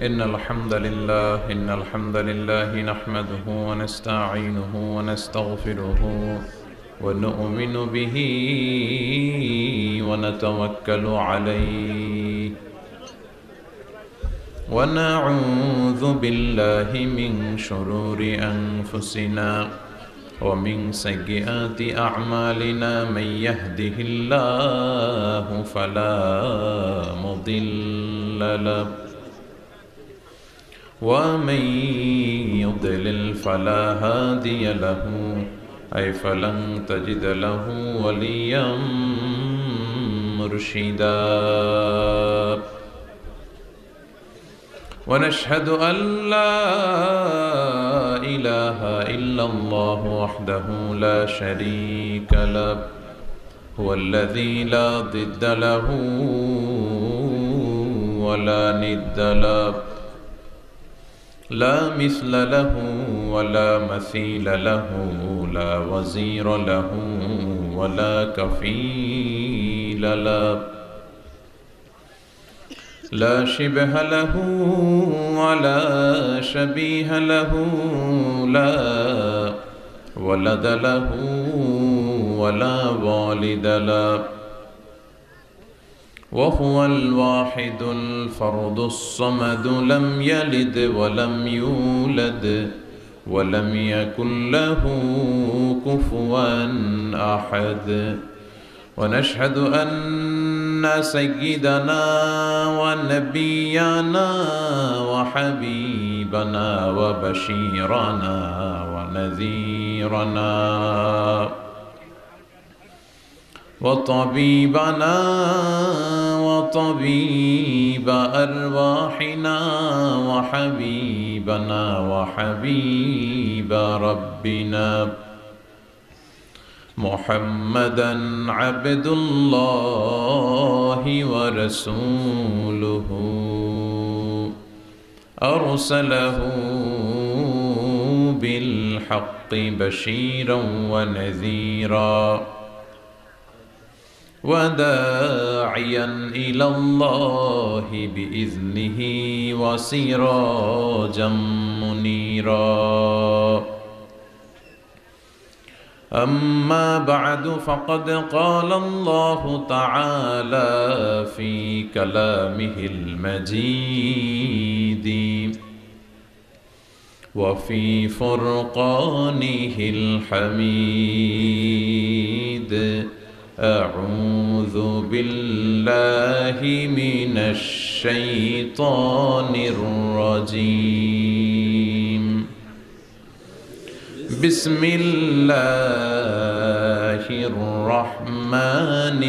إن الحمد لله نحمده ونستعينه ونستغفره ونؤمن به ونتوكل عليه ونعوذ بالله من شرور أنفسنا ومن سيئات أعمالنا من يهده الله فلا مضل له ومن يضلل فلا هادي له أي فلن تجد له وليا مرشدا ونشهد أن لا إله إلا الله وحده لا شريك له هو الذي لا ضد له ولا ند له لا مثل له ولا مثيل له لا وزير له ولا كفيل له لا شبه له ولا شبيه له لا ولد له ولا والد له وهو الواحد الفرد الصمد لم يلد ولم يولد ولم يكن له كفوا أحد ونشهد أن سيدنا ونبينا وحبيبنا وبشيرنا ونذيرنا وطبيبنا وطبيب أرواحنا وحبيبنا وحبيب ربنا محمدا عبد الله ورسوله أرسله بالحق بشيرا ونذيرا وداعيا إلى الله بإذنه وسراجا منيرا أما بعد فقد قال الله تعالى في كلامه المجيد وفي فرقانه الحميد أعوذ بالله من الشيطان الرجيم بسم الله الرحمن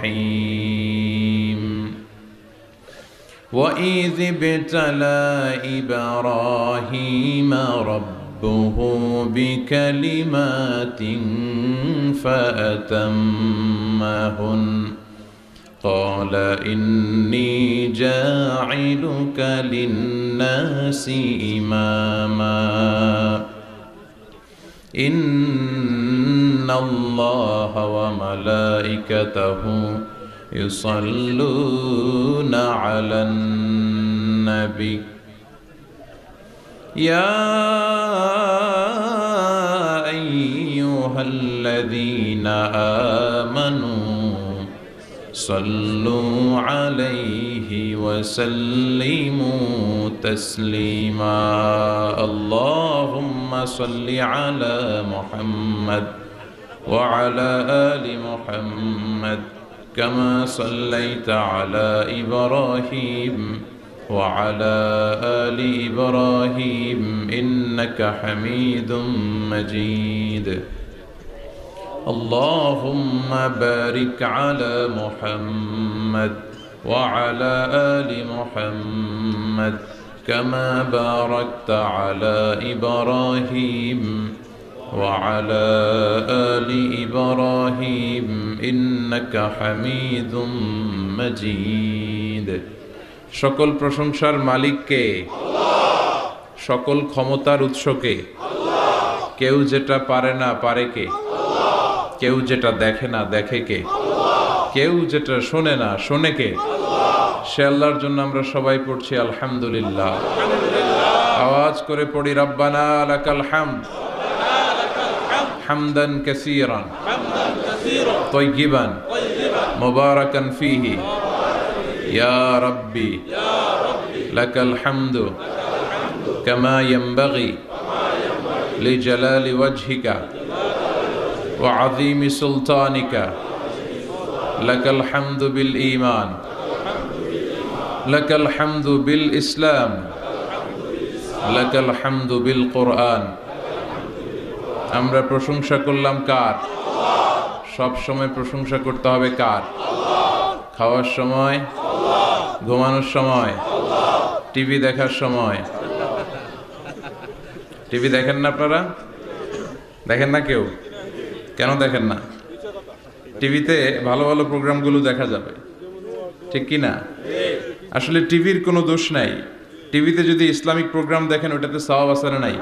الرحيم وإذ ابتلى إبراهيم ربه بكلمات فأتمهن قال إني جاعلك للناس إماما إن الله وملائكته يصلون على النبي يا أيها الذين آمنوا صلوا عليه وسلموا تسليما اللهم صل على محمد وعلى آل محمد كما صليت على إبراهيم وعلى آل إبراهيم إنك حميد مجيد اللهم بارك على محمد وعلى آل محمد كما باركت على إبراهيم وعلى آل إبراهيم إنك حميد مجيد সকল প্রশংসার মালিক কে? আল্লাহ। সকল ক্ষমতার উৎস কে? আল্লাহ। কেউ যেটা পারে না পারে কে? আল্লাহ। কেউ যেটা দেখে না দেখে কে? আল্লাহ। কেউ যেটা শোনে না শোনে কে? আল্লাহ। সে আল্লাহর জন্য আমরা সবাই পড়ছি আলহামদুলিল্লাহ। আওয়াজ করে পড়ি রব্বানা লাকাল হামদ হামদান কাসীরান তাইয়িবান মুবারাকান ফীহি ইয়া রাব্বি লাকাল হামদু কামা ইয়ানবাগি লিজালালি ওয়াজহিকা ওয়া আযীমি সুলতানিকা লাকাল হামদু বিল ঈমান লাকাল হামদু বিল ইসলাম লাকাল হামদু বিল কোরআন। আমরা প্রশংসা করলাম কার? সব সময় প্রশংসা করতে হবে কার? খাওয়ার সময়, ঘুমানোর সময়, টিভি দেখার সময়। টিভি দেখেন না আপনারা? দেখেন না কেউ? কেন দেখেন না? টিভিতে ভালো ভালো প্রোগ্রামগুলো দেখা যাবে, ঠিক কি না? আসলে টিভির কোনো দোষ নাই। টিভিতে যদি ইসলামিক প্রোগ্রাম দেখেন ওটাতে সওয়াব আছে না নাই?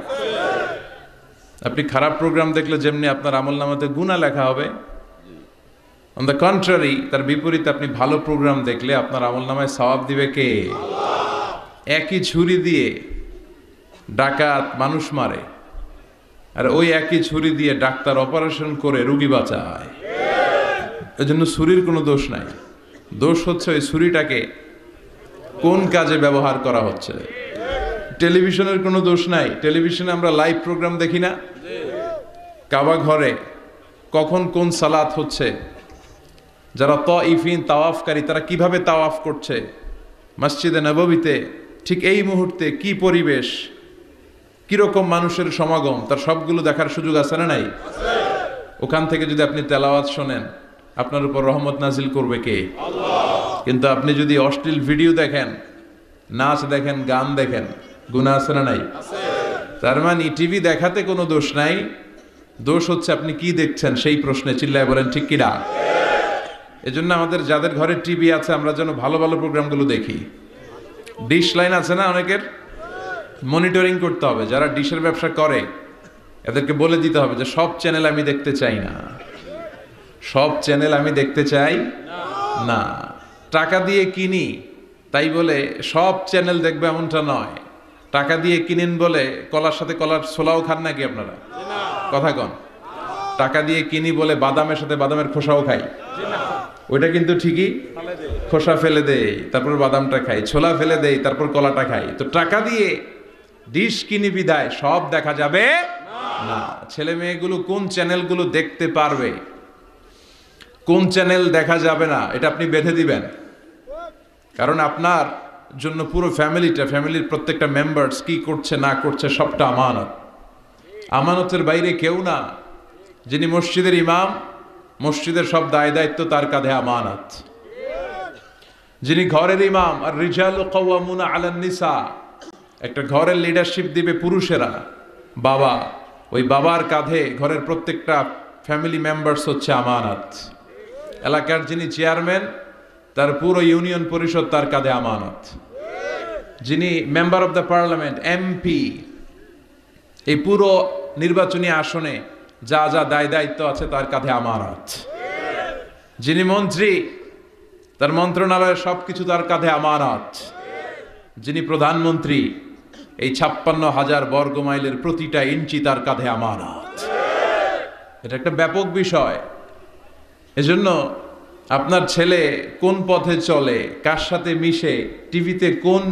আপনি খারাপ প্রোগ্রাম দেখলে যেমনি আপনার আমলনামাতে গুনাহ লেখা হবে, অন দ্য কন্ট্রারি তার বিপরীতে আপনি ভালো প্রোগ্রাম দেখলে আপনার আমলনামায় সওয়াব দিবে কে? একই ছুরি দিয়ে ডাকাত মানুষ মারে, আর ওই একই ছুরি দিয়ে ডাক্তার অপারেশন করে রোগী বাঁচায়। এজন্য ছুরির কোনো দোষ নাই, দোষ হচ্ছে ওই ছুরিটাকে কোন কাজে ব্যবহার করা হচ্ছে। টেলিভিশনের কোনো দোষ নাই, টেলিভিশনে আমরা লাইভ প্রোগ্রাম দেখি না? কাবা ঘরে কখন কোন সালাত হচ্ছে, যারা তাইফিন তাওয়াফকারী তারা কিভাবে তাওয়াফ করছে, মসজিদে নববীতে ঠিক এই মুহূর্তে কি পরিবেশ, কিরকম মানুষের সমাগম, তার সবগুলো দেখার সুযোগ আছে না নাই? ওখান থেকে যদি আপনি তেলাওয়াত শোনেন আপনার উপর রহমত নাজিল করবে কে? কিন্তু আপনি যদি অশ্লীল ভিডিও দেখেন, নাচ দেখেন, গান দেখেন, গুনাহ আছে না নাই? তার মানে টিভি দেখাতে কোনো দোষ নাই, দোষ হচ্ছে আপনি কি দেখছেন সেই প্রশ্নে। চিল্লায় বলেন ঠিক কিনা? এজন্য আমাদের যাদের ঘরে টিভি আছে আমরা যেন ভালো ভালো প্রোগ্রামগুলো দেখি। ডিশ লাইন আছে না অনেকের, মনিটরিং করতে হবে। যারা ডিশের ব্যবসা করে এদেরকে বলে দিতে হবে যে সব চ্যানেল আমি দেখতে চাই না, সব চ্যানেল আমি দেখতে চাই না। টাকা দিয়ে কিনি তাই বলে সব চ্যানেল দেখবে এমনটা নয়। টাকা দিয়ে কিনেন বলে কলার সাথে কলার ছোলাও খান নাকি আপনারা? কথা কন। টাকা দিয়ে কিনি বলে বাদামের সাথে বাদামের খোসাও খাই, ওইটা কিন্তু ঠিকই খোসা ফেলে দেই তারপর বাদামটা খাই, ছোলা ফেলে দেই তারপর কলাটা খাই। তো টাকা দিয়ে ডিশ কিনি বিদায় সব দেখা যাবে না। ছেলে মেয়েগুলো কোন চ্যানেলগুলো দেখতে পারবে, কোন চ্যানেল দেখা যাবে না, এটা আপনি বেঁধে দিবেন। কারণ আপনার জন্য পুরো ফ্যামিলির প্রত্যেকটা মেম্বার্স কি করছে না করছে সবটা আমানত। আমানতের বাইরে কেউ না। যিনি মসজিদের ইমাম, মসজিদের সব দায় দায়িত্ব তার কাঁধে আমানত। যিনি ঘরের ইমাম, আর রিজালু কাওয়ামুনা আলান নিসা, একটা ঘরের লিডারশিপ দিবে পুরুষেরা, বাবা, ওই বাবার কাঁধে ঘরের প্রত্যেকটা ফ্যামিলি মেম্বার্স হচ্ছে আমানত। এলাকার যিনি চেয়ারম্যান তার পুরো ইউনিয়ন পরিষদ তার কাঁধে আমানত। যিনি member of the parliament, MP, এই পুরো নির্বাচনী আসনে যা যা দায় দায়িত্ব আছে তার কাঁধে আমানত। যিনি মন্ত্রী তার মন্ত্রণালয়ের সবকিছু তার কাঁধে আমানত। যিনি প্রধানমন্ত্রী এই 56,000 বর্গ মাইলের প্রতিটা ইঞ্চি তার কাঁধে আমানত। এটা একটা ব্যাপক বিষয়। এজন্য আপনার ছেলে কোন পথে চলে, কার সাথে মিশে, টিভিতে কোন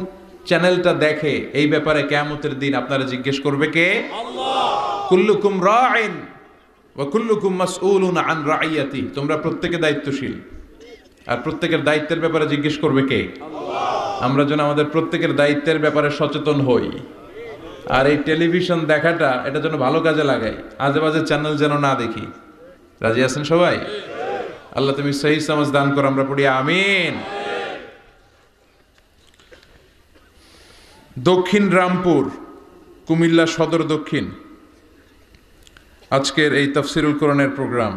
চ্যানেলটা দেখে, এই ব্যাপারে কিয়ামতের দিন আপনারা জিজ্ঞেস করবে কে? আল্লাহ। কুল্লুকুম রাইন ওয়া কুল্লুকুম মাসউলুন আন রাইয়াতি। তোমরা প্রত্যেকে দায়িত্বশীল, আর প্রত্যেকের দায়িত্বের ব্যাপারে জিজ্ঞেস করবে কে? আল্লাহ। আমরা যেন আমাদের প্রত্যেকের দায়িত্বের ব্যাপারে সচেতন হই। আর এই টেলিভিশন দেখাটা এটা যেন ভালো কাজে লাগাই, আজে বাজে চ্যানেল যেন না দেখি। রাজি আছেন সবাই? আল্লাহ তুমি সহি সমাজ দান করো, আমরা পড়ি আমিন। দক্ষিণ রামপুর, কুমিল্লা সদর দক্ষিণ, আজকের এই তাফসিরুল কোরআনের প্রোগ্রাম।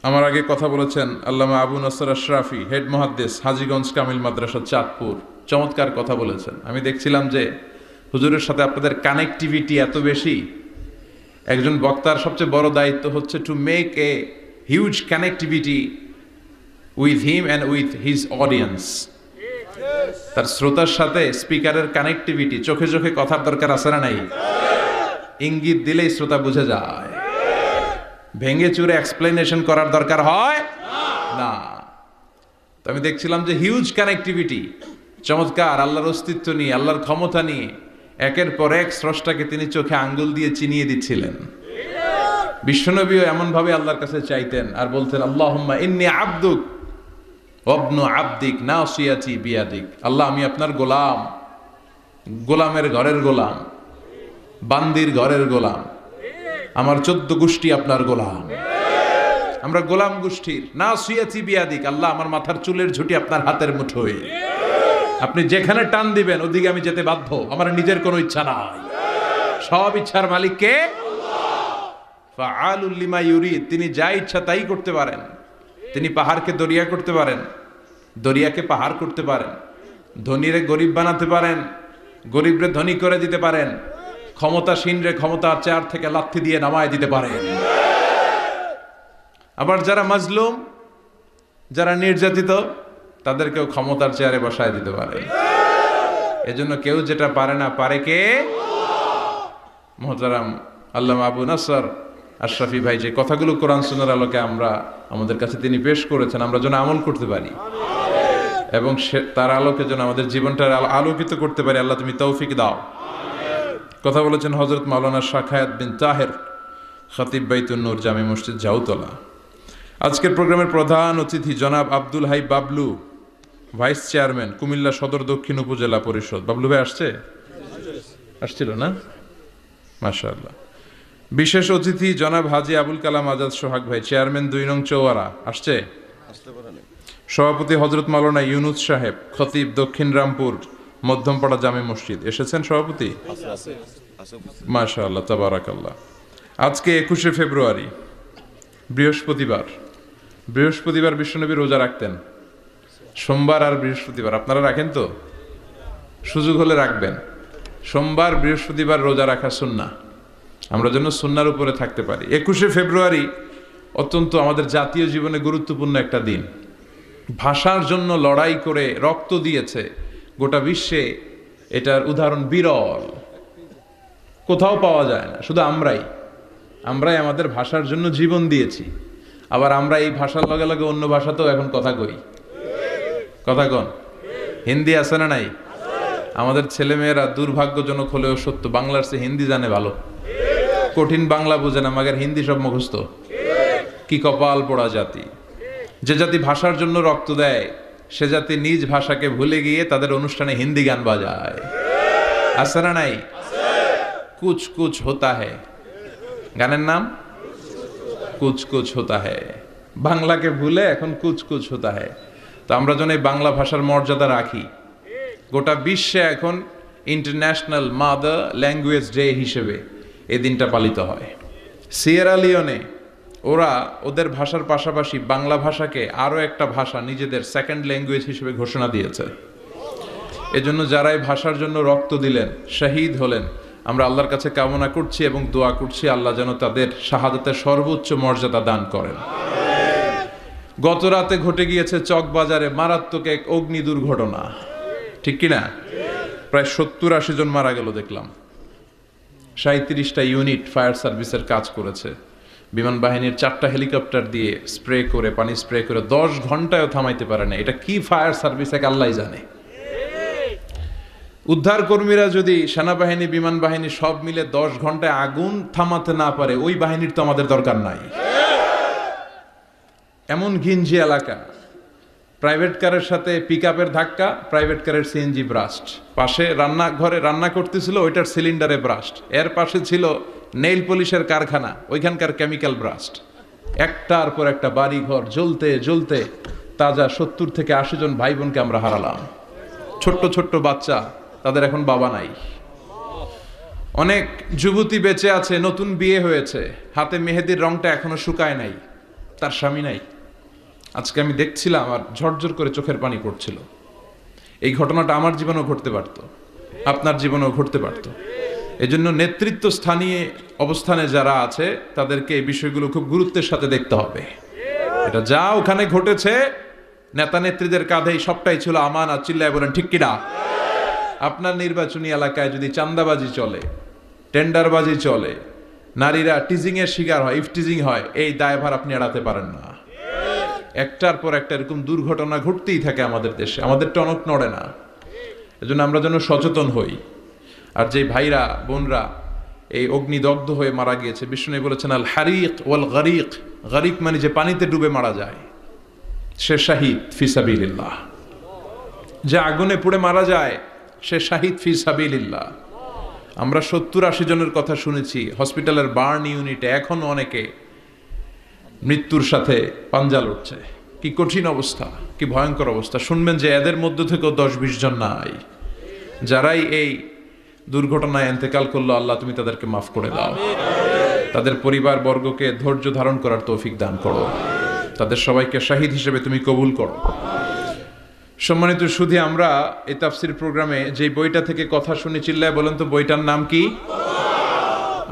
আমার আগে কথা বলেছেন আল্লামা আবু নসর আশরাফি, হেড মুহাদ্দিস, হাজীগঞ্জ কামিল মাদ্রাসা, চাঁদপুর। চমৎকার কথা বলেছেন। আমি দেখছিলাম যে হুজুরের সাথে আপনাদের কানেক্টিভিটি এত বেশি। একজন বক্তার সবচেয়ে বড় দায়িত্ব হচ্ছে to make a huge connectivity with him and with his audience. তার শ্রোতার সাথে স্পিকারের কানেক্টিভিটি, চোখে চোখে কথার দরকার আছে না নাই? ইঙ্গিত দিলেই শ্রোতা বুঝে যায়। ভেঙে চুরে এক্সপ্লেনেশন করার দরকার হয় না। তো আমি দেখছিলাম যে হিউজ কানেক্টিভিটি, চমৎকার আল্লাহর অস্তিত্ব নিয়ে, আল্লাহর ক্ষমতা নিয়ে একের পর এক স্রষ্টাকে তিনি চোখে আঙ্গুল দিয়ে চিনিয়ে দিচ্ছিলেন। বিশ্বনবীও এমন ভাবে আল্লাহর কাছে চাইতেন আর বলতেন, আল্লাহুম্মা ইন্নী আবদুক ওয়াবনু আবদিক নাসিয়াতি বিয়াদিক। আল্লাহ, আমি আপনার গোলাম, গোলামের ঘরের গোলাম, বান্দির ঘরের গোলাম, আমার 14 গোষ্ঠী আপনার গোলাম, আমরা গোলাম গোষ্ঠীর। নাসিয়াতি বিয়াদিক, আল্লাহ আমার মাথার চুলের ঝুঁটি আপনার হাতের মুঠোয়, আপনি যেখানে টান দিবেন ওদিকে আমি যেতে বাধ্য, আমার নিজের কোনো ইচ্ছা নাই, সব ইচ্ছার মালিক কে? ফাআলুল লিমা ইউরিদ, তিনি যা ইচ্ছা তাই করতে পারেন। তিনি পাহাড়কে দরিয়া করতে পারেন, দরিয়াকে পাহাড় করতে পারেন, ধনীরে গরিব বানাতে পারেন, গরিবরে ধনী করে দিতে পারেন, ক্ষমতাসীনরে ক্ষমতার চেয়ার থেকে লাথি দিয়ে নামায় দিতে পারেন। আবার যারা মাজলুম, যারা নির্যাতিত, তাদেরকেও ক্ষমতার চেয়ারে বসায় দিতে পারে। এজন্য কেউ যেটা পারে না, পারে কে? মুহতারাম আল্লামা আবু নাসর আশরাফি ভাই যে কথাগুলো কোরআন সুন্নাহর আলোকে আমাদের কাছে তিনি পেশ করেছেন, আমরা যেন আমল করতে পারি এবং তার আলোকে যেন আমাদের জীবনটা আলোকিত করতে পারি। আল্লাহ তুমি তৌফিক দাও। কথা বলেছেন হযরত মাওলানা শাখায়াত বিন তাহের, খতিব বাইতুন নূর জামে মসজিদ জাউতলা। আজকের প্রোগ্রামের প্রধান অতিথি জনাব আব্দুল হাই বাবলু, ভাইস চেয়ারম্যান, কুমিল্লা সদর দক্ষিণ উপজেলা পরিষদ। বাবলু ভাই আসছিল না? মাশাআল্লাহ। বিশেষ অতিথি জনাব হাজী আবুল কালাম আজাদ সোহাগ ভাই, চেয়ারম্যান 2 নং চৌয়ারা। আসছে? সভাপতি হযরত মাওলানা ইউনুস সাহেব, খতিব দক্ষিণ রামপুর মধ্যমপাড়া জামে মসজিদ। এসেছেন সভাপতি? মাশাআল্লাহ, তাবারাকাল্লাহ। আজকে 21শে ফেব্রুয়ারি, বৃহস্পতিবার। বৃহস্পতিবার বিশ্বনবী রোজা রাখতেন, সোমবার আর বৃহস্পতিবার। আপনারা রাখেন তো? সুযোগ হলে রাখবেন। সোমবার বৃহস্পতিবার রোজা রাখা সুন্নাহ, আমরা যেন সুন্নাহর উপরে থাকতে পারি। 21শে ফেব্রুয়ারি অত্যন্ত আমাদের জাতীয় জীবনে গুরুত্বপূর্ণ একটা দিন। ভাষার জন্য লড়াই করে রক্ত দিয়েছে গোটা বিশ্বে, এটার উদাহরণ বিরল, কোথাও পাওয়া যায় না। শুধু আমরাই আমাদের ভাষার জন্য জীবন দিয়েছি। আবার আমরা এই ভাষার লগে লগে অন্য ভাষাতেও এখন কথা কই। কথা কন, হিন্দি আছে না নাই? আমাদের ছেলেমেয়েরা দুর্ভাগ্যজনক হলেও সত্য, বাংলার চেয়ে হিন্দি জানে ভালো। কঠিন বাংলা বোঝে না, মাগের হিন্দি সব মুখস্থ। কি কপাল পোড়া জাতি! যে জাতি ভাষার জন্য রক্ত দেয়, সে জাতি নিজ ভাষাকে ভুলে গিয়ে তাদের অনুষ্ঠানে হিন্দি গান বাজায়। আছে না নাই? কুছ কুছ হোতা হ্যায়, গানের নাম কুছ কুছ হোতা হ্যায়। বাংলাকে ভুলে এখন কুছ কুছ হোতা হ্যায়। তো আমরা যেন এই বাংলা ভাষার মর্যাদা রাখি। গোটা বিশ্বে এখন ইন্টারন্যাশনাল মাদার ল্যাঙ্গুয়েজ ডে হিসেবে এই দিনটা পালিত হয়। সিয়েরা লিওনে ওরা ওদের ভাষার পাশাপাশি বাংলা ভাষাকে আরও একটা ভাষা নিজেদের সেকেন্ড ল্যাঙ্গুয়েজ হিসেবে ঘোষণা দিয়েছে। এজন্য যারা এই ভাষার জন্য রক্ত দিলেন, শহীদ হলেন, আমরা আল্লাহর কাছে কামনা করছি এবং দোয়া করছি আল্লাহ যেন তাদের শাহাদাতের সর্বোচ্চ মর্যাদা দান করেন। গত রাতে ঘটে গিয়েছে চকবাজারে মারাত্মক এক অগ্নি দুর্ঘটনা, ঠিক কিনা? প্রায় 70-80 জন মারা গেল দেখলাম। 37টা ইউনিট ফায়ার সার্ভিসের কাজ করেছে। বিমান বাহিনীর 4টা হেলিকপ্টার দিয়ে স্প্রে করে, পানি স্প্রে করে 10 ঘন্টায়ও থামাইতে পারে না। এটা কি ফায়ার সার্ভিস এক আল্লাহই জানে। উদ্ধার কর্মীরা যদি সেনাবাহিনী, বিমান বাহিনী সব মিলে 10 ঘন্টায় আগুন থামাতে না পারে, ওই বাহিনীর তো আমাদের দরকার নাই। এমন ঘিঞ্জি এলাকা, প্রাইভেট কারের সাথে পিকআপের ধাক্কা, প্রাইভেট কারের সিএনজি ব্রাস্ট, পাশে রান্নাঘরে রান্না করতেছিল ওইটার সিলিন্ডারে ব্রাস্ট, এর পাশে ছিল নেইল পলিশের কারখানা, ওইখানকার কেমিক্যাল ব্রাস্ট। একটার পর একটা বাড়ি ঘর জ্বলতে জ্বলতে তাজা 70 থেকে 80 জন ভাই বোনকে আমরা হারালাম। ছোট্ট ছোট্ট বাচ্চা, তাদের এখন বাবা নাই। অনেক যুবতী বেঁচে আছে, নতুন বিয়ে হয়েছে, হাতে মেহেদির রংটা এখনো শুকায় নাই, তার স্বামী নাই। আজকে আমি দেখছিলাম আর ঝরঝর করে চোখের পানি পড়ছিল। এই ঘটনাটা আমার জীবনেও ঘটতে পারত, আপনার জীবনেও ঘটতে পারত। এজন্য নেতৃত্ব স্থানীয় অবস্থানে যারা আছে তাদেরকে এই বিষয়গুলো খুব গুরুত্বের সাথে দেখতে হবে। এটা যা ওখানে ঘটেছে নেতা নেত্রীদের কাঁধেই সবটাই ছিল আমানত। চিল্লায় বলেন ঠিক কিনা? আপনার নির্বাচনী এলাকায় যদি চাঁদাবাজি চলে, টেন্ডারবাজি চলে, নারীরা টিজিং এর শিকার হয়, ইফটিজিং হয়, এই দায়ভার আপনি এড়াতে পারেন না। একটার পর একটা এরকম দুর্ঘটনা ঘটতেই থাকে আমাদের দেশে, আমাদের টনক নড়ে না। এজন্য আমরা যেন সচেতন হই। আর যে ভাইরা বোনরা এই অগ্নিদগ্ধ হয়ে মারা গিয়েছে, বিষ্ণু বলেছেন আল হারিক ওয়াল গারিক, গারিক মানে যে পানিতে ডুবে মারা যায়, সে শাহিদ ফি সাবিলিল্লাহ। যে আগুনে পুড়ে মারা যায় সে শাহিদ ফি সাবিলিল্লাহ। আমরা 70-80 জনের কথা শুনেছি হসপিটালের বার্ন ইউনিটে, এখন অনেকে মৃত্যুর সাথে পাঞ্জা লড়ছে। কি কঠিন অবস্থা, কি ভয়ঙ্কর অবস্থা। শুনবেন যে এদের মধ্য থেকেও 10-20 জন নাই, যারাই এই দুর্ঘটনায় ইন্তেকাল করলো, আল্লাহ তুমি তাদেরকে মাফ করে দাও, তাদের পরিবার বর্গকে ধৈর্য ধারণ করার তৌফিক দান করো, তাদের সবাইকে শাহিদ হিসেবে তুমি কবুল করো। সম্মানিত সুধী, আমরা এই তাফসির প্রোগ্রামে যে বইটা থেকে কথা শুনি, চিল্লায় বলেন তো বইটার নাম কি?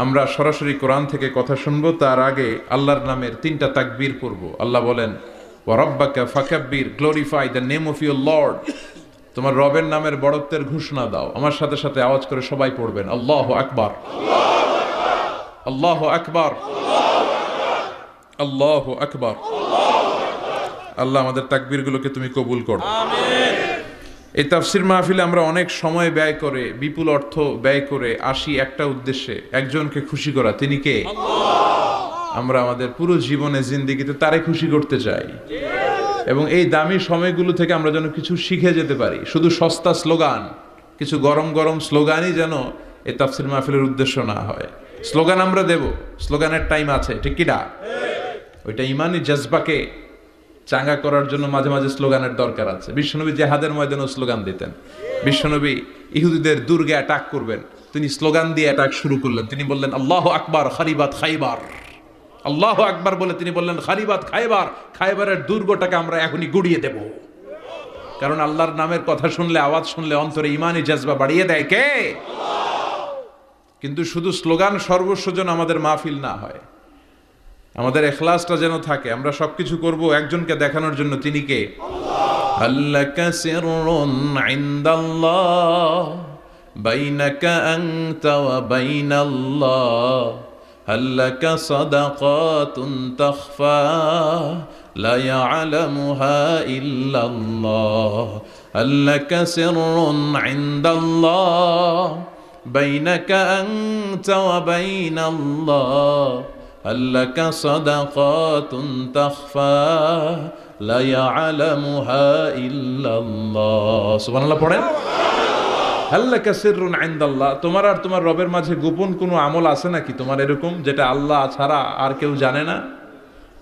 আমরা সরাসরি কোরআন থেকে কথা শুনবো। তার আগে আল্লাহর নামের 3টা তাকবীর পড়ব। আল্লাহ বলেন ওয়া রাব্বাকা ফাকাব্বির, glorify the name of your lord. তোমার রবের নামের বড়ত্বের ঘোষণা দাও। আমার সাথে সাথে আওয়াজ করে সবাই পড়বেন আল্লাহু আকবার, আল্লাহু আকবার, আল্লাহু আকবার। আল্লাহ আমাদের তাকবীরগুলোকে তুমি কবুল করো। এই তাফসির মাহফিলে আমরা অনেক সময় ব্যয় করে, বিপুল অর্থ ব্যয় করে আসি একটা উদ্দেশ্যে, একজনকে খুশি করা। তিনি কে? আমরা আমাদের পুরো জীবনে জিন্দেগিতে তারে খুশি করতে চাই, এবং এই দামি সময়গুলো থেকে আমরা যেন কিছু শিখে যেতে পারি। শুধু সস্তা স্লোগান, কিছু গরম গরম স্লোগানই যেন এই তাফসির মাহফিলের উদ্দেশ্য না হয়। স্লোগান আমরা দেব, স্লোগানের টাইম আছে, ঠিক কিনা? ওইটা ইমানি জজবাকে চাঙ্গা করার জন্য মাঝে মাঝে স্লোগানের দরকার আছে। বিশ্বনবী জেহাদের ময়দানেও স্লোগান দিতেন। বিশ্বনবী ইহুদিদের দুর্গে অ্যাটাক করবেন, তিনি স্লোগান দিয়ে অ্যাটাক শুরু করলেন। তিনি বললেন আল্লাহু আকবার খারিবাত খাইবার, আল্লাহু আকবার বলে তিনি বললেন খারিবাত খাইবার, খাইবারের দুর্গটাকে আমরা এখনই গুড়িয়ে দেব। কারণ আল্লাহর নামের কথা শুনলে, আওয়াজ শুনলে অন্তরে ইমানি জজবা বাড়িয়ে দেয় কে? কিন্তু শুধু স্লোগান সর্বস্ব যেন আমাদের মাহফিল না হয়, আমাদের ইখলাসটা যেন থাকে। আমরা সবকিছু করব একজনকে দেখানোর জন্য। তিনি কে? আল্লাকা সিররুন ইনদাল্লাহ বাইনাকা আনতা ওয়া বাইনাল্লাহ, আল্লাকা সাদাকাতুন তাখফা লা ইয়ালামুহা ইল্লাল্লাহ, আল্লাকা সিররুন ইনদাল্লাহ বাইনাকা আনতা ওয়া বাইনাল্লাহ, আল্লাকা সাদাকাতুন তাখফা লা ইয়ালামুহা ইল্লাল্লাহ। সুবহানাল্লাহ পড়েন। আল্লাকা সিররুন ইনদাল্লাহ, তোমার আর তোমার রবের মাঝে গোপন কোনো আমল আছে নাকি তোমার এরকম, যেটা আল্লাহ ছাড়া আর কেউ জানে না?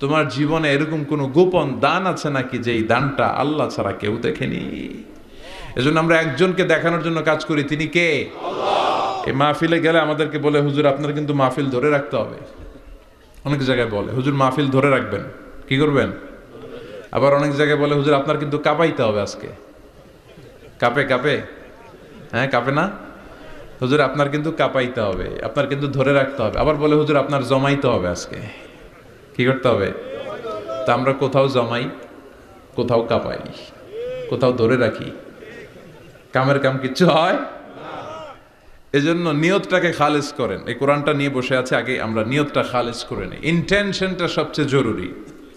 তোমার জীবনে এরকম কোনো গোপন দান আছে নাকি যেই দানটা আল্লাহ ছাড়া কেউ দেখেনি? এজন্য আমরা একজনকে দেখানোর জন্য কাজ করি। তিনি কে? আল্লাহ। এই মাহফিলে গেলে আমাদেরকে বলে হুজুর আপনার কিন্তু মাহফিল ধরে রাখতে হবে। অনেক জায়গায় বলে হুজুর মাহফিল ধরে রাখবেন, কি করবেন? আবার অনেক জায়গায় বলে হুজুর আপনার কিন্তু কাঁপাইতে হবে আজকে। কাঁপে কাঁপে? হ্যাঁ কাঁপে না? হুজুর আপনার কিন্তু কাঁপাইতে হবে, আপনার কিন্তু ধরে রাখতে হবে। আবার বলে হুজুর আপনার জমাইতে হবে আজকে। কি করতে হবে? তা আমরা কোথাও জমাই, কোথাও কাঁপাই, কোথাও ধরে রাখি, কামের কাম কিচ্ছু হয়। এজন্য নিয়তটাকে খালেজ করেন। এই কোরআনটা নিয়ে বসে আছে, আগে আমরা নিয়তটা খালেজ করে নিই। ইন্টেনশনটা সবচেয়ে জরুরি।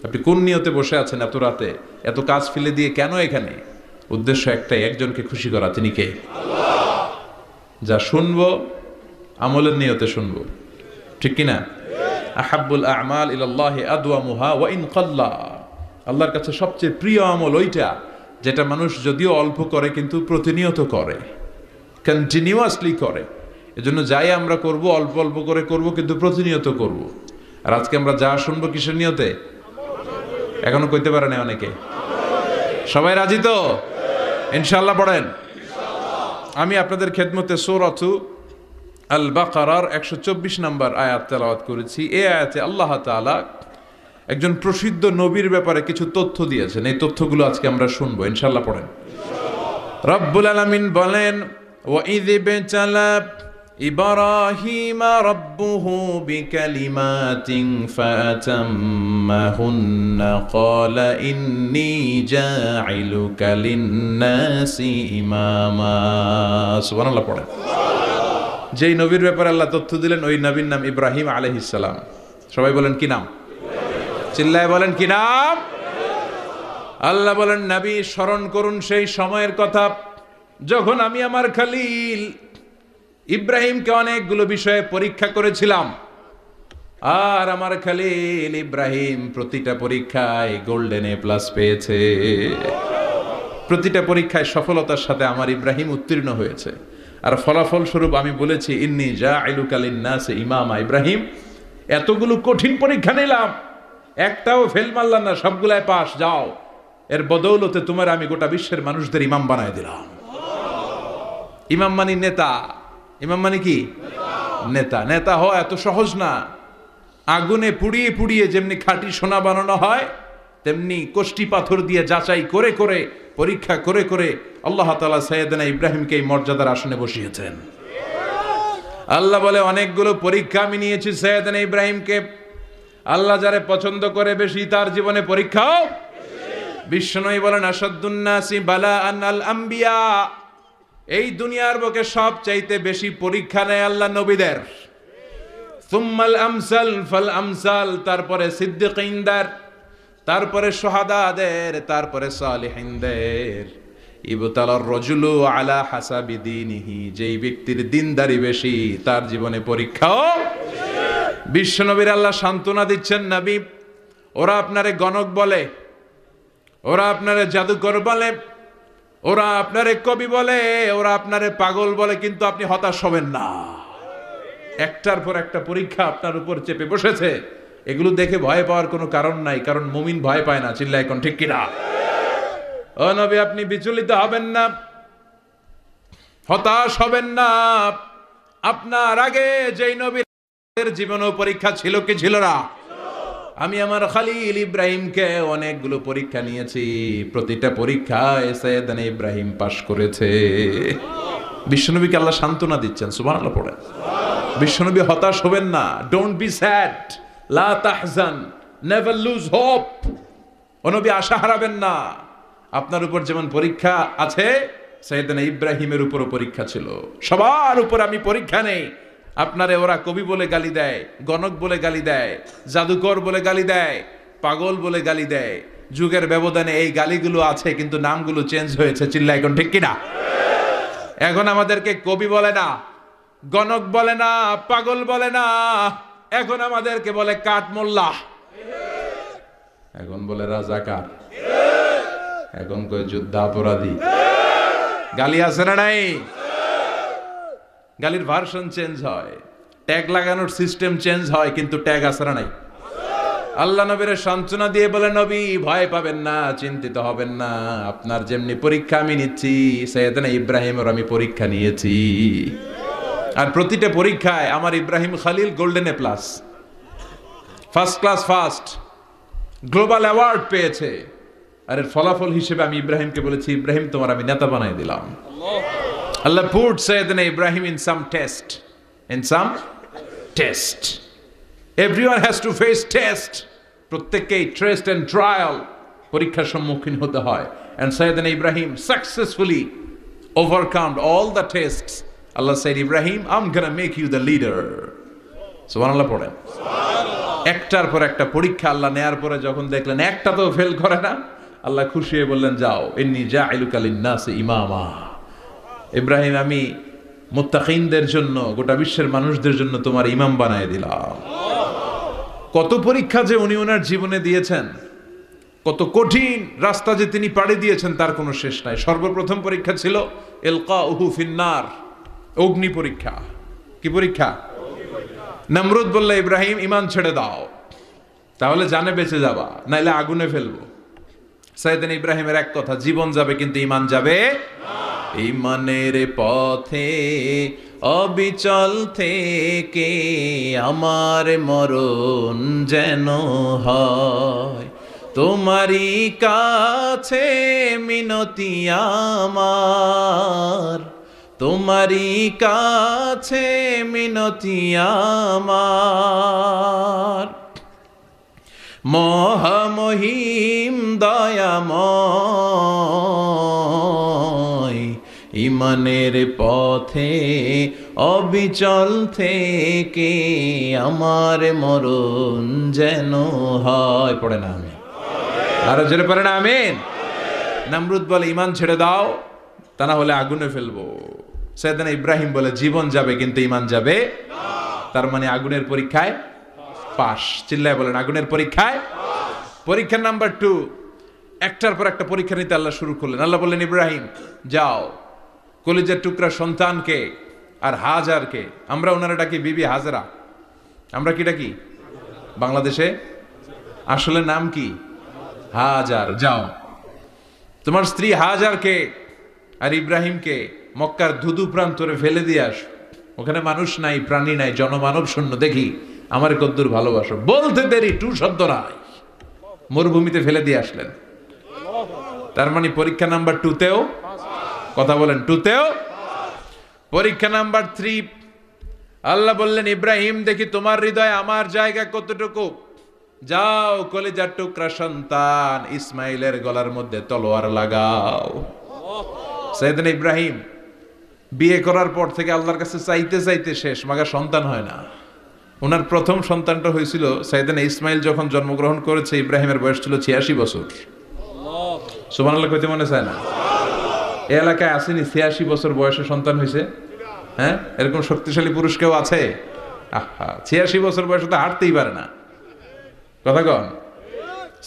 আপনি কোন নিয়তে বসে আছেন এত রাতে, এত কাজ ফেলে দিয়ে কেন এখানে? উদ্দেশ্য একটাই, একজনকে খুশি করা। তিনি কে? আল্লাহ। যা শুনবো আমলের নিয়তে শুনবো, ঠিক কিনা? আহাব্বুল আ'মাল ইলাল্লাহি আদওয়ামুহা ওয়া ইন কাল্লা। আল্লাহর কাছে সবচেয়ে প্রিয় আমল ওইটা যেটা মানুষ যদিও অল্প করে কিন্তু প্রতিনিয়ত করে, কন্টিনিউয়াসলি করে। এজন্য যাই আমরা করব অল্প অল্প করে করব, কিন্তু প্রতিনিয়ত করব। আর আজকে আমরা যা শুনবো কিসের নিয়তে? এখনো কইতে পারে না অনেকে। সবাই রাজি তো? ইনশাআল্লাহ পড়েন। আমি আপনাদের খেদমতে সূরাতু আল বাকারার 124 নম্বর আয়াত তেলাওয়াত করেছি। এই আয়াতে আল্লাহ তাআলা একজন প্রসিদ্ধ নবীর ব্যাপারে কিছু তথ্য দিয়েছেন। এই তথ্যগুলো আজকে আমরা শুনবো, ইনশাআল্লাহ পড়েন। রব্বুল আলামিন বলেন ওয়াইয ইবতালা ইব্রাহিম রাব্বুহু বিকালিমাতিন ফাতাম্মাহুন্না ক্বালা ইন্নী জাইলুকা লিন-নাসি ইমামা। সুবহানাল্লাহ পড়েন। যেই নবীর ব্যাপারে আল্লাহ তথ্য দিলেন ওই নবীর নাম ইব্রাহিম আলাইহিস সালাম। সবাই বলেন কি নাম? চিল্লায় বলেন কি নাম? আল্লাহ বলেন নবী স্মরণ করুন সেই সময়ের কথা যখন আমি আমার খলিল ইব্রাহিমকে অনেকগুলো বিষয়ে পরীক্ষা করেছিলাম, আর আমার খলিল ইব্রাহিম প্রতিটা পরীক্ষায় গোল্ডেন এ প্লাস পেয়েছে। প্রতিটা পরীক্ষায় সফলতার সাথে আমার ইব্রাহিম উত্তীর্ণ হয়েছে। আর ফলাফল স্বরূপ আমি বলেছি ইন্নী জাইলুকা লিন-নাসি ইমামা। ইব্রাহিম এতগুলো কঠিন পরীক্ষা নিলাম, একটাও ফেল মারলাম না, সবগুলাই পাস। যাও, এর বদৌলতে তোমার আমি গোটা বিশ্বের মানুষদের ইমাম বানায় দিলাম। ইমাম মানে নেতা। ইমাম মানে কি? নেতা। নেতা হওয়া এত সহজ না। আগুনে পুড়িয়ে পুড়িয়ে যেমনি খাঁটি সোনা বানানো হয়, তেমনি কষ্টি পাথর দিয়ে যাচাই করে করে পরীক্ষা করে করে আল্লাহ তাআলা সাইয়েদনা ইব্রাহিমকে এই মর্যাদার আসনে বসিয়েছেন। আল্লাহ বলে অনেকগুলো পরীক্ষা আমি নিয়েছি সাইয়েদনা ইব্রাহিমকে। আল্লাহ যারে পছন্দ করে বেশি তার জীবনে পরীক্ষাও। বিশ্বনবী বলেন আসাদ্দুন নাসি বালাআন আল আম্বিয়া। এই দুনিয়ার বুকে সবচাইতে বেশি পরীক্ষা নেয় আল্লাহ নবীদের। সুম্মাল আমসাল ফাল আমসাল, তারপরে সিদ্দিকিনদের, তারপরে শুহাদাদের, তারপরে সালিহিনদের। ইবতালার রাজুলু আলা হাসাবি দীনিহি, যেই ব্যক্তির দিনদারি বেশি তার জীবনে পরীক্ষাও। বিশ্বনবীর আল্লাহ সান্ত্বনা দিচ্ছেন, নবী ওরা আপনারে গণক বলে, ওরা আপনারে জাদুকর বলে, ওরা আপনারে কবি বলে, ওরা আপনারে পাগল বলে, কিন্তু আপনি হতাশ হবেন না। একটার পর একটা পরীক্ষা আপনার উপর চেপে বসেছে। এগুলো দেখে ভয় পাওয়ার কোনো কারণ নাই, কারণ মুমিন ভয় পায় না। চিল্লায় এখন ঠিক কিনা? ও নবী আপনি বিচলিত হবেন না, হতাশ হবেন না। আপনার আগে যেই নবীর জীবনে পরীক্ষা ছিল কি ছিল না? আমি আমার খলিল ইব্রাহিমকে অনেকগুলো পরীক্ষা নিয়েছি, প্রতিটা পরীক্ষায় সাইয়েদনা ইব্রাহিম পাশ করেছে। বিশ্বনবীকে আল্লাহ সান্ত্বনা দিচ্ছেন। সুবহানাল্লাহ পড়েন। বিশ্বনবী হতাশ হবেন না। ডোন্ট বি স্যাড, লা তাহজান, নেভার লুজ হোপ। ও নবী আশা হারাবেন না। আপনার উপর যেমন পরীক্ষা আছে, সাইয়েদনা ইব্রাহিমের উপরও পরীক্ষা ছিল। সবার উপর আমি পরীক্ষা নেই। আপনারে ওরা কবি বলে গালি দেয়, গণক বলে গালি দেয়, জাদুকর বলে গালি দেয়, পাগল বলে গালি দেয়। যুগের ব্যবধানে এই গালিগুলো আছে, কিন্তু নামগুলো চেঞ্জ হয়েছে। চিল্লা এখন ঠিক কিনা? এখন আমাদেরকে কবি বলে না, গণক বলে না, পাগল বলে না, এখন আমাদেরকে বলে কাঠ মোল্লা, এখন বলে রাজাকার, এখন কয় যুদ্ধাপরাধী। গালি আছে না নাই? গালির ভার্সন চেঞ্জ হয়, ট্যাগ লাগানোর সিস্টেম চেঞ্জ হয়, কিন্তু ট্যাগ আছে না নাই? আল্লাহ নবীর সান্ত্বনা দিয়ে বলে নবী ভয় পাবেন না, চিন্তিত হবেন না। আপনার যেমনি পরীক্ষা আমি নিচ্ছি, সাইয়েদনা ইব্রাহিমের আমি পরীক্ষা নিয়েছি। আর প্রতিটা পরীক্ষায় আমার Ibrahim Khalil golden A plus, first class first, global award পেয়েছে। আর এর ফলাফল হিসেবে আমি ইব্রাহিমকে বলেছি, ইব্রাহিম তোমার আমি নেতা বানাই দিলাম। Allah put Sayyidina Ibrahim in some test. In some test. Everyone has to face test. প্রত্যেককেই test and trial, পরীক্ষার সম্মুখীন হতে হয়। And Sayyidina Ibrahim successfully overcome all the tests. Allah said, Ibrahim, I'm gonna make you the leader. সুবহানাল্লাহ পড়েন। একটার পর একটা পরীক্ষা আল্লাহ নেয়ার পরে যখন দেখলেন একটা তো ফেল করে না, আল্লাহ খুশি হয়ে বললেন, যাও, ইন্নী জাইলুকা লিন-নাসি ইমামা। ইব্রাহিম আমি মুত্তাকিনদের জন্য, গোটা বিশ্বের মানুষদের জন্য তোমার ইমাম বানায় দিলাম। কত পরীক্ষা যে উনি ওনার জীবনে দিয়েছেন, কত কঠিন রাস্তা যে তিনি পাড়ি দিয়েছেন তার কোনো শেষ নাই। সর্বপ্রথম পরীক্ষা ছিল ইলকাউহু ফিন্নার, অগ্নি পরীক্ষা। কি পরীক্ষা? নমরুদ বললে ইব্রাহিম ঈমান ছেড়ে দাও, তাহলে জানে বেঁচে যাবা, নাইলে আগুনে ফেলবো। সাইয়েদনা ইব্রাহিমের এক কথা, জীবন যাবে কিন্তু ঈমান যাবে না। ঈমানের পথে অবিচল থেকে আমার মরণ যেন হয়, তোমারই কাছে মিনতি আমার, তোমারই কাছে মিনতি আমার, মহামহিম দয়াময়, ইমানের পথে অবিচল থেকে আমার মরণ যেন হয়। পড়ে না আমিন, আরো জোরে পড়ে না আমিন। নমরুদ বলে ইমান ছেড়ে দাও, তা না হলে আগুনে ফেলবো। সাইয়েদনা ইব্রাহিম বলে জীবন যাবে কিন্তু ইমান যাবে না। তার মানে আগুনের পরীক্ষায় পাস। চিল্লায় বলেন আগুনের পরীক্ষায়। পরীক্ষা নাম্বার 2, একটার পর একটা পরীক্ষা নিতে আল্লাহ শুরু করলেন। আল্লাহ বললেন ইব্রাহিম যাও, কলিজার টুকরা সন্তানকে আর হাজারকে, আমরা ওনারা ডাকি বিবি হাজরা, আমরা কি ডাকি বাংলাদেশে, আসলে নাম কি হাজার, যাও তোমার স্ত্রী হাজারকে আর ইব্রাহিমকে মক্কার ধুধু প্রান্তরে ফেলে দিয়ে আস, ওখানে মানুষ নাই, প্রাণী নাই, জনমানব শূন্য, দেখি আমার কদ্দুর ভালোবাসো। বলতে দেরি, টু শব্দ নাই, মরুভূমিতে ফেলে দিয়ে আসলেন। তার মানে পরীক্ষা নাম্বার 2তেও, কথা বলেন 2তেও। পরীক্ষা নাম্বার 3, আল্লাহ বললেন ইব্রাহিম দেখি তোমার হৃদয়ে আমার জায়গা কতটুকু, যাও কলিজার টুকরা সন্তান ইসমাইলের গলার মধ্যে তলোয়ার লাগাও। সাইয়েদনা ইব্রাহিম বিয়ে করার পর থেকে আল্লাহর কাছে চাইতে চাইতে শেষ, মাগা সন্তান হয় না। ওনার প্রথম সন্তানটা হয়েছিল সাইয়েদনা ইসমাইল যখন জন্মগ্রহণ করেছে, ইব্রাহিমের বয়স ছিল 86 বছর। সুবহানাল্লাহ কইতে মনে চায় না? এই এলাকায় আসেনি 86 বছর বয়সে সন্তান হয়েছে? হ্যাঁ, এরকম শক্তিশালী পুরুষ কেউ আছে? আহা, 86 বছর বয়সে তো হাঁটতেই পারে না, কথা কন।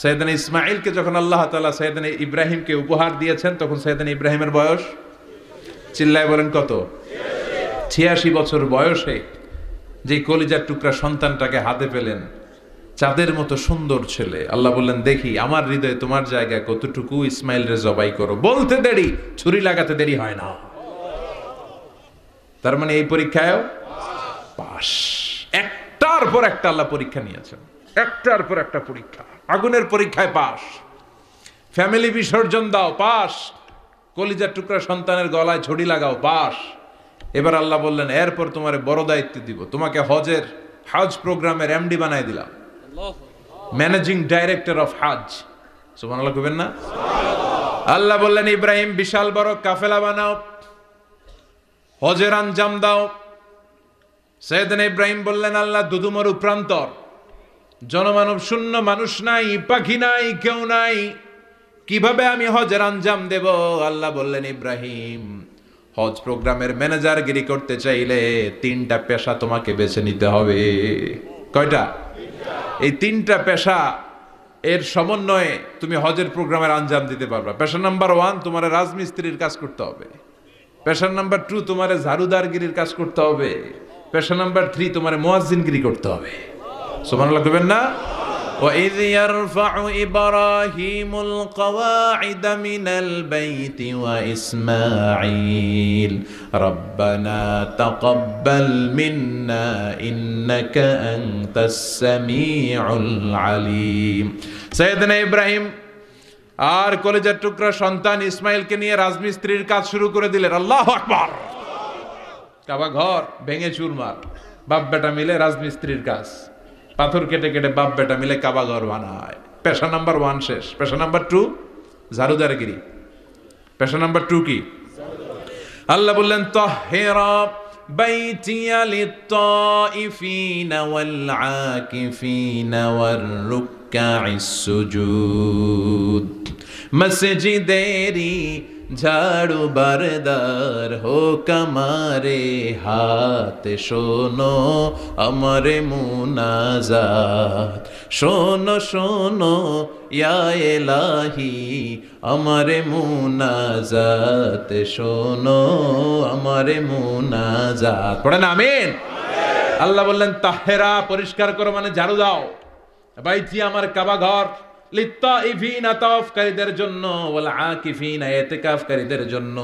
সাইয়েদনা ইসমাইলকে যখন আল্লাহ তাআলা সাইয়েদনা ইব্রাহিমকে উপহার দিয়েছেন, তখন সাইয়েদনা ইব্রাহিমের বয়স, চিল্লায় বলেন কত? 86 বছর বয়সে যে কলিজার টুকরা সন্তানটাকে হাতে পেলেন, চাঁদের মতো সুন্দর ছেলে, আল্লাহ বললেন দেখি আমার হৃদয়ে তোমার জায়গা কতটুকু, ইসমাইল রে জবাই করো। বলতে দেরি, ছুরি লাগাতে দেরি হয় না। তার মানে এই পরীক্ষায়ও পাস। একটার পর একটা আল্লাহ পরীক্ষা নিয়েছেন, একটার পর একটা পরীক্ষা। আগুনের পরীক্ষায় পাস, ফ্যামিলি বিসর্জন দাও পাস, কলিজার টুকরা সন্তানের গলায় ছড়ি লাগাও পাস। এবার আল্লাহ বললেন এরপর তোমার বড় দায়িত্ব দিব, তোমাকে হজ প্রোগ্রামের এমডি বানাই দিলাম, ম্যানেজিং ডাইরেক্টর অফ হজ। সুবহানাল্লাহ কইবেন না? আল্লাহ বললেন ইব্রাহিম বিশাল বড় কাফেলা বানাও, হজের আঞ্জাম দাও। সাইয়েদনা ইব্রাহিম বললেন আল্লাহ দুদুমরু প্রান্তর, জনমানব শূন্য, মানুষ নাই, পাখি নাই, কেউ নাই, কিভাবে আমি হজের আঞ্জাম দেব? আল্লাহ বললেন ইব্রাহিম হজ প্রোগ্রামের ম্যানেজারগিরি করতে চাইলে 3টা পেশা তোমাকে বেছে নিতে হবে। কয়টা? এই 3টা পেশা এর সমন্বয়ে তুমি হজের প্রোগ্রামের আঞ্জাম দিতে পারবে। পেশা নাম্বার 1 তোমার রাজমিস্ত্রির কাজ করতে হবে, পেশা নাম্বার 2 তোমার ঝাড়ুদারগিরির কাজ করতে হবে, পেশা নাম্বার 3 তোমার মুয়াজ্জিনগিরি করতে হবে। সুবহানাল্লাহ কইবেন না? وَإِذْ يَرْفَعُ إِبْرَاهِيمُ الْقَوَاعِدَ مِنَ الْبَيْتِ وَإِسْمَاعِيلُ رَبَّنَا تَقَبَّلْ مِنَّا إِنَّكَ أَنْتَ السَّمِيعُ الْعَلِيمُ। সাইয়েদনা ইব্রাহিম আর কলিজার টুকরা সন্তান ইসমাইলকে নিয়ে রাজমিস্ত্রির কাজ শুরু করে দিলেন। আল্লাহু আকবার! কাবা ঘর ভেঙে চুরমার, বাপ বেটা মিলে রাজমিস্ত্রির কাজ, পাথর কেটে কেটে বাপ বেটা মিলে কাবা ঘর বানায়। পেশা নাম্বার 1 শেষ। পেশা নাম্বার 2 ঝাড়ুদারগিরি। পেশা নাম্বার 2 কি? আল্লাহ বললেন তাহহিরা বাইতিয়া লিত-তাইফিনা ওয়াল আকিফিনা ওয়ার রুকআইস সুজুদ। মসজিদেরি ঝাড়ু বারদার হোক আমারে হাত, শোনো আমারে মুনাজাত, শোনো শোনো ইয়া ইলাহি আমারে মুনাজাত, শোনো আমারে মুনাজাত। পড়েন আমিন। আল্লাহ বললেন তাহেরা পরিষ্কার করো, মানে ঝাড়ু দাও, বাইতি আমার কাবা ঘর, লিত্তাইফিনা তাওয়াফকারীদের জন্য, ওয়াল আকিফিনা ইতিকাফকারীদের জন্য,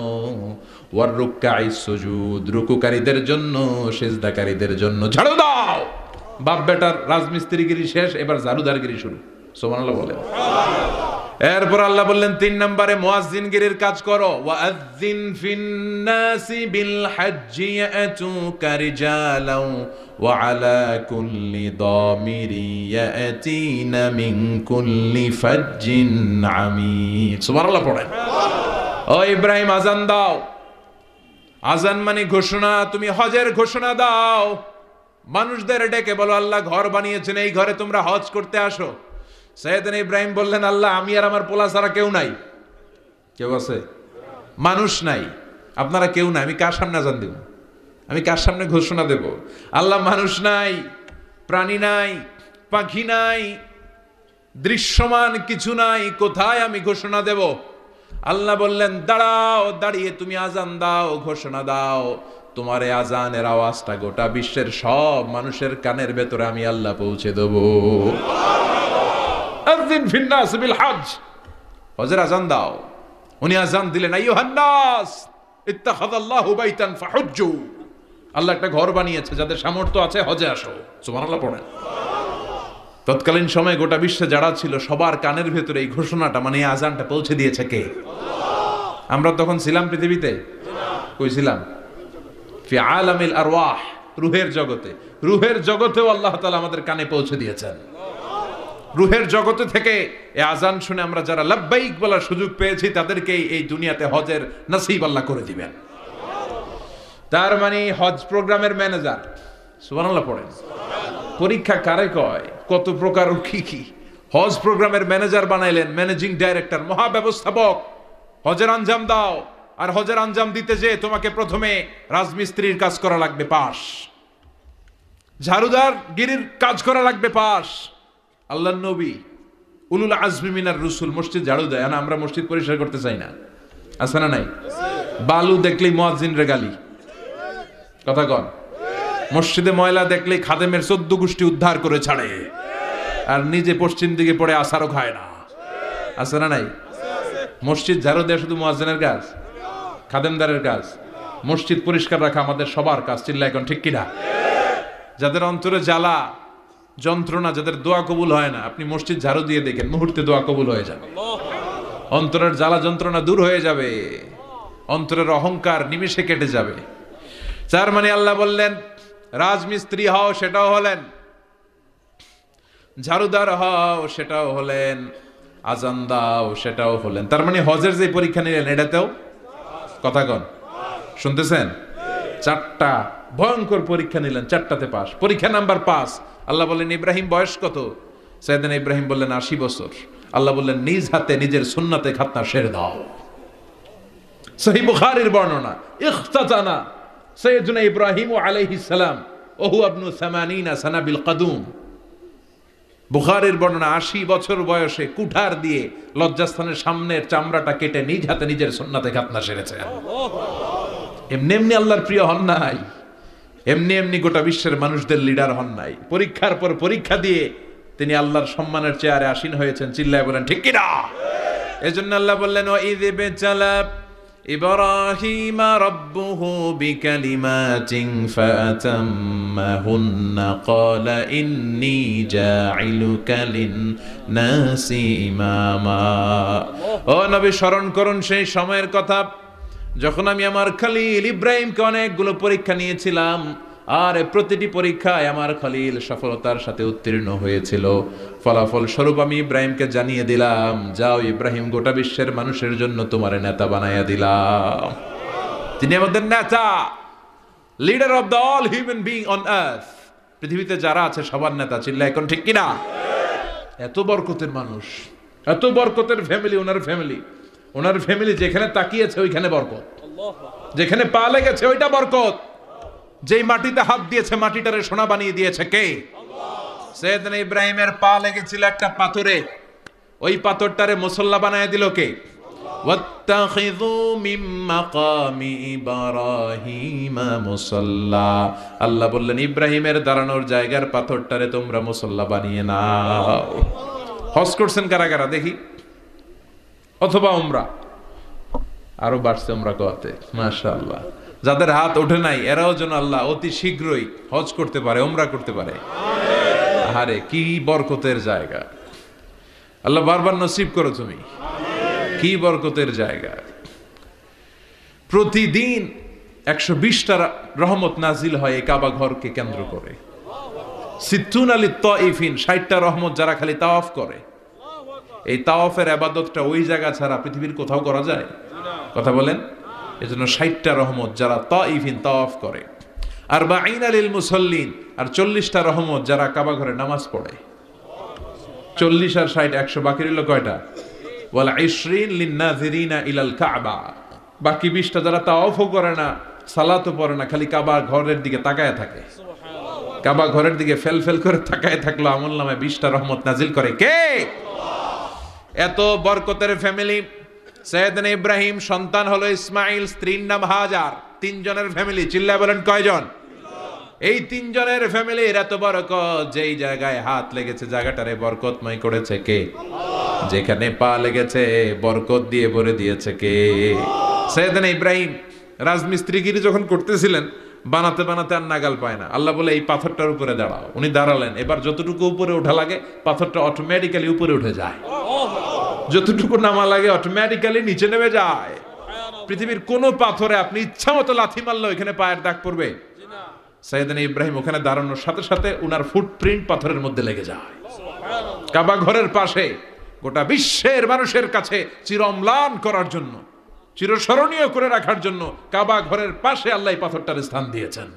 ওয়ার রুকআইস সুজুদ রুকুকারীদের জন্য, সিজদাকারীদের জন্য। ঝাড়ু দাও। বাপ বেটার রাজমিস্ত্রিগিরি শেষ, এবার ঝাড়ুদারগিরি শুরু। সুবহানাল্লাহ বলেন। এরপর আল্লাহ বললেন 3 নম্বরে মুয়াজ্জিনগিরির কাজ করো, ওয়াআযযিন ফিন-নাসি বিল হাজ্জি ইয়াতুকা রিজালাও ওয়া আলা কুল্লি দামিরি ইয়াতিনা মিন কুল্লি ফাজ্জিন আমিক। সুবহানাল্লাহ পড়েন। ও ইব্রাহিম আযান দাও। আযান মানে ঘোষণা, তুমি হজের ঘোষণা দাও। মানুষদের ডেকে বলো আল্লাহ ঘর বানিয়েছেন, এই ঘরে তোমরা হজ করতে আসো। সাইয়েদনা ইব্রাহিম বললেন আল্লাহ আমি আর আমার পোলা ছাড়া কেউ নাই। কেউ আছে? মানুষ নাই, আপনারা কেউ নাই, আমি কার সামনে আযান দেব? আমি কার সামনে ঘোষণা দেব? আল্লাহ মানুষ নাই, প্রাণী নাই, পাখি নাই, দৃশ্যমান কিছু নাই, কোথায় আমি ঘোষণা দেব? আল্লাহ বললেন দাঁড়াও, দাঁড়িয়ে তুমি আযান দাও, ঘোষণা দাও। তোমার এই আযানের আওয়াজটা গোটা বিশ্বের সব মানুষের কানের ভেতরে আমি আল্লাহ পৌঁছে দেব। আযিন ফিন-নাস বিল হজ, হজের আযান দাও। উনি আযান দিলেন, আইয়ুহান নাস ইত্তাখাযাল্লাহু বাইতান ফাহুজ্জু। আল্লাহ একটা ঘর বানিয়েছে, যাদের সামর্থ্য আছে হজে আসো। সুবহানাল্লাহ পড়েন। তৎকালীন সময়ে গোটা বিশ্বে যারা ছিল সবার কানের ভেতরে এই ঘোষণাটা মানে এই আযানটা পৌঁছে দিয়েছে কে? আমরা তখন ছিলাম পৃথিবীতে? কই ছিলাম? ফি আলামিল আরওয়াহ, রূহের জগতে। রূহের জগতেও আল্লাহ তাআলা আমাদের কানে পৌঁছে দিয়েছেন। রূহের জগতে থেকে এই আযান শুনে আমরা যারা লাব্বাইক বলার সুযোগ পেয়েছি তাদেরকে এই দুনিয়াতে হজের নসিব আল্লাহ করে দিবেন। তার মানে হজ প্রোগ্রামের ম্যানেজার। সুবহানাল্লাহ পড়েন। পরীক্ষা কারে কয়? কত প্রকার কি কি। হজ প্রোগ্রামের ম্যানেজার বানাইলেন, ম্যানেজিং ডাইরেক্টর, মহাব্যবস্থাপক। হজের আঞ্জাম দাও, আর হজের আঞ্জাম দিতে যে তোমাকে প্রথমে রাজমিস্ত্রির কাজ করা লাগবে পাস, ঝাড়ুদার গিরির কাজ করা লাগবে পাস। আল্লাহর নবী উলুল আজমি মিনার রসুল মসজিদ ঝাড়ু দেয়, না আমরা মসজিদ পরিষ্কার করতে চাই না? আছে না নাই? বালু দেখলেই মুয়াজ্জিনরে গালি, কথা কন। মসজিদে ময়লা দেখলেই খাদেমের 14 গোষ্ঠী উদ্ধার করে ছাড়ে, আর নিজে পশ্চিম দিকে পড়ে আসারও খায় না। আছে না নাই? মসজিদ ঝাড়ু দেয়া শুধু মুয়াজ্জিনের কাজ? খাদেমদারের কাজ? মসজিদ পরিষ্কার রাখা আমাদের সবার কাজ। চিল্লা এখন ঠিক কিনা? যাদের অন্তরে জ্বালা যন্ত্রণা, যাদের দোয়া কবুল হয় না, আপনি মসজিদ ঝাড়ু দিয়ে দেখেন মুহূর্তে দোয়া কবুল হয়ে যাবে। অন্তরের জ্বালা যন্ত্রণা দূর হয়ে যাবে, অন্তরের অহংকার নিমেষে কেটে যাবে। তার মানে আল্লাহ বললেন রাজমিস্ত্রি হও, সেটাও হলেন, ঝাড়ুদার হও, সেটাও হলেন, আযান দাও, সেটাও হলেন। তার মানে হজের যে পরীক্ষা নিলেন এটাতেও, কথা কন, শুনতেছেন? 4টা ভয়ঙ্কর পরীক্ষা নিলেন, 4টাতে পাস। পরীক্ষা নাম্বার 5। আল্লাহ বললেন ইব্রাহিম বয়স কত? সাইয়েদনা ইব্রাহিম বললেন 80 বছর। আল্লাহ বললেন নিজ হাতে নিজের সুন্নাতে খাতনা সেরে দাও। সহিহ বুখারীর বর্ণনা, ইখতাতানা সাইয়েদনা ইব্রাহিম আলাইহিস সালাম ওহু ইবনু 80 সানা বিল কাদুম। বুখারীর বর্ণনা, 80 বছর বয়সে কুঠার দিয়ে লজ্জাস্থানের সামনের চামড়াটা কেটে নিজ হাতে নিজের সুন্নাতে খাতনা সেরেছেন। এমনি এমনি আল্লাহর প্রিয় হন নাই, এমনি এমনি গোটা বিশ্বের মানুষদের লিডার হন নাই। পরীক্ষার পর পরীক্ষা দিয়ে তিনি আল্লাহর সম্মানের চেয়ারে আসীন হয়েছেন। চিল্লায় বলেন ঠিক কিনা? এজন্য আল্লাহ বললেন ওয়াইয ইবতালা ইব্রাহিমা রাব্বুহু বিকালিমাতিন ফাআতাম্মাহুন্না ক্বালা ইন্নী জাঈলুকা লিন-নাসি ইমামা। ও নবী স্মরণ করুন সেই সময়ের কথা যখন আমি আমার খলিল ইব্রাহিমকে অনেকগুলো পরীক্ষা নিয়েছিলাম, আর প্রতিটি পরীক্ষায় আমার খলিল সফলতার সাথে উত্তীর্ণ হয়েছিল। ফলাফল স্বরূপ আমি ইব্রাহিমকে জানিয়ে দিলাম, যাও ইব্রাহিম, গোটা বিশ্বের মানুষের জন্য তোমার নেতা বানাইয়া দিলাম। তিনি আমাদের নেতা, leader of the all human being on earth. পৃথিবীতে যারা আছে সবার নেতা। চিল্লা এখন ঠিক কিনা? এত বরকতের মানুষ, এত বরকতের ফ্যামিলি, ওনার ফ্যামিলি যেখানে তাকিয়েছে ওইখানে বরকত, যেখানে পা লেগেছে ওইটা বরকত। যেই মাটিতে হাত দিয়েছে মাটিটারে সোনা বানিয়ে দিয়েছে কে? সাইয়েদনা ইব্রাহিমের পা লেগেছিল একটা পাথরে, ওই পাথরটারে মুসল্লা বানায় দিল কে? ওয়াত্তাখিযু মিন মাকামি ইব্রাহিমা মুসাল্লা। আল্লাহ বললেন ইব্রাহিমের দাঁড়ানোর জায়গার পাথরটারে তোমরা মুসল্লা বানিয়ে নাও। হজ করছেন কারা কারা দেখি? অথবা উমরা? আরো বাড়ছে উমরা করতে, মাশাআল্লাহ। যাদের হাত ওঠে নাই এরাও যেন আল্লাহ অতি শীঘ্রই হজ করতে পারে, উমরা করতে পারে। আরে কি বরকতের জায়গা! আল্লাহ বারবার নসিব করো তুমি। কি বরকতের জায়গা। প্রতিদিন 120টা রহমত নাজিল হয় এই কাবা ঘরকে কেন্দ্র করে। সিত্তুন আলী তাইফিন, 60টা রহমত যারা খালি তাওয়াফ করে। এই তাওয়াফের ইবাদতটা ওই জায়গা ছাড়া পৃথিবীর কোথাও করা যায়? কথা বলেন। এজন্য 60টা রহমত যারা তাইফিন তাওয়াফ করে। আর বাঈনা লিল মুসাল্লিন, আর 40টা রহমত যারা কাবা ঘরে নামাজ পড়ে। 40 আর 60 100, বাকি রইল কয়টা? ওয়াল 20 লিন নাযিরিনা ইলাল কাবা। বাকি 20টা যারা তাওয়াফও করে না, সালাতও পড়ে না, খালি কাবা ঘরের দিকে তাকায় থাকে। কাবা ঘরের দিকে ফেল ফেল করে তাকায় থাকলো, আমলনামায় 20টা রহমত নাজিল করে কে? এত বরকতের ফ্যামিলি। সাইয়েদনা ইব্রাহিম, সন্তান হলো ইসমাইল, স্ত্রীর নাম হাজার। 3 জনের ফ্যামিলি। চিল্লায় বলেন কয়জন? এই 3 জনের ফ্যামিলির এত বরকত, যেই জায়গায় হাত লেগেছে জায়গাটারে বরকতময় করেছে কে? যেখানে পা লেগেছে বরকত দিয়ে ভরে দিয়েছে কে? সাইয়েদনা ইব্রাহিম রাজমিস্ত্রিগিরি যখন করতেছিলেন, বানাতে বানাতে আর নাগাল পায় না। আল্লাহ বলে এই পাথরটার উপরে দাঁড়াও। উনি দাঁড়ালেন। এবার যতটুকু উপরে ওঠা লাগে পাথরটা অটোমেটিক্যালি উপরে উঠে যায়, যতটুকু নামা লাগে অটোমেটিক্যালি নিচে নেমে যায়। পৃথিবীর কোন পাথরে আপনি ইচ্ছা মতো লাথি মারলে এখানে পায়ের দাগ পড়বে? সাইয়েদনা ইব্রাহিম ওখানে দাঁড়ানোর সাথে সাথে উনার ফুটপ্রিন্ট পাথরের মধ্যে লেগে যায়। কাবা ঘরের পাশে গোটা বিশ্বের মানুষের কাছে চিরম্লান করার জন্য, চিরস্মরণীয় করে রাখার জন্য কাবা ঘরের পাশে আল্লাহ পাথরটার স্থান দিয়েছেন।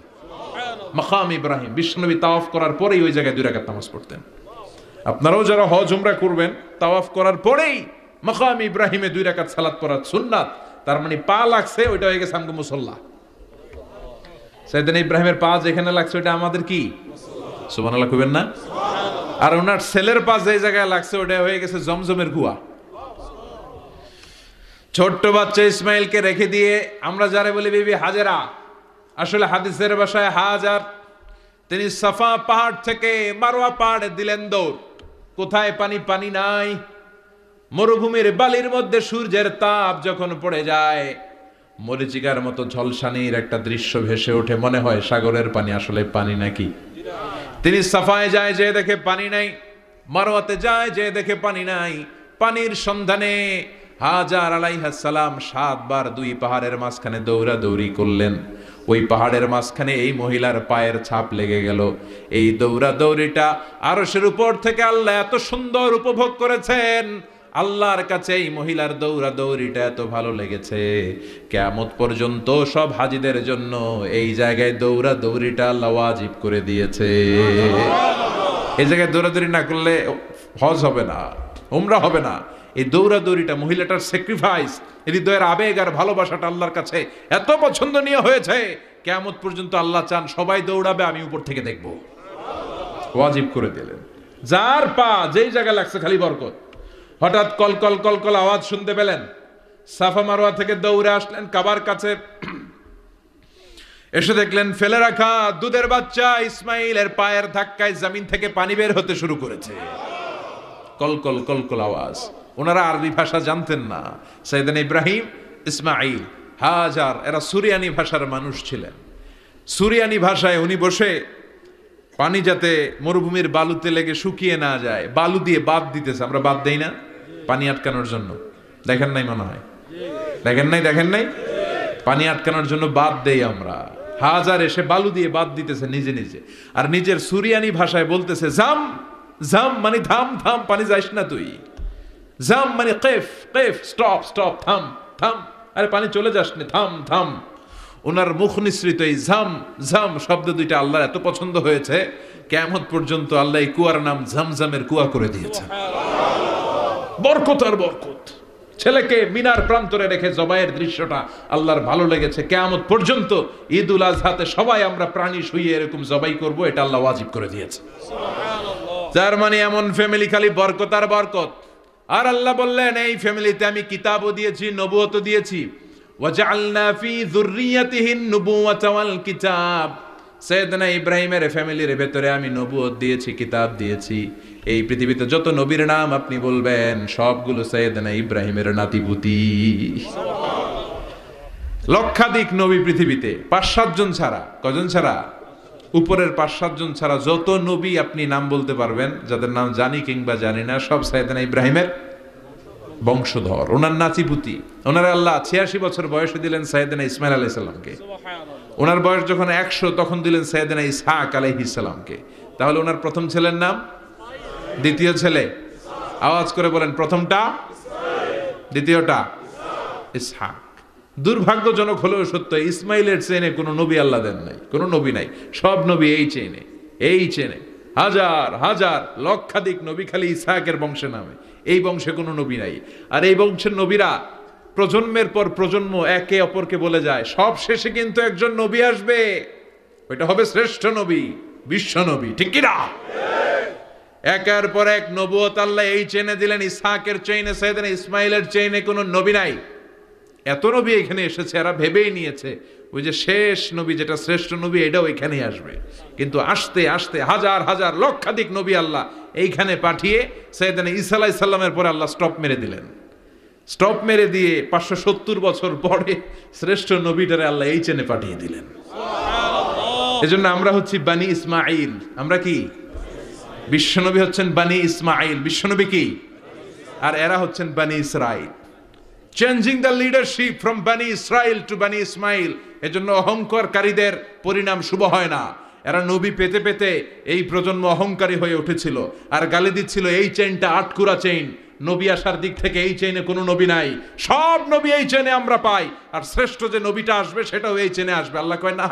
মাকাম ইব্রাহিম। বিশ্বনবী তাওয়াফ করার পরেই ওই জায়গায় 2 রাকাত নামাজ পড়তেন। আপনারাও যারা হজ উমরা করবেন, তাওয়াফ করার পরেই মাকাম ইব্রাহিমে 2 রাকাত সালাত পড়া সুন্নাত। তার মানে পা লাগছে, ওইটা হয়ে গেছে আমগো মুসাল্লা। সাইয়েদনা ইব্রাহিমের পা যেখানে লাগছে ওইটা আমাদের কি? সুবহানাল্লাহ কইবেন না? আর ওনার ছেলের পা যে জায়গায় লাগছে ওটা হয়ে গেছে জমজমের কুয়া। ছোট্ট বাচ্চা ইসমাইলকে রেখে দিয়ে আমরা যারে বলি বিবি হাজেরা, আসলে হাদিসের ভাষায় হাজার, তিনি সাফা পাহাড় থেকে মারওয়া পাহাড়ে দিলেন দৌড়। কোথায় পানি? পানি নাই। মরুভূমির বালির মধ্যে সূর্যের তাপ যখন পড়ে যায়, মরিচিকার মতো ঝলসানির একটা দৃশ্য ভেসে ওঠে, মনে হয় সাগরের পানি, আসলে পানি নাকি। তিনি সাফায় যায়, যে দেখে পানি নাই। মারওয়াতে যায়, যে দেখে পানি নাই। পানির সন্ধানে হাজার আলাইহিস সালাম 7 বার 2 পাহাড়ের মাঝখানে দৌড়াদৌড়ি করলেন। ওই পাহাড়ের মাঝখানে এই মহিলার পায়ের ছাপ লেগে গেল। এই দৌড়াদৌড়িটা আরশের উপর থেকে আল্লাহ এত সুন্দর উপভোগ করেছেন। আল্লাহর কাছে এই মহিলার দৌড়াদৌড়িটা এত ভালো লেগেছে, কিয়ামত পর্যন্ত সব হাজীদের জন্য এই জায়গায় দৌড়াদৌড়িটা আল্লাহ ওয়াজিব করে দিয়েছে। এই জায়গায় দৌড়াদৌড়ি না করলে হজ হবে না, উমরা হবে না। এই দৌড়াদৌড়িটা, মহিলাটার স্যাক্রিফাইস, হৃদয়ের আবেগ আর ভালোবাসাটা আল্লাহর কাছে এত পছন্দনীয় হয়েছে, কিয়ামত পর্যন্ত আল্লাহ চান সবাই দৌড়াবে, আমি উপর থেকে দেখব। ওয়াজিব করে দিলেন। যার পা যেই জায়গায় লাগছে খালি বরকত। হঠাৎ কলকল কলকল আওয়াজ শুনতে পেলেন। সাফা মারওয়া থেকে দৌড়ে আসলেন কাবার কাছে। এসে দেখলেন ফেলে রাখা দুধের বাচ্চা ইসমাইলের পায়ের ধাক্কায় জমিন থেকে পানি বের হতে শুরু করেছে। কলকল কলকল আওয়াজ। ওনারা আরবি ভাষা জানতেন না। সাইয়েদনা ইব্রাহিম, ইসমাইল, হাজার এরা সুরিয়ানি ভাষার মানুষ ছিলেন। সুরিয়ানি ভাষায় উনি বসে পানি যাতে মরুভূমির বালুতে লেগে শুকিয়ে না যায়, বালু দিয়ে বাঁধ দিতেছে। আমরা বাঁধ দেই না পানি আটকানোর জন্য? দেখেন নাই মনে হয়? দেখেন নাই? পানি আটকানোর জন্য বাঁধ দেই আমরা। হাজার এসে বালু দিয়ে বাঁধ দিতেছে নিজে নিজে। আর নিজের সুরিয়ানি ভাষায় বলতেছে জাম জাম, মানে থাম থাম, পানি যাইস না তুই। জাম মানে কেফ কেফ, স্টপ স্টপ, থাম থাম, আরে পানি চলে যাস না, থাম থাম। ওনার মুখ নিঃসৃত এই ঝাম ঝাম শব্দ দুইটা আল্লাহর এত পছন্দ হয়েছে, কিয়ামত পর্যন্ত আল্লাহ এই কুয়ার নাম ঝমঝমের কুয়া করে দিয়েছেন। বরকত আর বরকত। ছেলেকে মিনার প্রান্তরে রেখে জবাইয়ের দৃশ্যটা আল্লাহর ভালো লেগেছে। কিয়ামত পর্যন্ত ঈদুল আজহাতে সবাই আমরা প্রাণী শুইয়ে এরকম জবাই করব, এটা আল্লাহ ওয়াজিব করে দিয়েছে। যার মানে এমন ফ্যামিলি খালি বরকত আর বরকত। আর আল্লাহ বললেন এই ফ্যামিলিতে আমি কিতাবও দিয়েছি, নবুয়তও দিয়েছি। ওয়াজআলনা ফি যুররিয়াতিহিন নুবুওয়াতা ওয়াল কিতাব। সাইয়েদনা ইব্রাহিমের ফ্যামিলির ভেতরে আমি নবুয়ত দিয়েছি, কিতাব দিয়েছি। এই পৃথিবীতে যত নবীর নাম আপনি বলবেন সবগুলো সাইয়েদনা ইব্রাহিমের নাতিপুতি। লক্ষাধিক নবী পৃথিবীতে, 5-7 জন ছাড়া। কজন ছাড়া? উপরের 5-7 জন ছাড়া যত নবী আপনি নাম বলতে পারবেন, যাদের নাম জানি কিংবা জানি না, সব সাইয়েদনা ইব্রাহিমের বংশধর, ওনার নাতিপুতি। ওনার আল্লাহ 86 বছর বয়সে দিলেন সাইয়েদনা ইসমাইল আলাইহিস সালামকে। ওনার বয়স যখন 100 তখন দিলেন সাইয়েদনা ইসহাক আলাইহিস সালামকে। তাহলে ওনার প্রথম ছেলের নাম, দ্বিতীয় ছেলে আওয়াজ করে বলেন, প্রথমটা, দ্বিতীয়টা ইসহাক। দুর্ভাগ্যজনক হলেও সত্য, ইসমাইলের চেনে কোনো নবী আল্লাহ দেন নাই, কোনো নবী নাই। সব নবী এই চেনে হাজার হাজার লক্ষাধিক নবী খালি ইসহাকের বংশে নামে, এই বংশে কোনো নবী নাই। আর এই বংশের নবীরা প্রজন্মের পর প্রজন্ম একে অপরকে বলে যায়, সব শেষে কিন্তু একজন নবী আসবে, ওইটা হবে শ্রেষ্ঠ নবী, বিশ্ব নবী, ঠিক কিনা? একের পর এক নবুয়ত আল্লাহ এই চেনে দিলেন। ইসহাকের চেইনে, সাইয়েদনা ইসমাইলের চেইনে কোনো নবী নাই। এত নবী এখানে এসেছে, এরা ভেবেই নিয়েছে ওই যে শেষ নবী যেটা শ্রেষ্ঠ নবী এটাও এখানেই আসবে। কিন্তু আস্তে আস্তে হাজার হাজার লক্ষাধিক নবী আল্লাহ এইখানে পাঠিয়ে সাইয়েদনা ঈসা আলাইহিস সালামের পরে আল্লাহ স্টপ মেরে দিলেন। স্টপ মেরে দিয়ে 570 বছর পরে শ্রেষ্ঠ নবীটারে আল্লাহ এই চেনে পাঠিয়ে দিলেন। এজন্য আমরা হচ্ছি বানি ইসমাইল। আমরা কি? বিশ্বনবী হচ্ছেন বানি ইসমাইল, বিশ্বনবী কি? আর এরা হচ্ছেন বানি Israil. Changing the leadership from বানি ইসরাইল টু বানি ইসমাইল। এজন্য অহংকারকারীদের পরিণাম শুভ হয় না। এরা নবী পেতে পেতে এই প্রজন্ম অহংকারী হয়ে উঠেছিল আর গালি দিচ্ছিল এই চেইনটা আটকুরা চেইন, নবী আসার দিক থেকে এই চেইনে কোনো নবী নাই, সব নবী এই চেইনে আমরা পাই, আর শ্রেষ্ঠ যে নবীটা আসবে সেটাও এই চেইনে আসবে। আল্লাহ কয় না,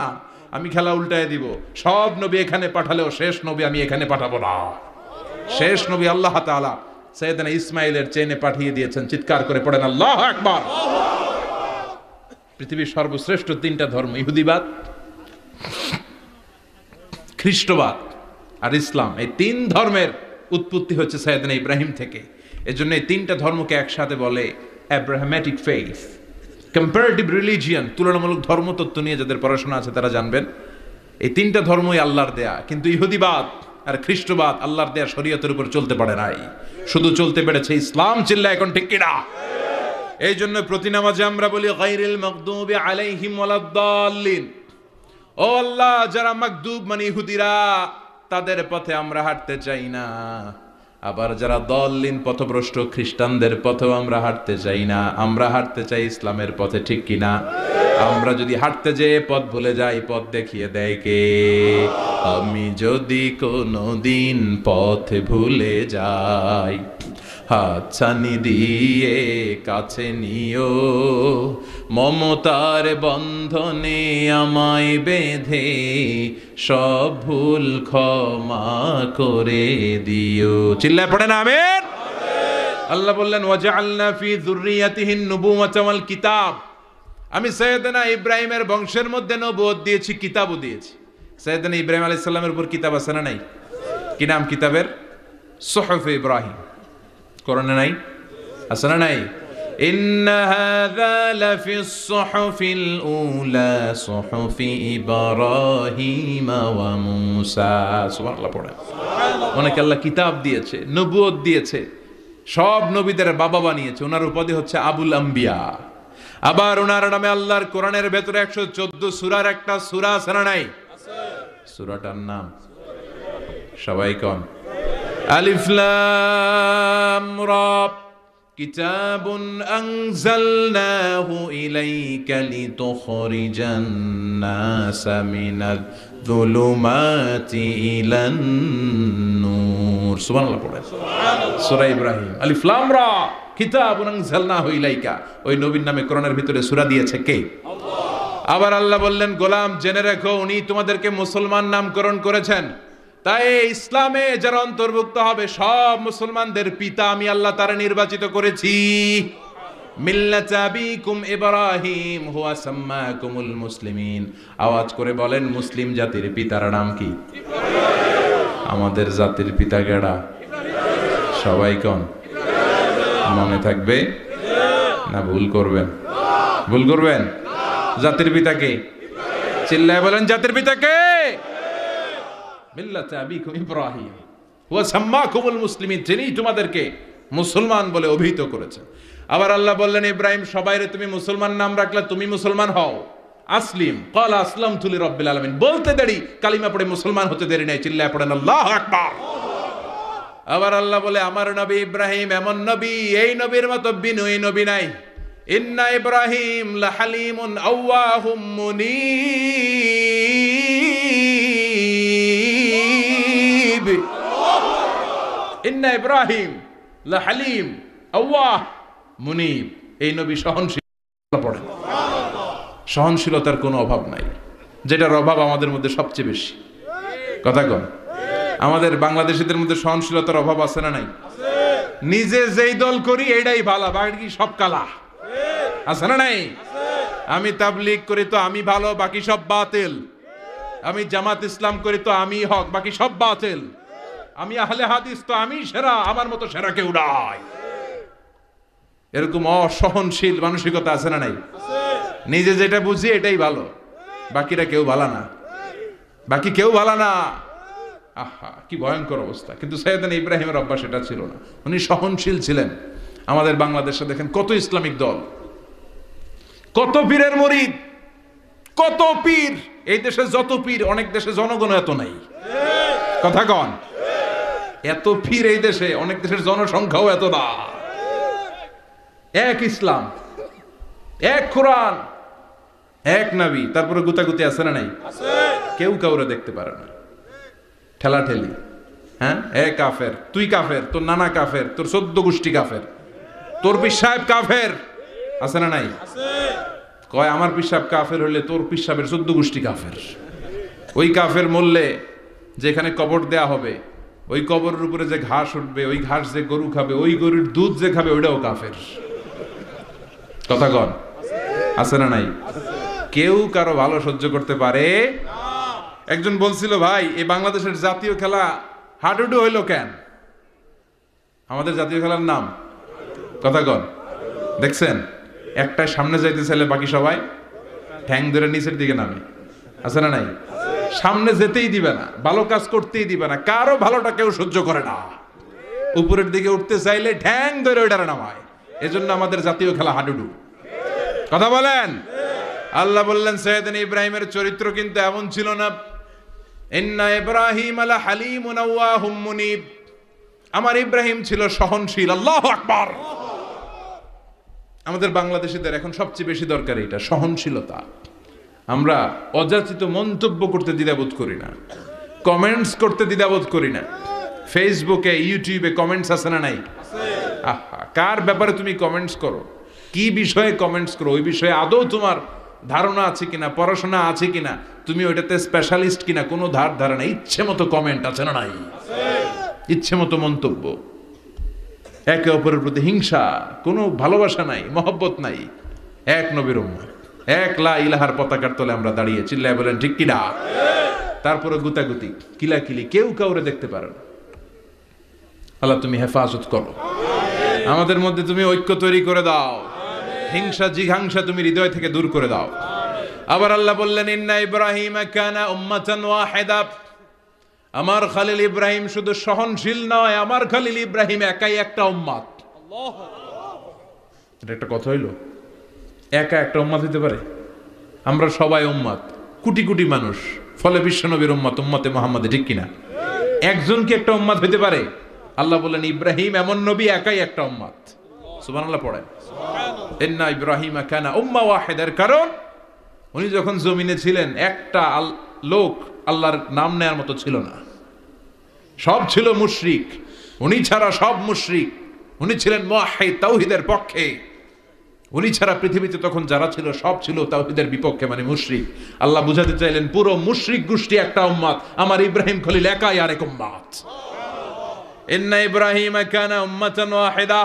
আমি খেলা উল্টায় দিব, সব নবী এখানে পাঠালেও শেষ নবী আমি এখানে পাঠাবো না। শেষ নবী আল্লাহ তাআলা সাইয়েদনা ইসমাইলের চেইনে পাঠিয়ে দিয়েছেন। চিৎকার করে পড়েন আল্লাহু আকবার। পৃথিবীর সর্বশ্রেষ্ঠ 3টা ধর্ম, ইহুদিবাদ, খ্রিস্টবাদ আর ইসলাম, এই 3 ধর্মের উৎপত্তি হচ্ছে সাইয়েদনা ইব্রাহিম থেকে। এজন্য এই 3টা ধর্মকে একসাথে বলে অ্যাব্রাহামেটিক ফেইথ, কম্পারেটিভ রিলিজিয়ান। তুলনামূলক ধর্মতত্ত্ব নিয়ে যাদের পড়াশোনা আছে তারা জানবেন এই 3টা ধর্মই আল্লাহর দেয়া। কিন্তু ইহুদিবাদ আর খ্রিস্টবাদ আল্লাহর দেয়া শরীয়তের উপর চলতে পারে নাই, শুধু চলতে পেরেছে ইসলাম। চিল্লা এখন ঠিক কিনা? এই জন্য প্রতি নামাজে আমরা বলি গায়রিল মাগদুবি আলাইহিম ওয়ালাদ-দাল্লিন। ও আল্লাহ, যারা মাগদুব মানে ইহুদিরা, তাদের পথে আমরা হাঁটতে চাই না। আবার যারা দল্লিন পথভ্রষ্ট খ্রিস্টানদের পথেও আমরা হাঁটতে চাই না। আমরা হাঁটতে চাই ইসলামের পথে, ঠিক কিনা? আমরা যদি হাঁটতে যেয়ে পথ ভুলে যাই, পথ দেখিয়ে দেয় কে? আমি যদি কোনোদিন পথ ভুলে যাই, হাতছানি দিয়ে কাছে নিও, মমতার বন্ধনে আমায় বেঁধে সব ভুল ক্ষমা করে দিও। চিল্লায় পড়েন আমিন। আল্লাহ বললেন ওয়াজআলনা ফি যুররিয়াতিহিন নুবুওয়াতা ওয়াল কিতাব। আমি সাইয়েদনা ইব্রাহিমের বংশের মধ্যে নবুয়ত দিয়েছি, কিতাবও দিয়েছি। সাইয়েদনা ইব্রাহিম আলাইহিস সালামের উপর কিতাব আছে না নাই? কি নাম কিতাবের? সুহুফে ইব্রাহিম। কোরআনে নাই? আছে না নাই? ইন্না হাযা লাফিস সুহুফিল উলা সুহুফি ইব্রাহিম ওয়া মূসা। সুবহানাল্লাহ পড়েন। অনেক আল্লাহ কিতাব দিয়েছে, নবুয়ত দিয়েছে, সব নবীদের বাবা বানিয়েছে। ওনার উপাধি হচ্ছে আবুল আম্বিয়া। আবার ওনার নামে আল্লাহর কোরআনের ভেতরে 114 সূরার একটা সূরা আছে না নাই? সূরাটার নাম সবাই কোন? আলিফ লাম রা। কিতাবুন আনজালনাহু ইলাইকা লিতুখরিজান নাসা মিনাজ যুলুমাতি ইলান নূর। সুবহানাল্লাহ পড়েন। সূরা ইব্রাহিম, আলিফ লাম রা, কিতাবুন আনজালনাহু ইলাইকা। ওই নবীর নামে কোরআনের ভিতরে সূরা দিয়েছে কে? আল্লাহ। আবার আল্লাহ বললেন, গোলাম জেনে রাখো, উনি তোমাদেরকে মুসলমান নামকরণ করেছেন। তাই ইসলামে যারা অন্তর্ভুক্ত হবে সব মুসলমানদের পিতা আমি আল্লাহ তারা নির্বাচিত করেছি। মিল্লাত আবিকুম ইব্রাহিম হুয়া সাম্মাকুমুল মুসলিমিন। আওয়াজ করে বলেন, মুসলিম জাতির পিতার নাম কি? আমাদের জাতির পিতা কেডা? সবাই কোন? মনে থাকবে না ভুল করবেন? ভুল করবেন? জাতির পিতা কে? চিল্লায় বলেন, জাতির পিতা কে? মিল্লাত আবিকুম ইব্রাহিম হুয়া সাম্মাকুমুল মুসলিমিন। তিনি তোমাদেরকে মুসলমান বলে অভিহিত করেছেন। আবার আল্লাহ বললেন, ইব্রাহিম সবাইরে তুমি মুসলমান নাম রাখলে, তুমি মুসলমান হও। আসলিম ক্বালা আসলামতু লিরাব্বিল আলামিন, বলতে দেরি, কালিমা পড়ে মুসলমান হতে দেরি নাই, চিল্লায় পড়েন আল্লাহু আকবার। আবার আল্লাহ বলে আমার নবী ইব্রাহিম এমন নবী, এই নবীর মতো বিনয়ী নবী নাই। ইন্না ইব্রাহিম লাহালিমুন আওয়াহুম মুনীব। ইন্না ইব্রাহিম লাহালিম আওয়াহ মুনীব, এই নবী সহনশীল। পড়েন, সহনশীলতার কোনো অভাব নাই, যেটার অভাব আমাদের মধ্যে সবচেয়ে বেশি। কথা কন, আমাদের বাংলাদেশিদের মধ্যে সহনশীলতার অভাব আছে না নাই? নিজে যেই দল করি এটাই ভালো, বাকি সব কালা, আছে না নাই? আমি তাবলীগ করি তো আমি ভালো, বাকি সব বাতিল। আমি জামাত ইসলাম করি তো আমি হক, বাকি সব বাতিল। আমি আহলে হাদিস তো আমি সেরা, আমার মতো সেরা কেউ নাই। এরকম অসহনশীল মানসিকতা আছে না নাই? নিজে যেটা বুঝি এটাই ভালো, বাকিরা কেউ ভালো না, বাকি কেউ ভালো না। আহা, কি ভয়ঙ্কর অবস্থা। কিন্তু সাইয়েদনা ইব্রাহিমের অভ্যাস এটা ছিল না, উনি সহনশীল ছিলেন। আমাদের বাংলাদেশে দেখেন কত ইসলামিক দল, কত পীরের মুরিদ, কত পীর। এই দেশে যত পীর, অনেক দেশে জনগণ এত নাই। কথা কন, এত পীর এই দেশে, অনেক দেশের জনসংখ্যাও এত না। এক ইসলাম, এক কোরআন, এক নবী, তারপরে গুতাগুতি আছে না নাই? কেউ কাউরে দেখতে পারে না, ঠেলা ঠেলি। হ্যাঁ, এ কাফের, তুই কাফের, তোর নানা কাফের, তোর 14 গোষ্ঠী কাফের, তোর পীর সাহেব কাফের, আছে না নাই? কয় আমার পীর সাহেব কাফের হইলে তোর পীর সাহেবের 14 গোষ্ঠী কাফের। ওই কাফের মরলে যেখানে কবর দেয়া হবে, ওই কবরের উপরে যে ঘাস উঠবে, ওই ঘাস যে গরু খাবে, ওই গরুর দুধ যে খাবে, ওইটাও কাফের। কথা কন, আছে না নাই? কেউ কারো ভালো সহ্য করতে পারে। একজন বলছিল, ভাই এই বাংলাদেশের জাতীয় খেলা হাডুডু হইল কেন? আমাদের জাতীয় খেলার নাম, কথা কন, দেখছেন একটা সামনে যাইতে চাইলে বাকি সবাই ঠ্যাং ধরে নিচের দিকে নামে, আছে না নাই? সামনে যেতেই দিবে না, ভালো কাজ করতেই দিবে না, কারো ভালোটা কেউ সহ্য করে না। উপরের দিকে উঠতে চাইলে ঠ্যাং ধরে ওইটারে নামায়। এজন্য আমাদের জাতীয় খেলা হাডুডু। কথা বলেন। আল্লাহ বললেন সাইয়েদনা ইব্রাহিমের চরিত্র কিন্তু এমন ছিল না। ইন্না ইব্রাহিম লাহালিমুন আওয়াহুম মুনীব, আমার ইব্রাহিম ছিল সহনশীল। আল্লাহু আকবার। আমাদের বাংলাদেশিদের এখন সবচেয়ে বেশি দরকার এটা, সহনশীলতা। আমরা অযাচিত মন্তব্য করতে দ্বিধাবোধ করি না, কমেন্টস করতে দ্বিধাবোধ করি না। ফেসবুকে, ইউটিউবে কমেন্টস আছে না নাই? আহা, কার ব্যাপারে তুমি কমেন্টস করো, কি বিষয়ে কমেন্টস করো, ওই বিষয়ে আদৌ তোমার ধারণা আছে কিনা, পড়াশোনা আছে কিনা, তুমি ওইটাতে স্পেশালিস্ট কিনা, কোনো ধারণা। ইচ্ছে মতো কমেন্ট আছে না নাই? ইচ্ছে মতো মন্তব্য, একে অপরের প্রতি হিংসা, কোনো ভালোবাসা নাই, মহব্বত নাই। এক নবীর উম্মত, এক লা ইলাহার পতাকার তলে আমরা দাঁড়িয়ে, চিল্লায় বলেন ঠিক কিনা? তারপরে গুতাগুতি, কিলাকিলি, কেউ কাউরে দেখতে পারে না। আল্লাহ তুমি হেফাজত করো, আমাদের মধ্যে তুমি ঐক্য তৈরি করে দাও, হিংসা জিঘাংসা তুমি হৃদয় থেকে দূর করে দাও। আবার আল্লাহ বললেন ইন্না ইব্রাহিম কানা উম্মাতান ওয়াহিদা, আমার খলিল ইব্রাহিম শুধু সহনশীল নয়, আমার খলিল ইব্রাহিম একাই একটা উম্মত। এটা একটা কথা হইল, একা একটা উম্মত হইতে পারে? আমরা সবাই উম্মত, কোটি কোটি মানুষ, ফলে বিশ্ব নবীর উম্মত, উম্মতে মুহাম্মাদে, ঠিক কিনা? একজন কি একটা উম্মত হইতে পারে? আল্লাহ বললেন ইব্রাহিম এমন নবী, একাই একটা উম্মত। সুবহানাল্লাহ পড়েন। ইন্না ইব্রাহিম কানা উম্মাহ ওয়াহিদার কারণ উনি যখন জমিনে ছিলেন একটা লোক আল্লাহর নাম নেয়ার মতো ছিল না, সব ছিল মুশরিক, উনি ছাড়া সব মুশরিক। উনি ছিলেন মুওয়াহহিদ, তাওহীদের পক্ষে। উনি ছাড়া পৃথিবীতে তখন যারা ছিল সব ছিল তাওহীদের বিপক্ষে, মানে মুশরিক। আল্লাহ বুঝাতে চাইলেন পুরো মুশরিক গোষ্ঠী একটা উম্মত, আমার ইব্রাহিম খলিল একাই আরেক উম্মত। ইন্না ইব্রাহিম কানা উম্মাতান ওয়াহিদা,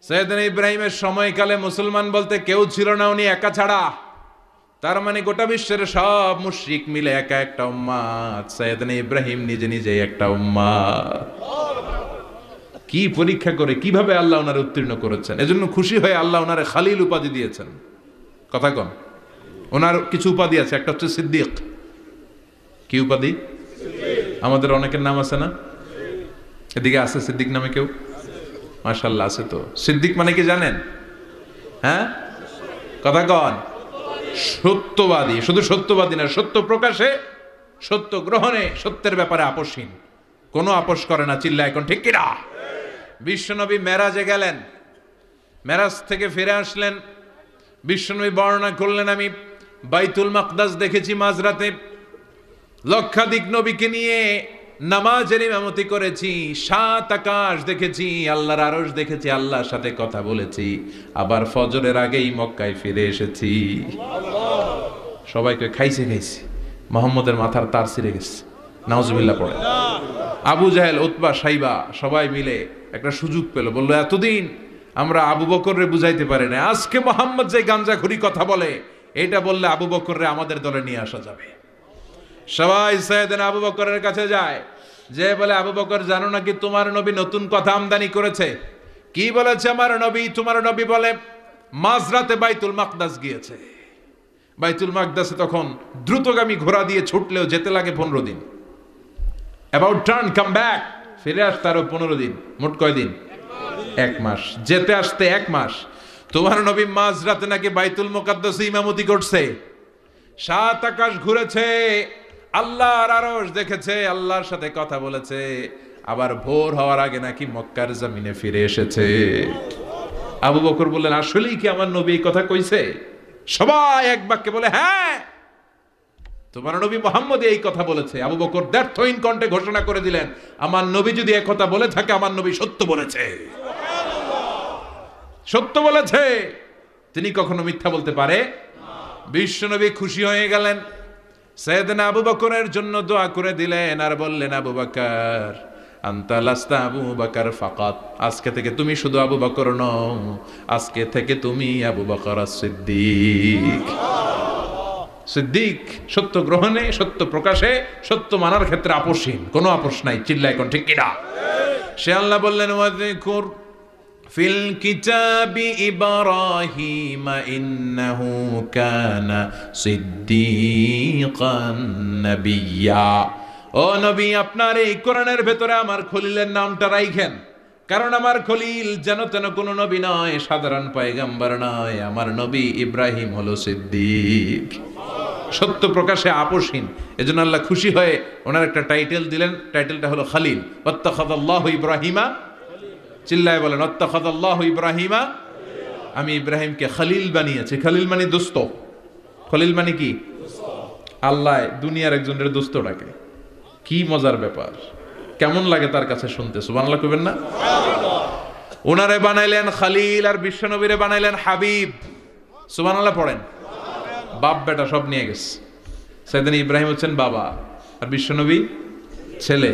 সাইয়েদনা ইব্রাহিমের সময়কালে মুসলমান বলতে কেউ ছিল না, উনি একা ছাড়া। তার মানে গোটা বিশ্বের সব মুশরিক মিলে একা একটা উম্মত, সাইয়েদনা ইব্রাহিম নিজে নিজে একটা উম্মত। কি পরীক্ষা করে, কিভাবে আল্লাহ ওনারে উত্তীর্ণ করেছেন। এজন্য খুশি হয়ে আল্লাহ ওনারে খালিল উপাধি দিয়েছেন। কথা কন, ওনার কিছু উপাধি আছে, একটা হচ্ছে সিদ্দিক। কি উপাধি? আমাদের অনেকের নাম আছে না? এদিকে আছে সিদ্দিক নামে কেউ? মাশাআল্লাহ আছে তো। সিদ্দিক মানে কি জানেন? হ্যাঁ, কথা কন। সত্যবাদী, শুধু সত্যবাদী না, সত্য প্রকাশে, সত্য গ্রহণে, সত্যের ব্যাপারে আপোষহীন, কোনো আপোষ করে না। চিল্লা এখন ঠিক কিনা? বিশ্বনবী মেরাজে গেলেন, মেরাজ থেকে ফিরে আসলেন। বিশ্বনবী বর্ণনা করলেন, আমি বাইতুল মাকদাস দেখেছি মাঝরাতে, লক্ষাধিক নবীকে নিয়ে নামাজের ইমামতি করেছি, 7 আকাশ দেখেছি, আল্লাহর আরশ দেখেছি, আল্লাহর সাথে কথা বলেছি, আবার ফজরের আগেই মক্কায় ফিরে এসেছি। সবাইকে খাইছে খাইছে, মুহাম্মদের মাথার তার ছিঁড়ে গেছে, নাউজুবিল্লাহ পড়ে। আবু জাহেল, উতবা, সাইবা সবাই মিলে একটা সুযোগ পেল, বললো এতদিন আমরা আবু বকররে বুঝাইতে পারি না, আজকে মুহাম্মদ যে গাঞ্জাখুরি কথা বলে, এটা বললে আবু বকররে আমাদের দলে নিয়ে আসা যাবে। সবাই সাইয়েদনা আবু বকরের কাছে যায়, যে বলে আবু বকর জানো নাকি তোমার নবী নতুন কথা আমদানি করেছে? কি বলেছে আমার নবী? তোমার নবী বলে মাঝরাতে বাইতুল মাকদাস গিয়েছে। বাইতুল মাকদাসে তখন দ্রুতগামী ঘোড়া দিয়ে ছুটলেও যেতে লাগে 15 দিন। অ্যাবাউট টার্ন কাম ব্যাক, ফিরে আসতে আরো 15 দিন, মোট কয় দিন? 1 মাস, যেতে আসতে 1 মাস। তোমার নবী মাঝরাতে নাকি বাইতুল মুকাদ্দাসে ইমামতি করছে, 7 আকাশ ঘুরেছে, আল্লাহর আরশ দেখেছে, আল্লাহর সাথে কথা বলেছে, আবার ভোর হওয়ার আগে নাকি মক্কার জমিনে ফিরে এসেছে। আবু বকর বললেন আসলেই কি আমার নবী এই কথা কইছে? সবাই এক বাক্যে বলে হ্যাঁ, তোমার নবী মুহাম্মদ এই কথা বলেছে। আবু বকর দ্ব্যর্থহীন কণ্ঠে ঘোষণা করে দিলেন, আমার নবী যদি এই কথা বলে থাকে, আমার নবী সত্য বলেছে, সত্য বলেছে, তিনি কখনো মিথ্যা বলতে পারে। বিশ্বনবী খুশি হয়ে গেলেন, সাইয়েদনা আবু বকরের জন্য দোয়া করে দিলেন, আর বললেন আবু বকর আনতা লাস্তা আবু বকর ফাকাত, আজকে থেকে তুমি শুধু আবু বকর নও, আজকে থেকে তুমি আবু বকর সিদ্দিক। সিদ্দিক সত্য গ্রহণে, সত্য প্রকাশে, সত্য মানার ক্ষেত্রে আপোষহীন, কোনো আপোষ নাই। চিল্লা এখন ঠিক কিনা? সে আল্লাহ বললেন ওয়াযকুর ফিল কিতাবি ইব্রাহিম ইন্নাহু কানা সিদ্দীকান নাবিয়্যা। ও নবী, আপনার এই কোরআনের ভেতরে আমার খলিলের নামটা রাখেন, কারণ আমার খলিল যেন তেন কোনো নবী নয়, সাধারণ পয়গম্বর নয়, আমার নবী ইব্রাহিম হলো সিদ্দিক, সত্য প্রকাশে আপোষহীন। এজন্য আল্লাহ খুশি হয়ে ওনার একটা টাইটেল দিলেন, টাইটেলটা হলো খলিল। ওয়াত্তাখাযাল্লাহু ইব্রাহিমা, চিল্লায় বলেন ওয়াত্তাখাযাল্লাহু ইব্রাহিমা, আমি ইব্রাহিমকে খলিল বানিয়েছি। খলিল মানে দোস্ত। খলিল মানে কি? আল্লাহ দুনিয়ার একজনের দোস্ত ডাকে, কি মজার ব্যাপার, কেমন লাগে তার কাছে শুনতে? সুবহানাল্লাহ কইবেন না? ওনারে বানাইলেন খলিল, আর বিশ্বনবীরে বানাইলেন হাবিব। সুবহানাল্লাহ পড়েন। বাপ বেটা সব নিয়ে গেছে। সাইয়েদনা ইব্রাহিম হচ্ছেন বাবা, আর বিশ্বনবী ছেলে।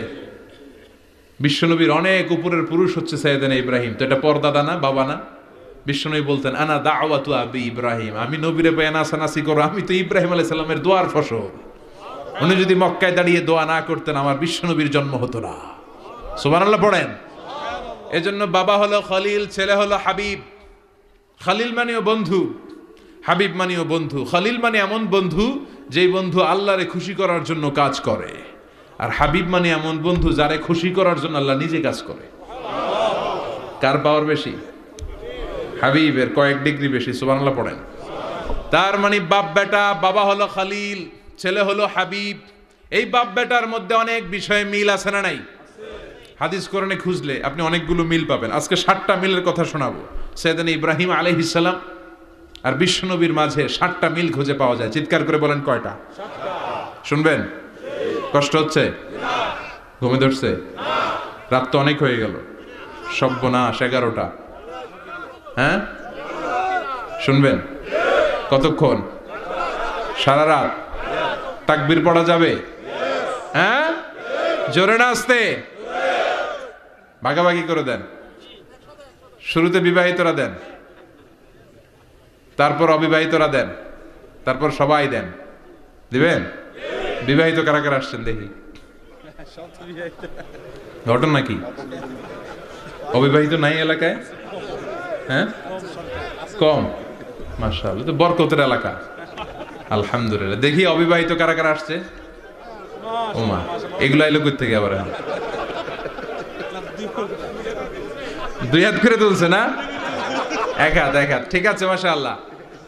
বিশ্বনবীর অনেক উপরের পুরুষ হচ্ছে সাইয়েদনা ইব্রাহিম, তো এটা পরদাদা না, বাবা না? বিশ্বনবী বলতেন আনা দাওয়াতু আবি ইব্রাহিম, আমি নবীরে পেয়ে নাসানাসি করো, আমি তো ইব্রাহিম আলাইহিস সালামের দোয়ার ফসল। উনি যদি মক্কায় দাঁড়িয়ে দোয়া না করতেন, আমার বিশ্বনবীর জন্ম হতো না। সুবহানাল্লাহ পড়েন। এজন্য বাবা হলো খলিল, ছেলে হলো হাবিব। খলিল মানেও বন্ধু, হাবিব মানেও বন্ধু। খলিল মানে এমন বন্ধু যেই বন্ধু আল্লাহরে খুশি করার জন্য কাজ করে, আর হাবিব মানে এমন বন্ধু যারে খুশি করার জন্য আল্লাহ নিজে কাজ করে। কার পাওয়ার বেশি? হাবিবের কয়েক ডিগ্রি বেশি। সুবহানাল্লাহ পড়েন। তার মানে বাপ বেটা, বাবা হলো খলিল, ছেলে হলো হাবিব। এই বাপ বেটার মধ্যে অনেক বিষয়ে মিল আছে না নাই? হাদিস কোরআনে খুঁজলে আপনি অনেকগুলো মিল পাবেন। আজকে 7টা মিলের কথা শোনাবো। সাইয়েদনা ইব্রাহিম আলাইহিস সালাম আর বিশ্বনবীর মাঝে 7টা মিল খুঁজে পাওয়া যায়। চিৎকার করে বলেন কয়টা? 7টা। শুনবেন? কষ্ট হচ্ছে? ঘুমে ধরছে? রাত তো অনেক হয়ে গেল, সর্বনাশ 11টা। হ্যাঁ শুনবেন? কতক্ষণ? সারা রাত। তাকবীর পড়া যাবে? হ্যাঁ জোরে না আসতে? ভাগাভাগি করে দেন। শুরুতে বিবাহিতরা দেন, তারপর অবিবাহিতরা দেন, তারপর সবাই দেন। দিবেন? বিবাহিত কারা কারা আসছেন দেখি? ঘটনা কি? অবিবাহিত নাই এলাকায়? হ্যাঁ কম। মাশাআল্লাহ, তো বরকতের এলাকা। আলহামদুলিল্লাহ। দেখি অবিবাহিত কারা কারা আসছে? ওমা, এগুলো আইলো কই থেকে আবার? 2 হাত করে তুলছে না? 1 হাত, 1 হাত। ঠিক আছে, মাশাআল্লাহ।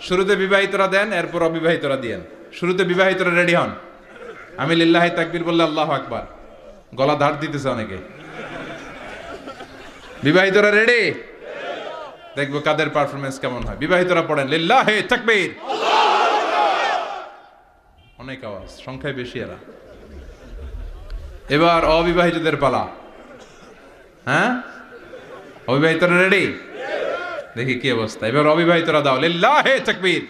শুরুতে বিবাহিতরা দেন, এরপর অবিবাহিতরা দিয়েন। শুরুতে বিবাহিতরা রেডি হন, আমি লিল্লাহি তাকবীর বললে আল্লাহু আকবার, গলা ধার দিতেছে অনেকে। বিবাহিতরা রেডি? দেখবো কাদের পারফরমেন্স কেমন হয়। বিবাহিতরা পড়েন লিল্লাহি তাকবীর। অনেক আওয়াজ, সংখ্যায় বেশি এরা। এবার অবিবাহিতদের পালা। হ্যাঁ, অবিবাহিতরা রেডি? দেখি কি অবস্থা। এবার অবিবাহিতরা দাও লিল্লাহি তাকবীর।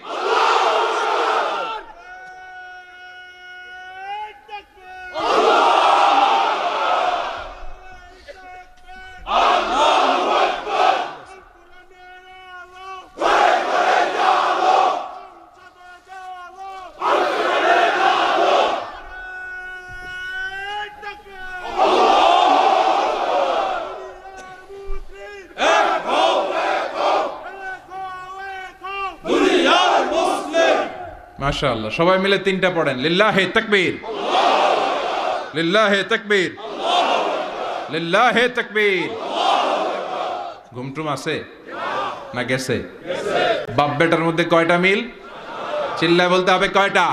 মাশাআল্লাহ, সবাই মিলে তিনটা পড়েন লিল্লাহি তাকবীর, লিল্লাহি তাকবীর, লিল্লাহি তাকবীর। ঘুমটুম আছে না গেছে? বাপ বেটার মধ্যে কয়টা মিল? চিল্লায় বলতে হবে কয়টা?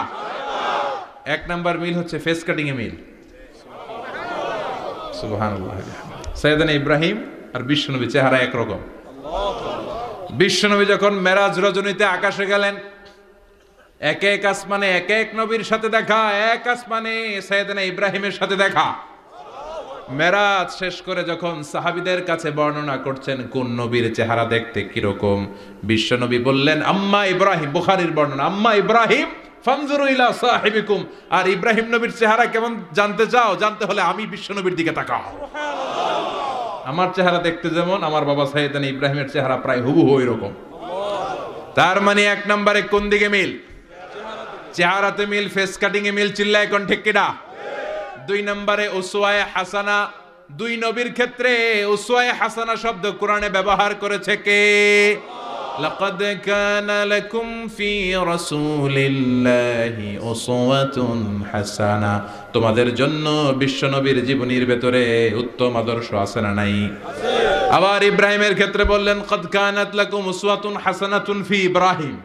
এক নাম্বার মিল হচ্ছে ফেস কাটিং এ মিল। সুবহানাল্লাহ। সাইয়েদনা ইব্রাহিম আর বিশ্বনবী চেহারা একরকম। বিশ্বনবী যখন মেরাজ রজনীতে আকাশে গেলেন, এক এক আসমানে এক এক নবীর সাথে দেখা, এক আসমানে সাইয়েদনা ইব্রাহিমের সাথে দেখা। মেরাজ শেষ করে যখন সাহাবীদের কাছে বর্ণনা করছেন কোন নবীর চেহারা দেখতে কিরকম, বিশ্বনবী বললেন আম্মা ইব্রাহিম, বুখারীর বর্ণনা, আম্মা ইব্রাহিম ফানজুরু ইলা সাহিবিকুম। আর ইব্রাহিম নবীর চেহারা কেমন জানতে চাও? জানতে হলে আমি বিশ্বনবীর দিকে তাকাও। আমার চেহারা দেখতে যেমন, আমার বাবা সাইয়েদনা ইব্রাহিমের চেহারা প্রায় হুবহু এরকম। তার মানে এক নম্বরে কোন দিকে মিল? চেহারাতে মিল, ফেস কাটিং এ মিল। চিল্লায় কোন ঠিক কিনা? দুই নম্বরে উসওয়ায়ে হাসানা। দুই নবীর ক্ষেত্রে উসওয়ায়ে হাসানা শব্দ কোরআনে ব্যবহার করেছে কে? লাকাদ কানা লাকুম ফি রাসূলিল্লাহি উসওয়াতুন হাসানা। তোমাদের জন্য বিশ্বনবীর জীবনীর ভেতরে উত্তম আদর্শ আছে না নাই? আবার ইব্রাহিমের ক্ষেত্রে বললেন কাদ কানাত লাকুম উসওয়াতুন হাসানাতুন ফি ইব্রাহিম।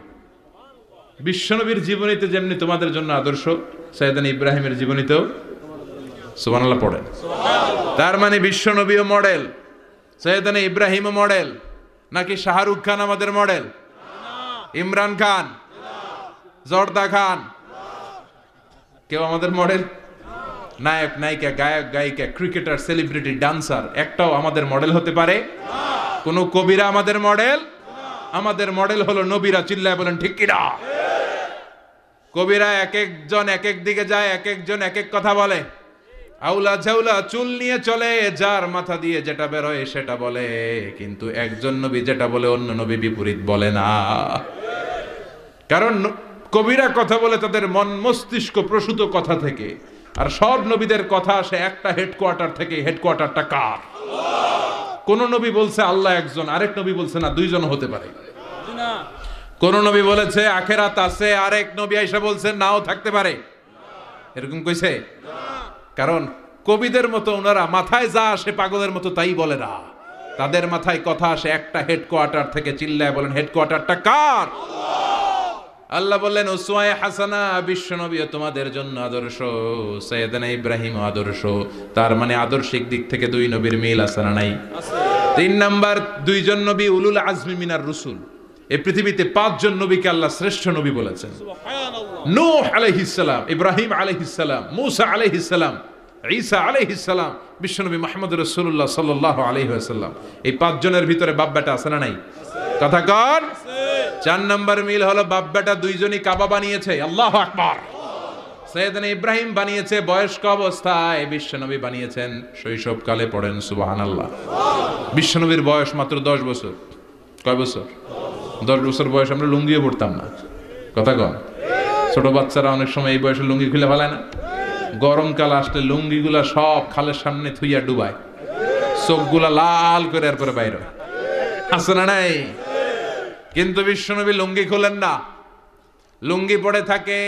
বিশ্বনবীর জীবনীতে যেমনি তোমাদের জন্য আদর্শ, সাইয়েদনা ইব্রাহিমের জীবনীতেও। সুবহানাল্লাহ পড়েন। তার মানে বিশ্বনবীও মডেল, সাইয়েদনা ইব্রাহিমও মডেল। নাকি শাহরুখ খান আমাদের মডেল? ইমরান খান, জর্দা খান, কেউ আমাদের মডেল? নায়ক নায়িকা, গায়ক গায়িকা, ক্রিকেটার, সেলিব্রিটি, ডান্সার একটাও আমাদের মডেল হতে পারে? কোন কবিরা আমাদের মডেল? আমাদের মডেল হলো নবীরা। চিল্লায় বলেন ঠিক কিনা? কবিরা এক একজন এক এক দিকে যায়, এক একজন এক এক কথা বলে। আউলা ঝাউলা চুল নিয়ে চলে, যার মাথা দিয়ে যেটা বের হয় সেটা বলে। কিন্তু একজন নবী যেটা বলে অন্য নবী বিপরীত বলে না। কারণ কবিরা কথা বলে তাদের মন মস্তিষ্ক প্রসূত কথা থেকে, আর সব নবীদের কথা আসে একটা হেডকোয়ার্টার থেকে। হেডকোয়ার্টারটা কার? কোন নবী বলছে আল্লাহ একজন, আরেক নবী বলছে না দুইজন হতে পারে। কোন নবী বলেছে আখেরাত আছে, আরেক নবী আইসা বলছে নাও থাকতে পারে। এরকম কইছে? কারণ কবিদের মতো ওনারা মাথায় যা আসে পাগলের মতো তাই বলে না। তাদের মাথায় কথা আসে একটা হেডকোয়ার্টার থেকে। চিল্লায় বলেন হেডকোয়ার্টারটা কার? আল্লাহ বললেন উসওয়ায়ে হাসানা, বিশ্বনবী তোমাদের জন্য আদর্শ, সাইয়েদনা ইব্রাহিম আদর্শ। তার মানে আদর্শিক দিক থেকে দুই নবীর মিল আছে না নাই? তিন নাম্বার, দুইজন নবী উলুল আজমি মিনার রসুল। এই পৃথিবীতে পাঁচজন নবীকে আল্লাহ শ্রেষ্ঠ নবী বলেছেন। নূহ আলাইহিস সালাম, ইব্রাহিম আলাইহিস সালাম, মূসা আলাইহিস সালাম, ঈসা আলাইহিস সালাম, বিশ্বনবী মুহাম্মদ রাসূলুল্লাহ সাল্লাল্লাহু আলাইহি ওয়াসাল্লাম। এই পাঁচজনের ভিতরে বাপ বেটা আছে না নাই? কথা কন। চার নম্বর মিল হলো বাপ বেটা দুইজনই কাবা বানিয়েছে। আল্লাহু আকবার। সাইয়েদনা ইব্রাহিম বানিয়েছে বয়স্ক অবস্থায়, বিশ্বনবী বানিয়েছেন শৈশবকালে। পড়েন সুবহানাল্লাহ। বিশ্বনবীর বয়স মাত্র 10 বছর। কয় বছর? 10 বছর বয়স আমরা লুঙ্গিও পড়তাম না। কথা কন। ছোট বাচ্চারা অনেক সময় এই বয়সে লুঙ্গি খুলে ফেলায় না? গরমকাল আসলে লুঙ্গিগুলা সব খালের সামনে থুইয়া ডুবায়, চোখগুলা লাল করে এরপরে বাইরে আছে না নাই? কিন্তু বিশ্বনবী লুঙ্গি খোলেন না, লুঙ্গি পড়ে থাকে।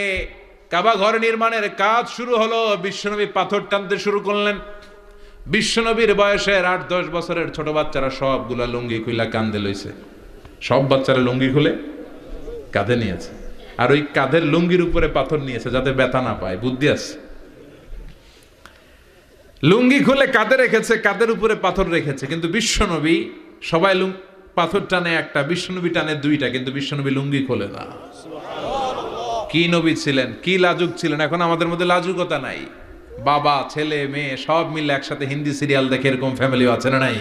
কাবা ঘর নির্মাণের কাজ শুরু হলো, বিশ্বনবী পাথর টানতে শুরু করলেন। বিশ্বনবীর বয়সের 8-10 বছরের ছোট বাচ্চারা সবগুলা লুঙ্গি খুইলা কান্দে লইছে। সব বাচ্চারা লুঙ্গি খুলে কাঁধে নিয়েছে, আর ওই কাঁধের লুঙ্গির উপরে পাথর নিয়েছে যাতে ব্যথা না পায়। বুদ্ধি আছে। লুঙ্গি খুলে কাঁধে রেখেছে, কাঁধের উপরে পাথর রেখেছে, কিন্তু বিশ্বনবী সবাই পাথর টানে একটা, বিশ্বনবী টানে দুইটা, কিন্তু বিশ্বনবী লুঙ্গি খোলে না। কি নবী ছিলেন, কি লাজুক ছিলেন। এখন আমাদের মধ্যে লাজুকতা নাই, বাবা ছেলে মেয়ে সব মিলে একসাথে হিন্দি সিরিয়াল দেখে এরকম ফ্যামিলিও আছে না নাই?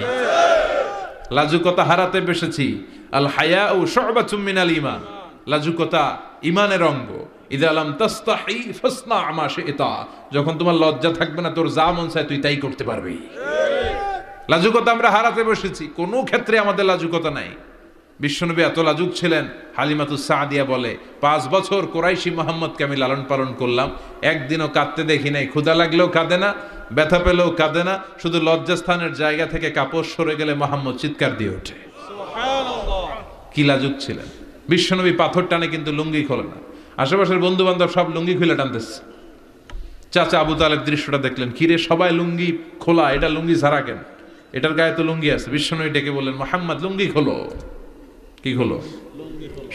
লাজুকতা হারাতে বসেছি। আল হায়াউ শু'বাতুম মিনাল ঈমান, লাজুকতা ঈমানের অঙ্গ। ইযা লাম তাস্তাহি ফাসনা মা শি'তা, যখন তোমার লজ্জা থাকবে না, তোর যা মন চায় তুই তাই করতে পারবি। লাজুকতা আমরা হারাতে বসেছি, কোনো ক্ষেত্রে আমাদের লাজুকতা নাই। বিশ্বনবী এত লাজুক ছিলেন, হালিমাতুস সাদিয়া বলে 5 বছর কোরাইশি মুহাম্মদকে আমি লালন পালন করলাম, একদিনও কাঁদতে দেখি নাই। ক্ষুধা লাগলেও কাঁদে না, ব্যথা পেলেও কাঁদে না, শুধু লজ্জাস্থানের জায়গা থেকে কাপড় সরে গেলে মুহাম্মদ চিৎকার দিয়ে ওঠে। সুবহানাল্লাহ, কি লাজুক ছিলেন। বিশ্বনবী পাথর টানে কিন্তু লুঙ্গি খোলে না। আশেপাশের বন্ধু বান্ধব সব লুঙ্গি খুলে টানতেছে। চাচা আবু তালেব দৃশ্যটা দেখলেন, কিরে সবাই লুঙ্গি খোলা, এটা লুঙ্গি ছাড়া কেন? এটার গায়ে তো লুঙ্গি আছে। বিশ্বনবী ডেকে বললেন, মুহাম্মদ লুঙ্গি খোলো। কি খোলো?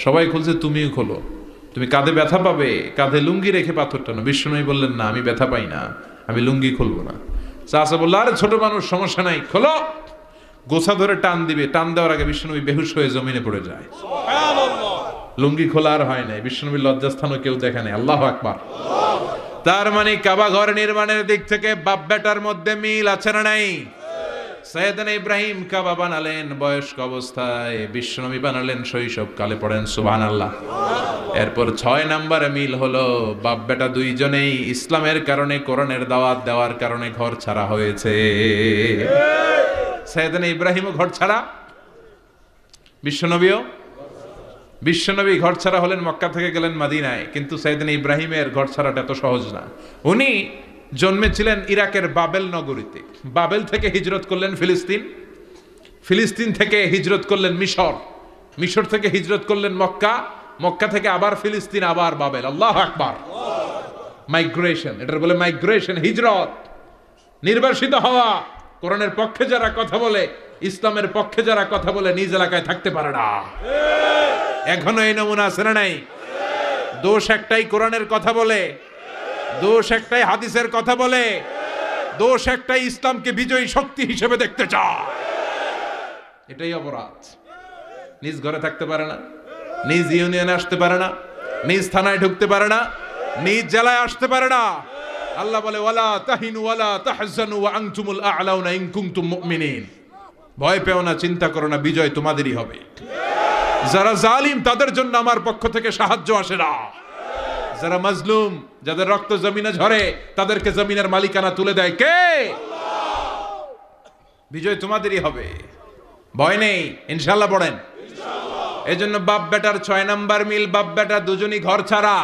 সবাই খুলছে, তুমিও খোলো, তুমি কাঁধে ব্যথা পাবে, কাঁধে লুঙ্গি রেখে পাথর টানো। বিশ্বনবী বললেন, না আমি ব্যথা পাই না, আমি লুঙ্গি খুলবো না। চাচা বলল, আরে ছোট মানুষ, সমস্যা নাই, খোলো। গোছা ধরে টান দিবে, টান দেওয়ার আগে বিশ্বনবী বেহুশ হয়ে জমিনে পড়ে যায়। লুঙ্গি খোলা আর হয় নাই। বিশ্বনবীর লজ্জাস্থানও কেউ দেখে নাই। আল্লাহু আকবার। তার মানে কাবা ঘর নির্মাণের দিক থেকে বাপ বেটার মধ্যে মিল আছে না নাই? সাইয়েদনা ইব্রাহিম কাবা বানালেন বয়স্ক অবস্থায়, বিশ্বনবী বানালেন শৈশবকালে। পড়েন সুবহানাল্লাহ। এরপর 6 নম্বরে মিল হলো, বাপ বেটা দুইজনেই ইসলামের কারণে, কোরআনের দাওয়াত দেওয়ার কারণে ঘর ছাড়া হয়েছে। সাইয়েদনা ইব্রাহিমও ঘর ছাড়া, বিশ্বনবী ঘর ছাড়া হলেন, মক্কা থেকে গেলেন মদিনায়। কিন্তু সাইয়েদনা ইব্রাহিমের ঘর ছাড়াটা এত সহজ না। উনি জন্মেছিলেন ইরাকের বাবেল নগরীতে। বাবেল থেকে হিজরত করলেন ফিলিস্তিন, ফিলিস্তিন থেকে হিজরত করলেন মিশর, মিশর থেকে হিজরত করলেন মক্কা, মক্কা থেকে আবার ফিলিস্তিন, আবার বাবেল। আল্লাহু আকবার। মাইগ্রেশন, এটার বলে মাইগ্রেশন, হিজরত, নির্বাসিত হওয়া। কোরআনের পক্ষে যারা কথা বলে, ইসলামের পক্ষে যারা কথা বলে, নিজ এলাকায় থাকতে পারে না। এখনো এই নমুনা আছে না নাই? দোষ একটাই, কোরআনের কথা বলে, দোষ একটাই, হাদিসের কথা বলে, দোষ একটাই, ইসলামকে বিজয়ী শক্তি হিসেবে দেখতে চায়। এটাই অপরাধ। নিজ ঘরে থাকতে পারে না, নিজ ইউনিয়নে আসতে পারে না, নিজ থানায় ঢুকতে পারে না, নিজ জেলায় আসতে পারে না। আল্লাহ বলে, ওয়ালা তাহিনু ওয়ালা তাহজানু ওয়া আনতুমুল আ'লাউনা ইন কুনতুম মুমিনিন। ভয় পেও না, চিন্তা করো না, বিজয় তোমাদেরই হবে। যারা জালিম তাদের জন্য আমার পক্ষ থেকে সাহায্য আসে না। যারা মাজলুম, যাদের রক্ত জমিনে ঝরে, তাদেরকে জমিনের মালিকানা তুলে দেয় কে? বিজয় তোমাদেরই হবে, ভয় নেই, ইনশাআল্লাহ। পড়েন। এজন্য বাপ বেটার 6 নাম্বার মিল, বাপ বেটা দুজনই ঘর ছাড়া,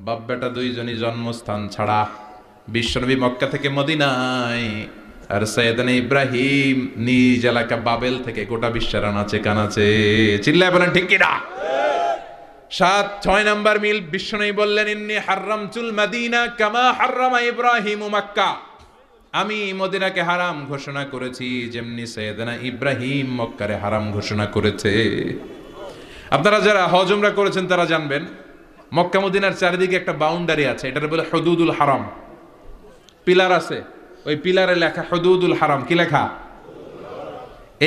বাপ বেটা দুইজনই জন্মস্থান ছাড়া। বিশ্বনবী মক্কা থেকে মদিনায়, আর সাইয়েদনা ইব্রাহিম নিজ এলাকা বাবেল থেকে গোটা বিশ্বের আনাচে কানাচে। চিল্লায় বলেন ঠিক কিনা? 6 নাম্বার মিল, বিশ্বনবী বললেন, ইন্নী হারামতুল মদিনা কামা হারামা ইব্রাহিম মক্কা। আমি মদিনাকে হারাম ঘোষণা করেছি যেমনি সাইয়েদনা ইব্রাহিম মক্কারে হারাম ঘোষণা করেছে। আপনারা যারা হজ উমরা করেছেন তারা জানবেন, মক্কা মদিনার চারিদিকে একটা বাউন্ডারি আছে, এটার বলে হুদুদুল হারাম। পিলার আছে, ওই পিলারে লেখা হুদুদুল হারাম। কি লেখা?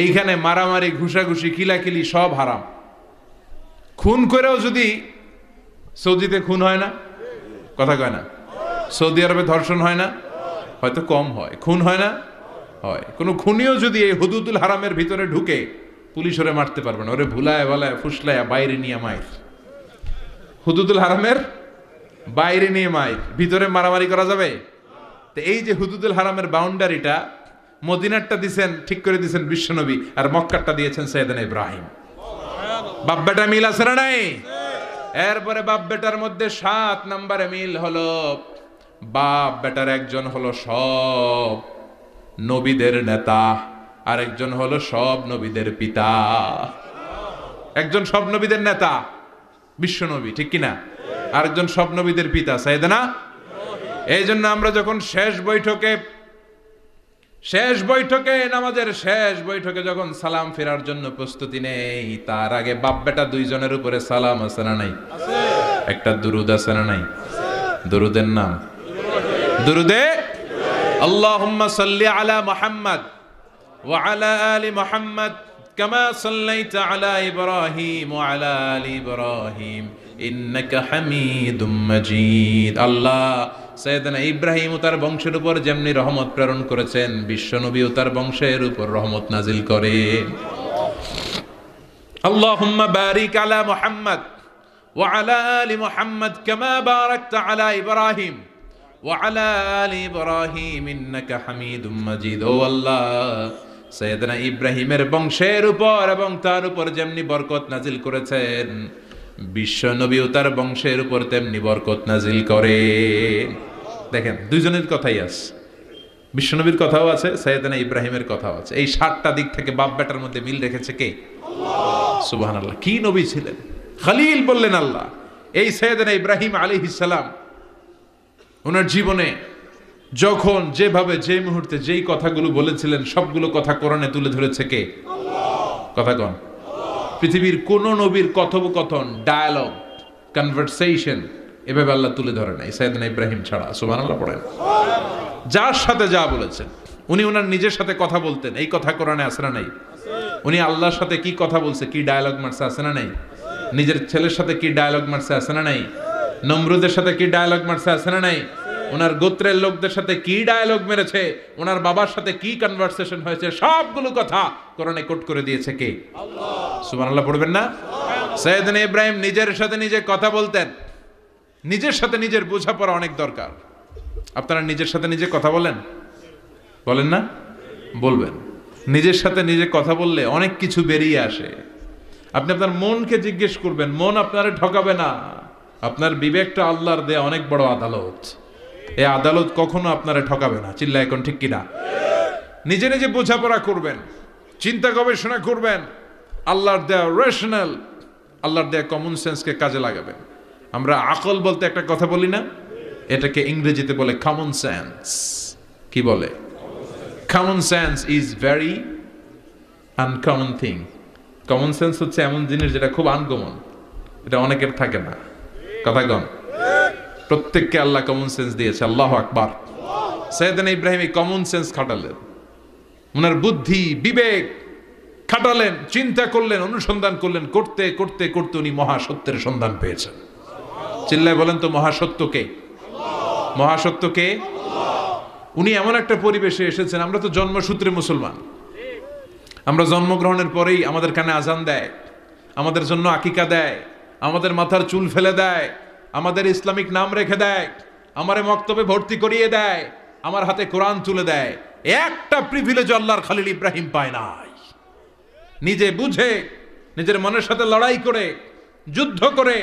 এইখানে মারামারি, ঘুষাঘুষি, কিলাকিলি সব হারাম। খুন করেও যদি, সৌদিতে খুন হয় না, কথা কয় না? সৌদি আরবে ধর্ষণ হয় না, হয়তো কম হয়, খুন হয় না, হয়। কোনো খুনিও যদি এই হুদুদুল হারামের ভিতরে ঢুকে, পুলিশ ওরে মারতে পারবে না, ওরে ভুলায় ভালায় ফুসলায় বাইরে নিয়ে মায়ের। হুদুদুল হারামের বাইরে নিয়ে মায়ের, ভিতরে মারামারি করা যাবে? তো এই যে হুদুদুল হারামের বাউন্ডারিটা, মদিনারটা দিছেন, ঠিক করে দিছেন বিশ্বনবী, আর মক্কারটা দিয়েছেন সাইয়েদনা ইব্রাহিম। বাপ বেটা মিল আছে না নাই? এরপরে বাপ বেটার মধ্যে 7 নম্বরে মিল হলো, বাপ বেটার একজন হলো সব নবীদের নেতা, আর একজন হলো সব নবীদের পিতা। একজন সব নবীদের নেতা বিশ্বনবী, ঠিক কিনা? আরেকজন সব নবীদের পিতা সাইয়েদনা। এই জন্য আমরা যখন শেষ বৈঠকে শেষ বৈঠকে, নামাজের শেষ বৈঠকে যখন সালাম ফেরার জন্য প্রস্তুতি নেই, তার আগে বাপ বেটা দুইজনের উপরে সালাম আছে না নাই? একটা দুরুদ আছে না নাই? দুরুদের নাম দুরুদে আল্লাহুম্মা সাল্লি আলা মুহাম্মদ ওয়া আলা আলি মুহাম্মদ কামা সাল্লাইতা আলা ইব্রাহিম ওয়া আলা আলি ইব্রাহিম ইন্নাকা হামিদুম মাজিদ। আল্লাহ সাইয়েদনা ইব্রাহিম ও তার বংশের উপর যেমনি রহমত প্রেরণ করেছেন, বিশ্ব নবী ও তার বংশের উপর রহমত নাজিল করেন। আল্লাহুম্মা বারিক আলা মুহাম্মদ ওয়া আলা আলি মুহাম্মদ কামা বারাকতা আলা ইব্রাহিম ওয়া আলা আলি ইব্রাহিম ইন্নাকা হামিদুম মাজিদ। ও আল্লাহ, সাইয়েদনা ইব্রাহিমের বংশের উপর এবং তার উপর যেমনি বরকত নাজিল করেছেন, বিশ্ব নবী ও তার বংশের উপর তেমনি বরকত নাজিল করে। দেখেন, দুইজনের কথাই আছে, বিশ্ব নবীর কথাও আছে, সাইয়েদনা ইব্রাহিমের কথাও আছে। এই 7টা দিক থেকে বাপ বেটার মধ্যে মিল রেখেছে কে? সুবহানাল্লাহ। কি নবী ছিলেন! খলিল বললেন আল্লাহ। এই সাইয়েদনা ইব্রাহিম আলাইহিস সালাম ওনার জীবনে যখন যেভাবে যে মুহূর্তে যেই কথাগুলো বলেছিলেন, সবগুলো কথা কোরআনে তুলে ধরেছে কে? কথা কন। পৃথিবীর কোন নবীর কথোপকথন, ডায়ালগ, কনভারসেশন এভাবে আল্লাহ তুলে ধরে নাই সাইয়েদনা ইব্রাহিম ছাড়া। সুবহানাল্লাহ পড়েন। যার সাথে যা বলেছেন, উনি ওনার নিজের সাথে কথা বলতেন, এই কথা কোরআনে আছে না নাই? উনি আল্লাহর সাথে কি কথা বলছে, কি ডায়ালগ মারছে, আছে না নাই? নিজের ছেলের সাথে কি ডায়ালগ মারছে, আছে না নাই? নমরুদের সাথে কি ডায়ালগ মারছে, আছে না নাই? ওনার গোত্রের লোকদের সাথে কি ডায়ালগ মেরেছে, ওনার বাবার সাথে কি কনভারসেশন হয়েছে, সবগুলো কথা কোরআনে কোট করে দিয়েছে কে? আল্লাহ। সুবহানাল্লাহ পড়বেন না? সাইয়েদনা ইব্রাহিম নিজের সাথে নিজে কথা বলতেন। নিজের সাথে নিজের বোঝাপড়া অনেক দরকার। আপনারা নিজের সাথে নিজে কথা বলেন? বলেন না? বলবেন। নিজের সাথে নিজে কথা বললে অনেক কিছু বেরিয়ে আসে। আপনি আপনার মনকে জিজ্ঞেস করবেন, মন আপনারে ঠকাবে না। আপনার বিবেকটা আল্লাহর দেয়া অনেক বড় আদালত। এই আদালত কখনো আপনারে ঠকাবে না। চিল্লা এখন ঠিক কিনা? নিজে নিজে বোঝাপড়া করবেন, চিন্তা গবেষণা করবেন, আল্লাহর দেয়া রেশনাল, আল্লাহর দেয়া কমন সেন্সকে কাজে লাগাবেন। আমরা আকল বলতে একটা কথা বলি না, এটাকে ইংরেজিতে বলে কমন সেন্স। কি বলে? Common sense is very uncommon thing. Common sense হচ্ছে এমন জিনিস যেটা খুব আনকমন, এটা অনেকের থাকে না। কথা কম। প্রত্যেককে আল্লাহ কমন সেন্স দিয়েছে। আল্লাহু আকবার। সাইয়েদনা ইব্রাহিম এই কমন সেন্স খাটালেন, ওনার বুদ্ধি বিবেক খাটালেন, চিন্তা করলেন, অনুসন্ধান করলেন, করতে করতে করতে উনি মহাসত্যের সন্ধান পেয়েছেন। চিল্লায় বলেন তো, মহাসত্যকে? মহাসত্যকে? উনি এমন একটা পরিবেশে এসেছেন, আমরা তো জন্মসূত্রে মুসলমান। আমরা জন্মগ্রহণের পরেই আমাদের কানে আজান দেয়, আমাদের জন্য আকিকা দেয়, আমাদের মাথার চুল ফেলে দেয়, আমাদের ইসলামিক নাম রেখে দেয়, আমারে মক্তবে ভর্তি করিয়ে দেয়, আমার হাতে কোরআন তুলে দেয়। একটা প্রিভিলেজ আল্লাহর খলিল ইব্রাহিম পায় নাই। নিজে বুঝে, নিজের মনের সাথে লড়াই করে, যুদ্ধ করে,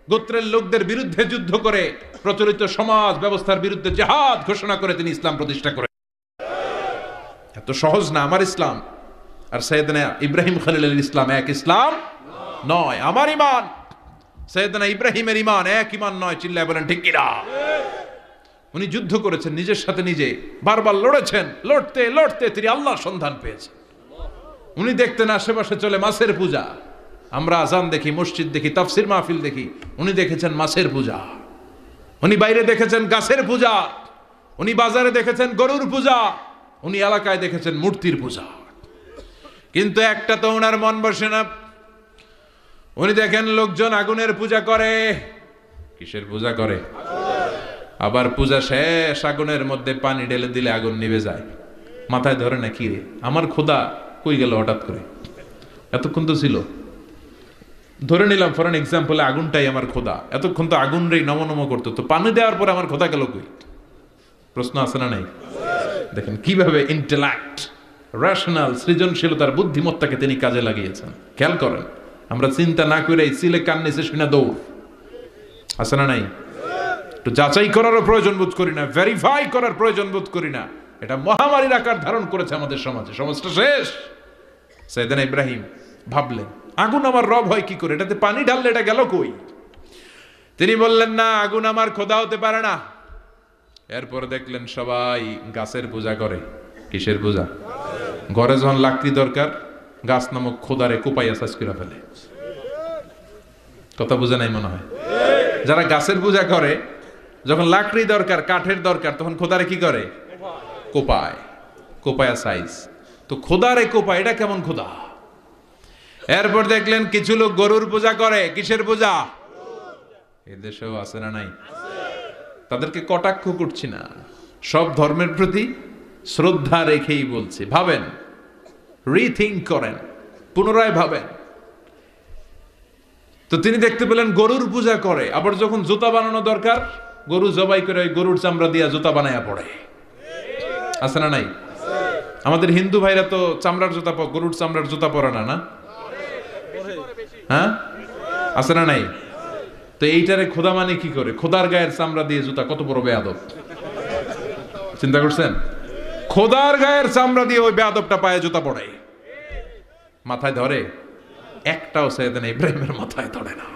গোত্রের লোকদের বিরুদ্ধে যুদ্ধ করে, প্রচলিত সমাজ ব্যবস্থার বিরুদ্ধে জিহাদ ঘোষণা করে তিনি ইসলাম প্রতিষ্ঠা করেন। এত সহজ না আমার ইসলাম আর সাইয়েদনা ইব্রাহিম খলিলের ইসলাম এক ইসলাম নয়। আমার ঈমান সাইয়েদনা ইব্রাহিমের ঈমান এক ঈমান নয়। চিল্লায় বলেন ঠিক কিনা? উনি যুদ্ধ করেছেন নিজের সাথে নিজে, বারবার লড়েছেন, লড়তে লড়তে তিনি আল্লাহর সন্ধান পেয়েছেন। উনি দেখতেন আশেপাশে চলে মাছের পূজা। আমরা আজান দেখি, মসজিদ দেখি, তাফসির মাহফিল দেখি, উনি দেখেছেন মাছের পূজা। উনি বাইরে দেখেছেন গাছের পূজা, উনি বাজারে দেখেছেন গরুর পূজা, উনি এলাকায় দেখেছেন মূর্তির পূজা। কিন্তু একটা তো ওনার মন বসে না। উনি দেখেন লোকজন আগুনের পূজা করে। কিসের পূজা করে? আবার পূজা শেষ, আগুনের মধ্যে পানি ঢেলে দিলে আগুন নিভে যায়। মাথায় ধরে না, কি রে আমার খোদা কই গেল হঠাৎ করে? এতক্ষণ তো ছিল। ধরে নিলাম ফর এন এক্সাম্পল, আগুনটাই আমার খোদা। এতক্ষণ তো আগুন রে নম নম করতো, তো পানি দেওয়ার পরে আমার খোদা গেল কই? প্রশ্ন আছে না নাই? দেখেন কিভাবে ইন্টেলেক্ট, রেশনাল, সৃজনশীলতার বুদ্ধিমত্তাকে তিনি কাজে লাগিয়েছেন। খেয়াল করেন, আমরা চিন্তা না করে সিলে কান নিচে শুনে দৌড়। আছে না নাই? একটু যাচাই করারও প্রয়োজন বোধ করি না, ভেরিফাই করার প্রয়োজন বোধ করি না। এটা মহামারীর আকার ধারণ করেছে আমাদের সমাজে। সমাজটা শেষ। সাইয়েদনা ইব্রাহিম ভাবলেন, আগুন আমার রব হয় কি করে? এটাতে পানি ঢাললে এটা গেল কই? তিনি বললেন, না, আগুন আমার খোদা হতে পারে না। এরপর দেখলেন সবাই গাছের পূজা করে। কিসের পূজা? ঘরে যখন লাকড়ি দরকার, গাছ নামক খোদারে কোপাইয়া সাজ করে ফেলে। কথা বুঝে নাই মনে হয়? যারা গাছের পূজা করে, যখন লাকড়ি দরকার, কাঠের দরকার, তখন খোদারে কি করে? কোপায়, কোপায়া সাইজ। তো খোদারে কোপায়, এটা কেমন খোদা? এরপর দেখলেন কিছু লোক গরুর পূজা করে। কিসের পূজা? এদেশেও আছে না নাই? তাদেরকে কটাক্ষ করছি না, সব ধর্মের প্রতি শ্রদ্ধা রেখেই বলছি। ভাবেন, রিথিঙ্ক করেন, পুনরায় ভাবেন। তো তিনি দেখতে পেলেন গরুর পূজা করে, আবার যখন জুতা বানানো দরকার, গরু জবাই করে ওই গরুর চামড়া দিয়া জুতা বানায়া পড়ে। আছে না নাই? আমাদের হিন্দু ভাইরা তো চামড়ার জুতা, গরুর চামড়ার জুতা পরে না, না? হ্যাঁ, আছে না নাই? তো এইটারে খোদা মানে কি করে? খোদার গায়ের চামড়া দিয়ে জুতা, কত বড় বেয়াদব! চিন্তা করছেন? খোদার গায়ের চামড়া দিয়ে ওই বেয়াদবটা পায়ে জুতা পড়ে। মাথায় ধরে? একটাও সাইয়েদনা ইব্রাহিমের মাথায় ধরে না।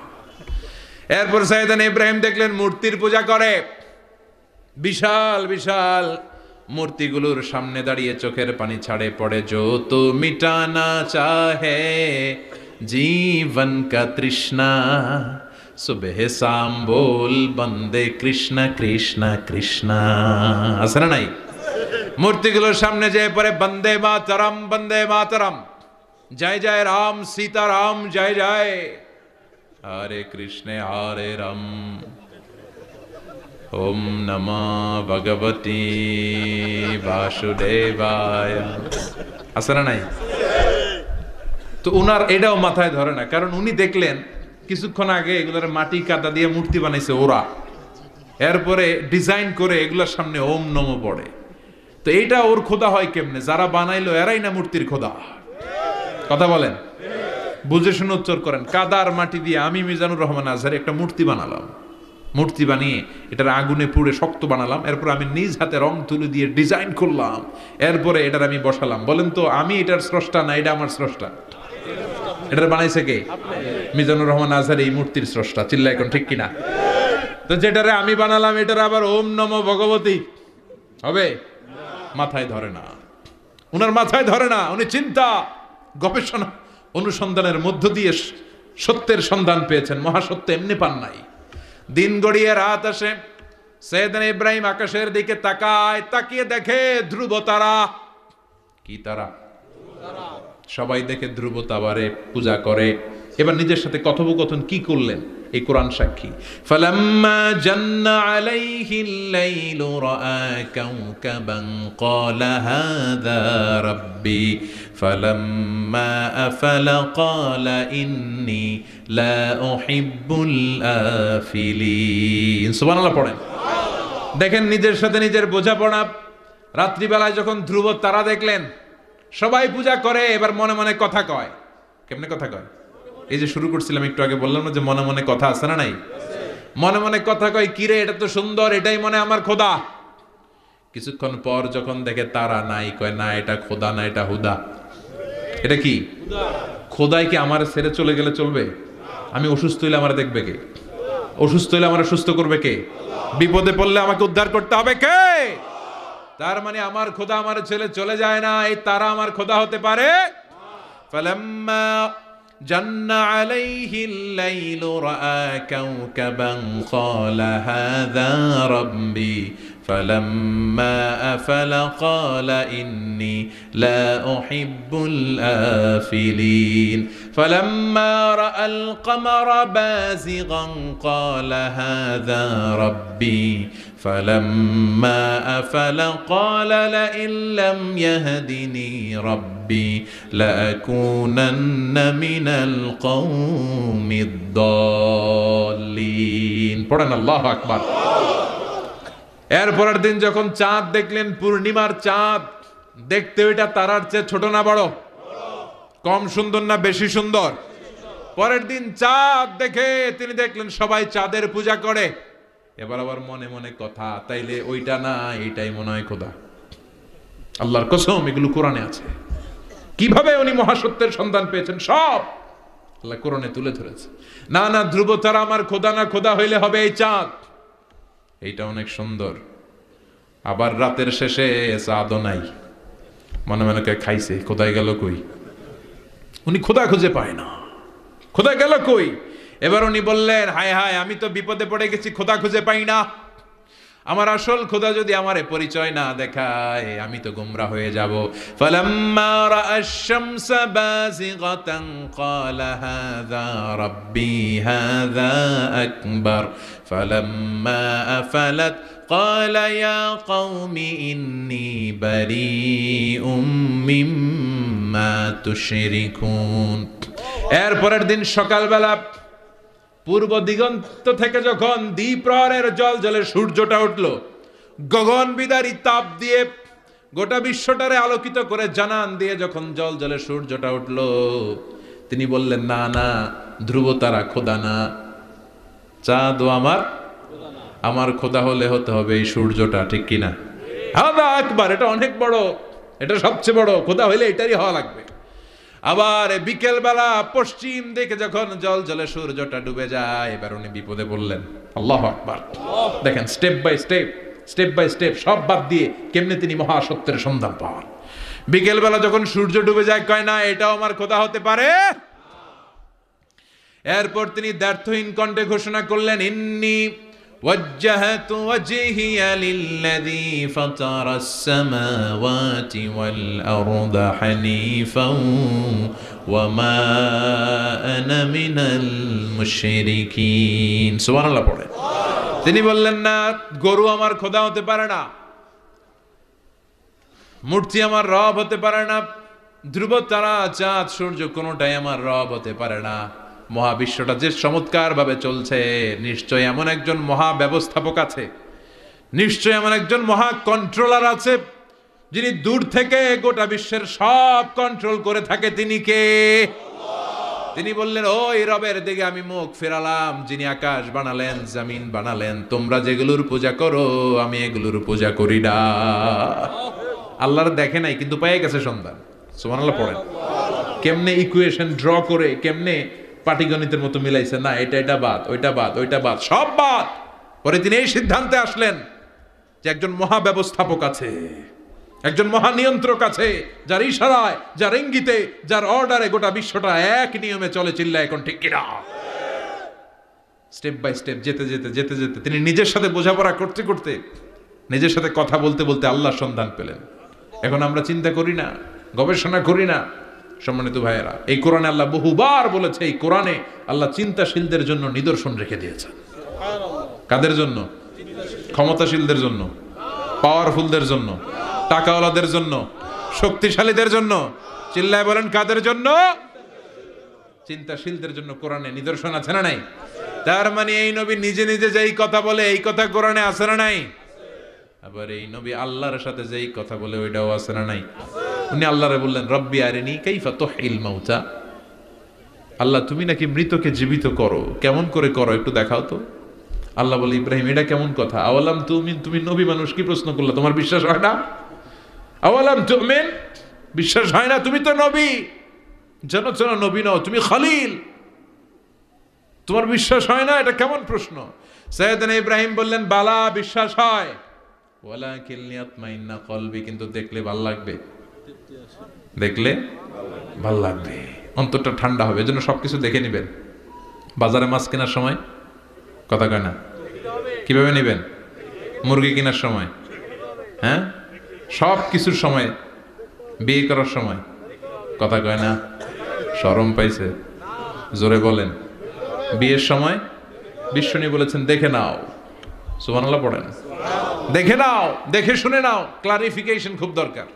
এরপর সাইয়েদনা ইব্রাহিম দেখলেন মূর্তির পূজা করে। বিশাল বিশাল মূর্তিগুলোর সামনে দাঁড়িয়ে চোখের পানি ছাড়ে, পড়ে जो तो मिटाना चाहे जीवन का तृष्णा सुबह शाम बोल बंदे कृष्ण कृष्ण कृष्ण। আছে না নাই? মূর্তিগুলোর সামনে যেয়ে পড়ে বন্দে মাতরম, বন্দে মাতরম, জয় জয় রাম সীতারাম, জয় জয় হরে কৃষ্ণ হরে রাম, ওম নমঃ ভগবতে বাসুদেবায়। আছে না নাই? তো উনার এটাও মাথায় ধরে না, কারণ উনি দেখলেন কিছুক্ষণ আগে এগুলোর মাটি কাদা দিয়ে মূর্তি বানাইছে ওরা, এরপরে ডিজাইন করে এগুলোর সামনে ওম নমঃ পড়ে। তো এইটা ওর খোদা হয় কেমনে? যারা বানাইলো এরাই না মূর্তির খোদা। কথা বলেন, বুঝে শুনে উচ্চার করেন। কাদার মাটি দিয়ে আমি মিজানুর রহমান আজহারি একটা মূর্তি বানালাম, মূর্তি বানিয়ে এটার আগুনে পুড়ে শক্ত বানালাম, এরপর আমি নিজ হাতে রং তুলি দিয়ে ডিজাইন করলাম, এরপরে এটার আমি বসালাম। বলেন তো আমি এটার স্রষ্টা না এটা আমার স্রষ্টা? এটার বানাইছে কে? মিজানুর রহমান আজহারি এই মূর্তির স্রষ্টা। চিল্লা এখন ঠিক কিনা? তো যেটারে আমি বানালাম এটার আবার ওম নমঃ ভগবতী হবে? মাথায় ধরে না, উনার মাথায় ধরে না। উনি চিন্তা, গবেষণা, অনুসন্ধানের মধ্য দিয়ে সত্যের সন্ধান পেয়েছেন। মহাসত্য এমনি পান নাই। দিন গড়িয়ে রাত আসে, সাইয়েদনা ইব্রাহিম আকাশের দিকে তাকায়, তাকিয়ে দেখে ধ্রুব তারা। কি তারা? সবাই দেখে ধ্রুব তারারে পূজা করে। এবার নিজের সাথে কথোপকথন কি করলেন এই কোরআন সাক্ষী। ফালাম্মা জান্না আলাইহিল লাইলু রাআ কাওকাবান ক্বালা হাযা রাব্বি ফালাম্মা আফালা ক্বালা ইন্নী লা উহিব্বুল আফিলিন। সুবহানাল্লাহ পড়েন। দেখেন নিজের সাথে নিজের বোঝাপড়া। রাত্রিবেলায় যখন ধ্রুব তারা দেখলেন, সবাই পূজা করে, এবার মনে মনে কথা কয়। কেমনে কথা কয়? এই যে শুরু করছিলাম একটু আগে, বললাম না যে মনে মনে কথা আছে না নাই? মনে মনে কথা কয়, কিরে এটা তো সুন্দর, এটাই মনে আমার খোদা। কিছুক্ষণ পর যখন দেখে তারা নাই, কয় না এটা খোদা না, এটা হুদা। এটা কি? খোদাই কি আমার ছেড়ে চলে গেলে চলবে? আমি অসুস্থ হইলে আমার দেখবে কে? অসুস্থ হইলে আমার সুস্থ করবে কে? বিপদে পড়লে আমাকে উদ্ধার করতে হবে কে? তার মানে আমার খোদা আমার ছেলে চলে যায় না, এই তারা আমার খোদা হতে পারে। ফালাম্মা জান্না আলাইহিল লাইলু রাআ কাওকাবান ক্বালা হাযা রাব্বি ফালাম্মা আফালা ক্বালা ইন্নী লা উহিব্বুল আফিলিন ফালাম্মা রাআল কমারা বাযিগান ক্বালা হাযা রাব্বি فلما أفل قال لئن لم يهدني ربي لأكونن من القوم الضالين। পড়েন আল্লাহু আকবার। এরপরের দিন যখন চাঁদ দেখলেন, পূর্ণিমার চাঁদ, দেখতে ওইটা তারার চেয়ে ছোট না বড়? কম সুন্দর না বেশি সুন্দর? পরের দিন চাঁদ দেখে তিনি দেখলেন সবাই চাঁদের পূজা করে। এবার আবার মনে মনে কথা, তাইলে ওইটা না এইটাই মনে হয় খোদা। আল্লাহর কসম এগুলো কোরআনে আছে। কিভাবে উনি মহাসত্যের সন্ধান পেয়েছেন সব আল্লাহ কোরআনে তুলে ধরেছে। না না, ধ্রুব তারা আমার খোদা না, খোদা হইলে হবে এই চাঁদ। এইটা অনেক সুন্দর। আবার রাতের শেষে চাঁদও নাই, মনে মনে কে খাইছে, খোদাই গেল কই? উনি খোদা খুঁজে পায় না, খোদা গেল কই? এবার উনি বললেন, হায় হায়, আমি তো বিপদে পড়ে গেছি, খোদা খুঁজে পাই না। আমার আসল খোদা যদি আমারে পরিচয় না দেখায়, আমি তো গোমরা হয়ে যাব। ফালাম্মা রাআশ শামসা বাযিগাতান ক্বালা হাযা রাব্বি হাযা আকবার ফালাম্মা আফালাত ক্বালা ইয়া কওমি ইন্নী বারীউম মিম্মা তুশরিকুন। এর পরের দিন সকালবেলা পূর্ব দিগন্ত থেকে যখন দ্বিপ্রহরের জলে সূর্যটা উঠল, গগন বিদারী তাপ দিয়ে গোটা বিশ্বটারে আলোকিত করে জানান দিয়ে যখন জলে সূর্যটা উঠল, তিনি বললেন, না না, ধ্রুব তারা খোদা না, চাঁদ আমার খোদা হলে হতে হবে এই সূর্যটা, ঠিক কিনা? হাদা আকবার, এটা অনেক বড়, এটা সবচেয়ে বড়, খোদা হইলে এটারই হওয়া লাগবে। আবার বিকেল বেলা পশ্চিম দিকে যখন জলে সূর্যটা ডুবে যায়, এবার উনি বিপদে পড়লেন। আল্লাহু আকবার। দেখেন, স্টেপ বাই স্টেপ সব বাদ দিয়ে কেমনে তিনি মহাসত্যের সন্ধান পান। বিকেল বেলা যখন সূর্য ডুবে যায়, কয় না এটাও আমার খোদা হতে পারে। এরপর তিনি দ্ব্যর্থহীন কণ্ঠে ঘোষণা করলেন, ইন্নী وجهت وجهي للذي فطر السماوات والأرض حنيفا وما أنا من المشركين। সুবহানাল্লাহ পড়ে। তিনি বললেন, না, গরু আমার খোদা হতে পারে না, মূর্তি আমার রব হতে পারে না, ধ্রুব তারা চাঁদ সূর্য কোনোটাই আমার রব হতে পারে না। মহাবিশ্বটা যে চমৎকার ভাবে চলছে, নিশ্চয় এমন একজন মহা ব্যবস্থাপক আছে, নিশ্চয় এমন একজন মহা কন্ট্রোলার আছে, যিনি দূর থেকে গোটা বিশ্বের সব কন্ট্রোল করে থাকে। তিনি কে? তিনি বললেন, ওই রবের দিকে আমি মুখ ফেরালাম, যিনি আকাশ বানালেন, জমিন বানালেন। তোমরা যেগুলোর পূজা করো, আমি এগুলোর পূজা করি না। আল্লাহর দেখে নাই, কিন্তু পেয়ে গেছে সন্ধান। সুবহানাল্লাহ পড়েন। কেমনে ইকুয়েশন ড্র করে, কেমনে পাটিগণিতের মতো মিলাইছে, না এটা বাদ, ওইটা বাদ, সব বাদ। পরে তিনি এই সিদ্ধান্তে আসলেন যে একজন মহা ব্যবস্থাপক আছে, একজন মহা নিয়ন্ত্রক আছে, যার ইশারায়, যার ইঙ্গিতে, যার অর্ডারে গোটা বিশ্বটা এক নিয়মে চলে। চিল্লা এখন ঠিক কিনা? স্টেপ বাই স্টেপ যেতে যেতে তিনি নিজের সাথে বোঝাপড়া করতে করতে, নিজের সাথে কথা বলতে বলতে আল্লাহর সন্ধান পেলেন। এখন আমরা চিন্তা করি না, গবেষণা করি না। সম্মানিত ভাইয়েরা, এই কোরআনে আল্লাহ বহুবার বলেছে, এই কোরআনে আল্লাহ চিন্তাশীলদের জন্য নিদর্শন রেখে দিয়েছেন। কাদের জন্য? ক্ষমতাশীলদের জন্য, পাওয়ারফুলদের জন্য, টাকাওয়ালাদের জন্য, শক্তিশালীদের জন্য। চিল্লায় বলেন, কাদের জন্য? চিন্তাশীলদের জন্য কোরআনে নিদর্শন আছে না নাই? তার মানে এই নবী নিজে নিজে যেই কথা বলে, এই কথা কোরআনে আছে না নাই? আবার এই নবী আল্লাহর সাথে যেই কথা বলে, ওইটাও আছে না নাই? উনি আল্লাহরে বললেন, রব্বি আরিনি কাইফা তুহিল মাউতা। আল্লাহ, তুমি নাকি মৃতকে জীবিত করো, কেমন করে করো একটু দেখাও তো। আল্লাহ বলে, ইব্রাহিম, এটা কেমন কথা? আওয়ালাম তুমি নবী মানুষ, কি প্রশ্ন করলা? তোমার বিশ্বাস হয় না? আওয়ালাম তুমিন, বিশ্বাস হয় না? তুমি তো নবী, জানো নবী নও, তুমি খলিল, তোমার বিশ্বাস হয় না? এটা কেমন প্রশ্ন? সাইয়েদনা ইব্রাহিম বললেন, বালা, বিশ্বাস হয়, ওয়ালাকিন লিয়াতমাইন্না কলবি, কিন্তু দেখলে ভাল লাগবে, দেখলে ভাল লাগবে, অন্তরটা ঠান্ডা হবে। এজন্য সবকিছু দেখে নিবেন। বাজারে মাছ কেনার সময় কথা কয় না, কিভাবে নিবেন? মুরগি কেনার সময়, হ্যাঁ, সব কিছুর সময়, বিয়ে করার সময় কথা কয় না, শরম পাইছে, জোরে বলেন। বিয়ের সময় বিশ্বনী বলেছেন, দেখে নাও। সুবহানাল্লাহ পড়েন। দেখে নাও, দেখে শুনে নাও, ক্লারিফিকেশন খুব দরকার।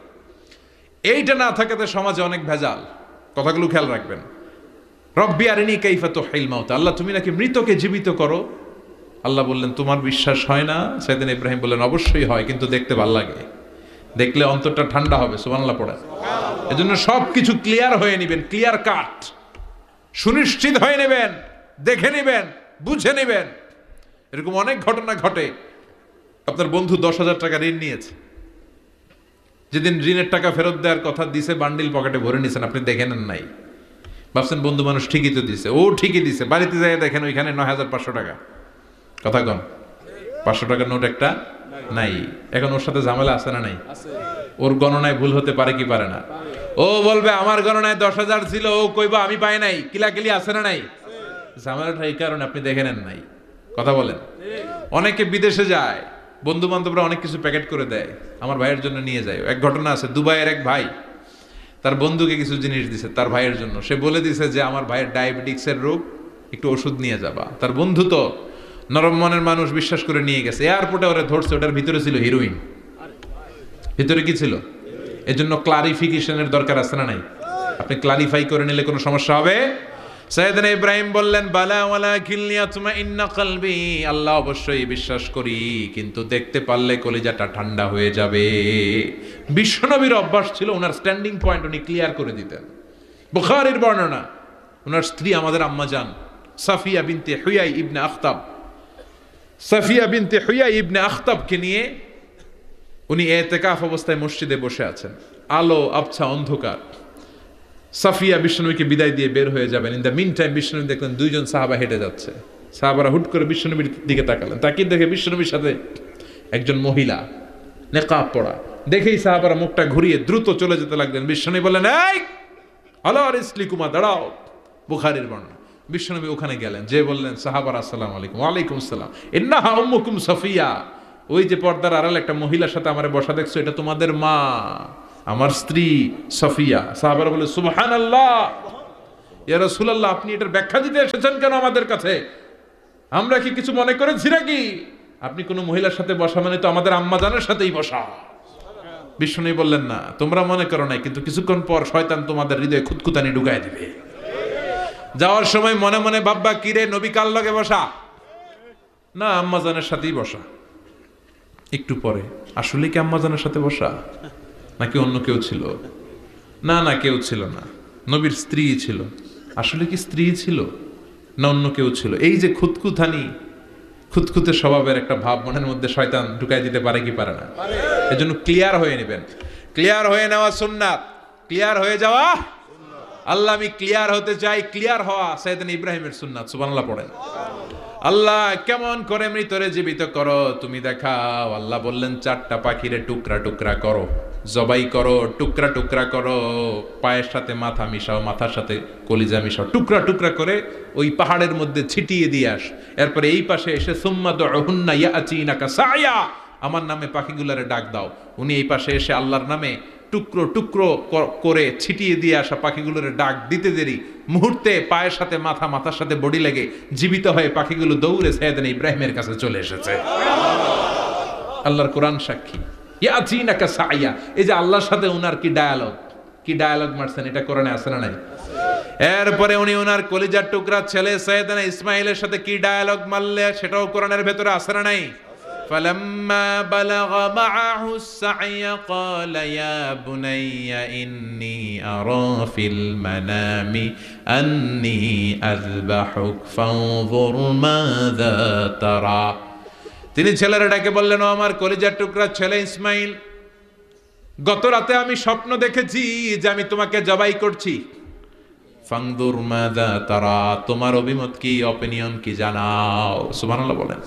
এইটা না থাকাতে সমাজে অনেক ভেজাল। কথাগুলো খেয়াল রাখবেন। রব্বি আরিনি কাইফা তুহিল মাউতা, আল্লাহ, তুমি নাকি মৃতকে জীবিত করো। আল্লাহ বললেন, তোমার বিশ্বাস হয় না? সাইয়েদনা ইব্রাহিম বললেন, অবশ্যই হয়, কিন্তু দেখতে ভাল লাগে, দেখলে অন্তরটা ঠান্ডা হবে। সুবহানাল্লাহ পড়েন। এজন্য সবকিছু ক্লিয়ার হয়ে নেবেন, ক্লিয়ার কাট, সুনিশ্চিত হয়ে নেবেন, দেখে নেবেন, বুঝে নেবেন। এরকম অনেক ঘটনা ঘটে। আপনার বন্ধু 10,000 টাকা ঋণ নিয়েছে, যেদিন ঋণের টাকা ফেরত দেওয়ার কথা দিছে, বান্ডিল পকেটে ভরে নিয়েছেন, আপনি দেখে নেন নাই। ভাবছেন বন্ধু মানুষ, ঠিকই তো দিছে, ও ঠিকই দিছে। বাড়িতে যাই দেখেন ওইখানে 9,500 টাকা। কথা কন, 500 টাকার নোট একটা নাই। এখন ওর সাথে ঝামেলা আছে না নাই? ওর গণনায় ভুল হতে পারে কি পারে না? ও বলবে আমার গণনায় 10,000 ছিল, ও কইবা আমি পাই নাই, কিলাকিলি আছে না নাই? ঝামেলাটা এই কারণে আপনি দেখে নেন নাই। কথা বলেন। অনেকে বিদেশে যায়, বন্ধু বান্ধবরা অনেক কিছু প্যাকেট করে দেয়, আমার ভাইয়ের জন্য নিয়ে যায়। এক ঘটনা আছে, দুবাইয়ের এক ভাই তার বন্ধুকে কিছু জিনিস দিছে তার ভাইয়ের জন্য। সে বলে দিছে যে আমার ভাইয়ের ডায়াবেটিক্সের রোগ, একটু ওষুধ নিয়ে যাবা। তার বন্ধু তো নরম মনের মানুষ, বিশ্বাস করে নিয়ে গেছে। এয়ারপোর্টে ওরা ধরছে, ওটার ভিতরে ছিল হিরোইন। ভিতরে কি ছিল? এজন্য ক্লারিফিকেশনের দরকার আছে না নাই? আপনি ক্লারিফাই করে নিলে কোনো সমস্যা হবে? সাইয়েদনা ইব্রাহিম বললেন, বালা ওয়ালাকিন লিয়াতমাইন্না কলবি, আল্লাহ অবশ্যই বিশ্বাস করি, কিন্তু দেখতে পারলে কলিজাটা ঠান্ডা হয়ে যাবে। বিশ্বনবীর অভ্যাস ছিল, ওনার স্ট্যান্ডিং পয়েন্ট উনি ক্লিয়ার করে দিতেন। বুখারীর বর্ণনা, ওনার স্ত্রী আমাদের আম্মা জান সাফিয়া বিনতে হুয়াই ইবনে আখতাব, সাফিয়া বিনতে হুয়াই ইবনে আখতাবকে নিয়ে উনি ইতিকাফ অবস্থায় মসজিদে বসে আছেন। আলো আবছা অন্ধকার। সাফিয়া বিশ্বনবীকে বিদায় দিয়ে বের হয়ে যাবেন। ইন দ্য মিন টাইম বিশ্বনবী দেখলেন দুইজন সাহাবা হেঁটে যাচ্ছে। সাহাবারা হুট করে বিশ্বনবীর দিকে তাকালেন, তাকিয়ে দেখে বিশ্বনবীর সাথে একজন মহিলা, নেকাব পরা। দেখেই সাহাবারা মুখটা ঘুরিয়ে দ্রুত চলে যেতে লাগলেন। বিশ্বনবী বললেন, এই আলা রিসলিকুমা, দাঁড়াও। বুখারীর বর্ণনা। বিশ্বনবী ওখানে গেলেন, যে বললেন, সাহাবারা আসসালামু আলাইকুম। ওয়ালাইকুম আসসালাম। ইন্নাহা উম্মুকুম সাফিয়া, ওই যে পর্দার আড়ালে একটা মহিলার সাথে আমারে বসা দেখছো, এটা তোমাদের মা, আমার স্ত্রী সাফিয়া। সাহাবারা বলে, সুবহানাল্লাহ, ইয়া রাসূলুল্লাহ, আপনি এটার ব্যাখ্যা দিতে এসেছেন কেন আমাদের কাছে? আমরা কি কিছু মনে করেছি নাকি? আপনি কোনো মহিলার সাথে বসা মানে তো আমাদের আম্মা জানের সাথেই বসা। বিষ্ণু বললেন, না, তোমরা মনে করো নাই, কিন্তু কিছুক্ষণ পর শয়তান তোমাদের হৃদয়ে খুঁতখুঁতানি ঢুকায় দিবে। যাওয়ার সময় মনে মনে ভাববা, কিরে নবী কার লগে বসা? না, আম্মা জানের সাথেই বসা। একটু পরে, আসলে কি আম্মা জানের সাথে বসা, নাকি অন্য কেউ ছিল? না না, কেউ ছিল না, নবীর স্ত্রী ছিল। আসলে কি স্ত্রী ছিল না অন্য কেউ ছিল? এই যে খুঁতখুঁতানি, খুঁতখুঁতে স্বভাবের একটা ভাব মনের মধ্যে শয়তান ঢুকাই দিতে পারে কি পারে না? এজন্য ক্লিয়ার হয়ে নেবেন। ক্লিয়ার হয়ে নেওয়া সুন্নাত, ক্লিয়ার হয়ে যাওয়া। আল্লাহ, আমি ক্লিয়ার হতে চাই। ক্লিয়ার হওয়া সাইয়েদনা ইব্রাহিমের সুন্নাত। সুবহানাল্লাহ পড়েন। আল্লাহ, কেমন করে মৃতরে জীবিত করো তুমি দেখাও। আল্লাহ বললেন, 4টা পাখিরে টুকরা টুকরা করো, জবাই করো, টুকরা টুকরা করো, পায়ের সাথে মাথা মিশাও, মাথার সাথে কলিজা মিশাও, টুকরা টুকরা করে ওই পাহাড়ের মধ্যে ছিটিয়ে দিয়ে আস। এরপরে এই পাশে এসে সুম্মা দুহুন্না ইয়াতিনাকা সায়া, আমার নামে পাখিগুলারে ডাক দাও। উনি এই পাশে এসে আল্লাহর নামে টুকরো টুকরো করে ছিটিয়ে দিয়ে আসা পাখিগুলোর ডাক দিতে দেরি, মুহূর্তে পায়ের সাথে মাথা, মাথার সাথে বডি লেগে জীবিত হয়ে পাখিগুলো দৌড়ে সাইয়েদনা ইব্রাহিমের কাছে চলে এসেছে। আল্লাহর কোরআন সাক্ষী। ইয়াতিনাকা সায়া, এই যে আল্লাহর সাথে উনার কি ডায়ালগ মারছেন, এটা কোরআনে আছে না নাই? এরপরে উনি ওনার কলিজার টুকরা ছেলে সাইয়েদনা ইসমাইলের সাথে কি ডায়ালগ মারলে, সেটাও কোরআনের ভেতরে আছে না নাই? فلما بلغ معه السعي قال يا بني إني أرى في المنام أني أذبحك فانظر ماذا ترى। তিনি ছেলেরা ডেকে বললেন, ও আমার কলিজার টুকরা ছেলে ইসমাইল, গত রাতে আমি স্বপ্ন দেখেছি যে আমি তোমাকে জবাই করছি। ফাংদুর মাযা তারা, তোমার অভিমত কি, অপিনিয়ন কি জানাও। সুবহানাল্লাহ বলেন।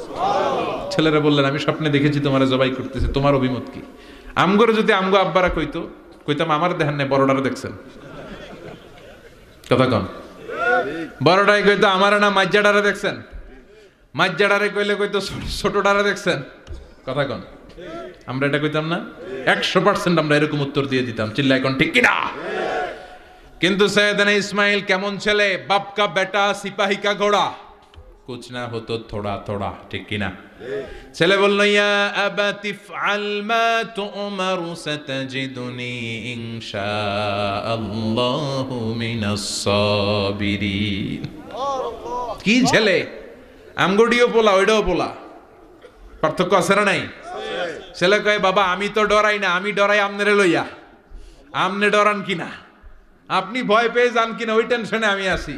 ছেলেরা বললেন, আমি স্বপ্নে দেখেছি তোমার জবাই করতেছে, তোমার অভিমত কি? আমগরে যদি আমগো আব্বারা কইতাম আমার দেখেন না, বড়ডারে দেখছেন। কথা কন। বড়ডাই কইতো আমার না মাজ্জাডারে দেখছেন, মাজ্জাডারে কইতো ছোটডারে দেখছেন। কথা কন। আমরা এটা কইতাম না? 100% আমরা এরকম উত্তর দিয়ে দিতাম। চিল্লায় কোন ঠিক কিনা? কিন্তু সাইয়েদনা ইসমাইল কেমন ছেলে, বাপ কা বেটা সিপাহী কা ঘোড়া, কুছ না হতো থোড়া থোড়া, ঠিক কিনা? ছেলে বলল, ইয়া আবাতি ফআল মা তুমারু সাতাজিদুনি ইনশাআল্লাহু মিনাস সাবিরিন। কি ছেলে, আমগডিও পোলা ওইটাও পোলা, পার্থক্য আছে না নাই? ছেলে কয়, বাবা আমি তো ডরাই না, আমি ডরাই আমনেরে লইয়া। আমনে ডরান কিনা, আপনি ভয় পেয়ে যান কিনা, ওই টেনশনে আমি আছি।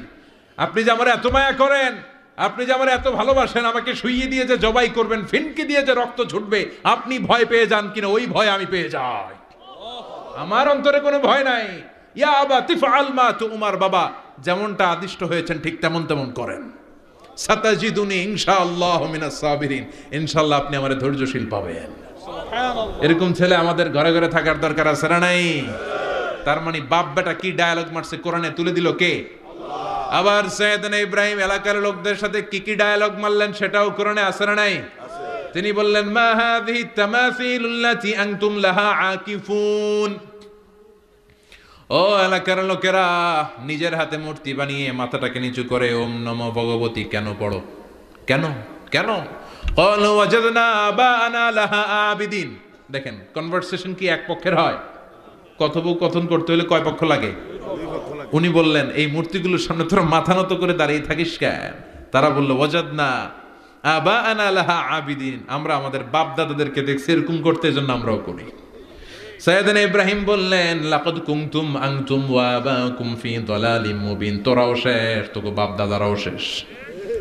আপনি যে আমার এত মায়া করেন, আপনি যে আমার এত ভালোবাসেন, আমাকে শুইয়ে দিয়ে যে জবাই করবেন, ফিনকি দিয়ে যে রক্ত ছুটবে, আপনি ভয় পেয়ে যান কিনা, ওই ভয় আমি পেয়ে যাই। আমার অন্তরে কোনো ভয় নাই। ইয়া আবাতি ফাআল মা তুমার, বাবা যেমনটা আদিষ্ট হয়েছেন ঠিক তেমন তেমন করেন। সাতাজিদুনি ইনশাআল্লাহু মিনাস সাবিরিন, ইনশাআল্লাহ আপনি আমারে ধৈর্যশীল পাবেন। এরকম ছেলে আমাদের ঘরে ঘরে থাকার দরকার আছে না নাই? তার মানে বাপ বেটা কি ডায়ালগ মারছে কোরআনে তুলে দিল কে? আবার সাইয়েদনা ইব্রাহিম এলাকার লোকদের সাথে কি কি ডায়ালগ মারলেন সেটাও কোরআনে আছে না নাই? তিনি বললেন মা হাযিহি তামাসিলুল্লাতী আনতুম লাহা আকিফুন। ও এলাকার লোকেরা, নিজের হাতে মূর্তি বানিয়ে মাথাটাকে নিচু করে ওম নমো ভগবতী কেন পড়ো? কেন কেন? ক্বালু ওয়াজাদনা আবানা লাহা আবিদিন। দেখেন কনভারসেশন কি এক পক্ষের হয়? কথোপকথন করতে হলে কয় পক্ষ লাগে? উনি বললেন এই মূর্তিগুলোর সামনে তোরা মাথা নত করে দাঁড়িয়ে থাকিস কেন? তারা বলল ওয়াজাদনা আবানা লাহা আবিদিন, আমরা আমাদের বাপ দাদাদেরকে দেখছি এরকম করতে, এজন্য আমরাও করি। সাইয়েদনা ইব্রাহিম বললেন লাকাদ কুনতুম আনতুম ওয়া আবাকুম ফি দালালিম মুবিন। তোরাও শেষ, তোকে বাপ দাদারাও শেষ,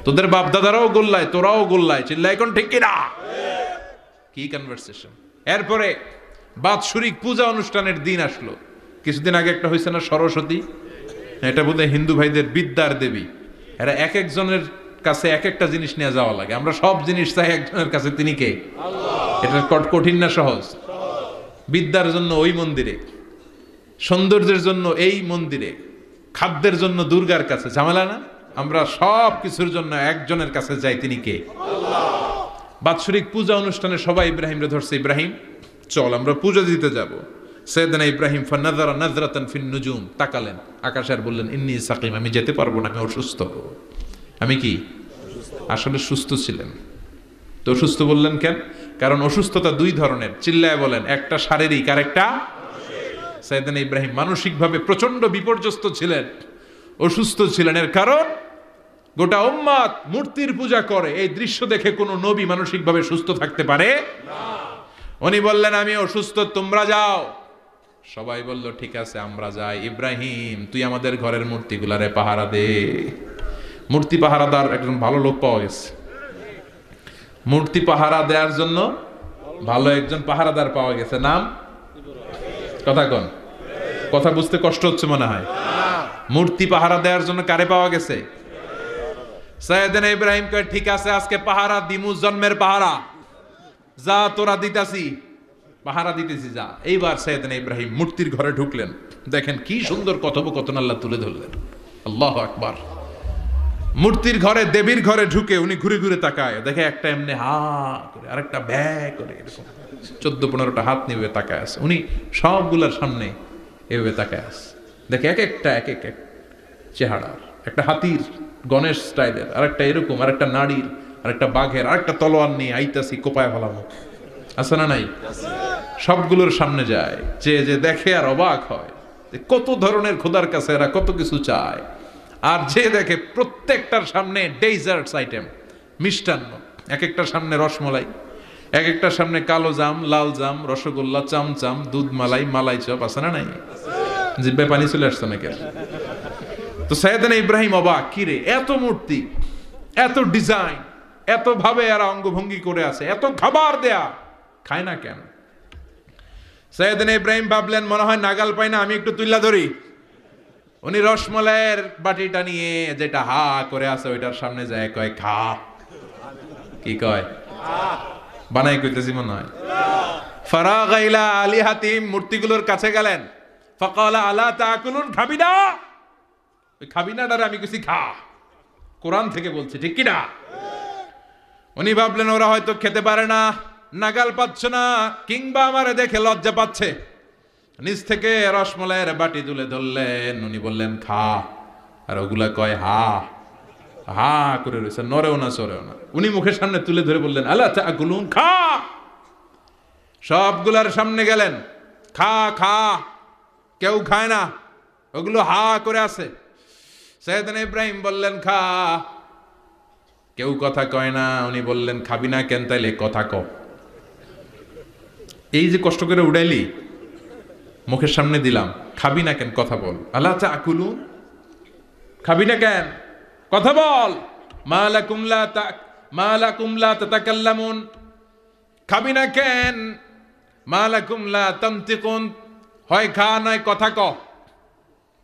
তোদের বাপ দাদারাও গোল্লায়, তোরাও গোল্লায়। চিল্লাই কোন ঠিক কিনা? কি কনভারসেশন! এরপরে বাৎসরিক পূজা অনুষ্ঠানের দিন আসলো। কিছুদিন আগে একটা হয়েছে না সরস্বতী, এটা বোধহয় হিন্দু ভাইদের বিদ্যার দেবী। এরা এক একজনের কাছে এক একটা জিনিস নিয়ে যাওয়া লাগে। আমরা সব জিনিস চাই একজনের কাছে, তিনি কে? এটা কঠিন না সহজ? বিদ্যার জন্য ওই মন্দিরে, সৌন্দর্যের জন্য এই মন্দিরে, খাদ্যের জন্য দুর্গার কাছে, ঝামেলা না? আমরা সব কিছুর জন্য একজনের কাছে যাই, তিনি কে? বাৎসরিক পূজা অনুষ্ঠানে সবাই ইব্রাহিমরে ধরছে, ইব্রাহিম চল আমরা পূজা দিতে যাব। সাইয়েদনা ইব্রাহিম ফানাযারা নাযরাতান ফিন নুজুম, তাকালেন আকাশে আর বললেন ইন্নী সাকিম, আমি যেতে পারবো না, আমি অসুস্থ। আমি কি? আসলে সুস্থ ছিলেন তো। অসুস্থ বললেন কেন? কারণ অসুস্থতা দুই ধরনের, চিল্লায় বলেন। একটা শারীরিক আর একটা সাইয়েদনা ইব্রাহিম মানসিকভাবে প্রচন্ড বিপর্যস্ত ছিলেন, অসুস্থ ছিলেন। এর কারণ গোটা উম্মত মূর্তির পূজা করে, এই দৃশ্য দেখে কোনো নবী মানসিকভাবে সুস্থ থাকতে পারে না। উনি বললেন আমি অসুস্থ, তোমরা যাও। সবাই বলল ঠিক আছে আমরা যাই। ইব্রাহিম তুই আমাদের ঘরের মূর্তিগুলারে পাহারা দে। মূর্তি পাহারাদার একজন ভালো লোক পাওয়া গেছে। মূর্তি পাহারা দেওয়ার জন্য ভালো একজন পাহারাদার পাওয়া গেছে। নাম? কথা কন, কথা বুঝতে কষ্ট হচ্ছে মনে হয়। মূর্তি পাহারা দেওয়ার জন্য কারে পাওয়া গেছে? সাইয়েদনা ইব্রাহিম কয় ঠিক আছে আজকে পাহারা দিমু, জন্মের পাহারা। যা তোরা দিতাছি, পাহারা দিতেছি যা। এইবার সাইয়েদনা ইব্রাহিম মূর্তির ঘরে ঢুকলেন। দেখেন কি সুন্দর কথোপকথন আল্লাহ তুলে ধরলেন। আল্লাহু আকবার। মূর্তির ঘরে, দেবীর ঘরে ঢুকে উনি ঘুরে ঘুরে তাকায়, দেখে একটা এমনি হা করে, আরেকটা ব্যা করে, এরকম 14-15টা হাত নিয়ে তাকায় আছে। উনি সবগুলার সামনে এভাবে তাকায় আছে। দেখে এক একটা এক এক চেহারার, একটা হাতির গণেশ স্টাইলের, আরেকটা এরকম, আরেকটা নারীর, আরেকটা বাঘের, আরেকটা তলোয়ার নিয়ে আইতাছি কোপায় ফেলামো, আছে না নাই? সবগুলোর সামনে যায়, যে দেখে আর অবাক হয় কত ধরনের খোদার কাছে এরা কত কিছু চায়। আর যে দেখে প্রত্যেকটার সামনে ডেজার্টস আইটেম, মিষ্টান্ন, এক একটার সামনে রসমলাই, এক একটার সামনে কালো জাম, লাল জাম, রসগোল্লা, চামচাম, দুধ মালাই, মালাই চপ, আছে না নাই? জিব্বে পানি চলে আসছে নাকি? তো সাইয়েদনা ইব্রাহিম অবাক, কি রে এত মূর্তি, এত ডিজাইন, এত ভাবে এরা অঙ্গভঙ্গি করে আছে, এত খাবার দেয়া, খায় না কেন? সাইয়েদনা ইব্রাহিম ভাবলেন মনে হয় নাগাল পাই না, আমি একটু তুইলা ধরি। উনি রসমলাইয়ের বাটিটা নিয়ে, যেটা হা করে আছে ওইটার সামনে যায়, কয় খা। কি কয়? বানাই কইতেছি মনে হয়। ফারাগা ইলা আলিহাতিম, মূর্তিগুলোর কাছে গেলেন। ফাকালা আলা তাকুলুন, খাবি না? ওই খাবি না ডারে আমি কিছু খা, কোরআন থেকে বলছে, ঠিক কি না? উনি ভাবলেন ওরা হয়তো খেতে পারে না, নাগাল পাচ্ছে না, কিংবা আমারে দেখে লজ্জা পাচ্ছে। নিজ থেকে রসমলাইয়ের বাটি তুলে ধরলেন। উনি বললেন খা, আর ওগুলা কয় হা হা করে রয়েছে, নড়েও না সরেও না। উনি মুখের সামনে তুলে ধরে বললেন আলা তাকুলুন, খা। সবগুলার সামনে গেলেন, খা খা। কেউ খায় না, ওগুলো হা করে আছে। সাইয়েদনা ইব্রাহিম বললেন খা, কেউ কথা কয় না। উনি বললেন খাবি না কেন? তাইলে কথা ক। এই যে কষ্ট করে উড়াইলি, মুখের সামনে দিলাম, খাবি না কেন? কথা বল। আলা তাকুলুন, খাবি না কেন? কথা বল। মা লাকুম লা তাতাকাল্লামুন, খাবি না কেন? মা লাকুম লা তানতিকুন, হয় খা নয় কথা ক।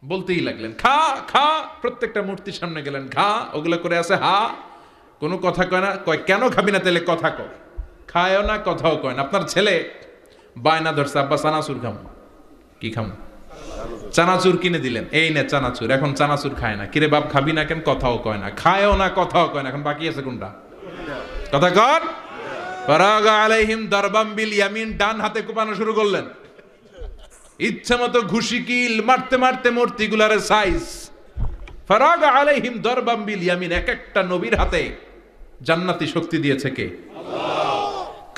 বলতেই লাগলেন খা খা। প্রত্যেকটা মূর্তির সামনে গেলেন, খা। ওগুলো করে আছে হা, কোনো কথা কয় না। কয় কেন খাবি না? তাহলে কথা ক। খায়ও না, কথাও কয় না। আপনার ছেলে বায়না ধরছে, আব্বা চানাচুর খাম। কি খাম? চানাচুর কিনে দিলেন, এই নে চানাচুর। এখন চানাচুর খায় না। কিরে বাপ খাবি না কেন? কথাও কয় না, খায়ও না, কথাও কয় না। এখন বাকি আছে কোনটা? কথা কর। ফারাগা আলাইহিম দারবাম বিল ইয়ামিন, ডান হাতে কোপানো শুরু করলেন। ইচ্ছা মতো ঘুষি কিল মারতে মারতে মূর্তিগুলার সাইজ। ফারাগা আলাইহিম দারবাম বিল ইয়ামিন, এক একটা নবীর হাতে জান্নাতি শক্তি দিয়েছে কে?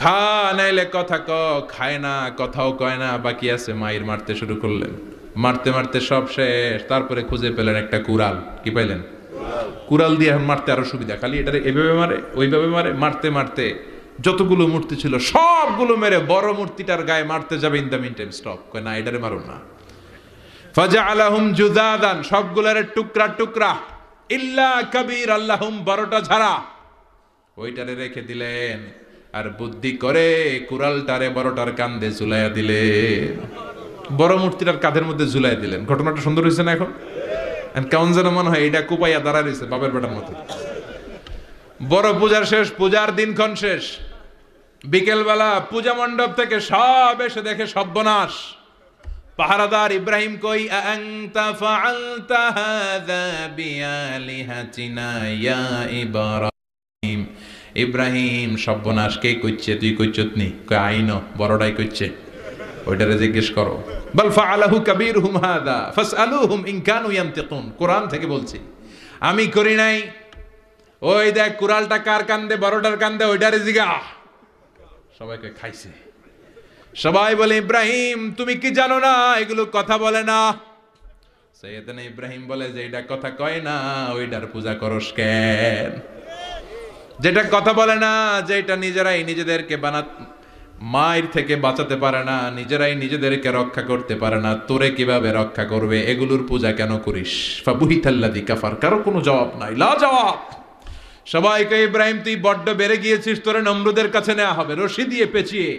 খা নাইলে কথা ক, খায় না, কথাও কয় না, বাকি আছে। মায়ের মারতে শুরু করলেন, মারতে মারতে সব শেষ। তারপরে খুঁজে পেলেন একটা কুড়াল। কি পাইলেন? কুড়াল দিয়ে এখন মারতে আরো সুবিধা। খালি এটারে এভাবে মারে, ওইভাবে মারে। মারতে মারতে যতগুলো মূর্তি ছিল সবগুলো মেরে বড় মূর্তিটার গায়ে মারতে যাবে, in the meantime stop, কয় না এটারে মারুন না। ফাজআলাহুম জুদাদান, সবগুলোর টুকরা টুকরা। ইল্লা কাবীর আল্লাহুম, বড়টা ছাড়া। ওইটারে রেখে দিলেন, আর বুদ্ধি করে কুড়ালটারে বড়টার কাঁধে ঝুলাইয়া দিলেন। বড় মূর্তিটার কাঁধের মধ্যে ঝুলাই দিলেন। ঘটনাটা সুন্দর হয়েছে না? এখন কেমন যেন মনে হয় এটা কুপাইয়া দাঁড়া রয়েছে বাপের বেটার মতো। বড় পূজার শেষ, পূজার দিনক্ষণ শেষ। বিকেলবেলা পূজা মণ্ডপ থেকে সব এসে দেখে সর্বনাশ। পাহারাদার ইব্রাহিম কই, আনতা ফাআলতা হাযা বিআলিহাতিনা ইয়া ইব্রাহিম। ইব্রাহিম, সর্বনাশ কে কইছে? তুই কইছত নি? কই আইনো, বড়টাই কইছে। ওইটারে জিজ্ঞেস করো। বাল ফাআলাহু কাবীরুহুম হাযা ফাসআলুহুম ইন কানু ইয়ানতিকুন। কোরআন থেকে বলছি, আমি করি নাই। ওই দেখ কুড়ালটা কার কান্দে? বড়টার কান্দে, ওইটারে জিগা। সবাইকে খাইছে। সবাই বলে, ইব্রাহিম তুমি কি জানো না এগুলো কথা বলে না? সাইয়েদনা ইব্রাহিম বলে যে এটা কথা কয় না, ওইটার পূজা করস কেন? যেটা কথা বলে না, যেটা নিজেরাই নিজেদেরকে মায়ের থেকে বাঁচাতে পারে না, নিজেরাই নিজেদেরকে রক্ষা করতে পারে না, তোরে কিভাবে রক্ষা করবে? এগুলোর পূজা কেন করিস? ফাবুহিতাল্লাযী কাফার। কারো কোনো জবাব নাই, লা জবাব। সবাইকে, ইব্রাহিম তুই বড্ড বেড়ে গিয়েছিস, তোরে নমরুদের কাছে নেওয়া হবে। রশি দিয়ে পেঁচিয়ে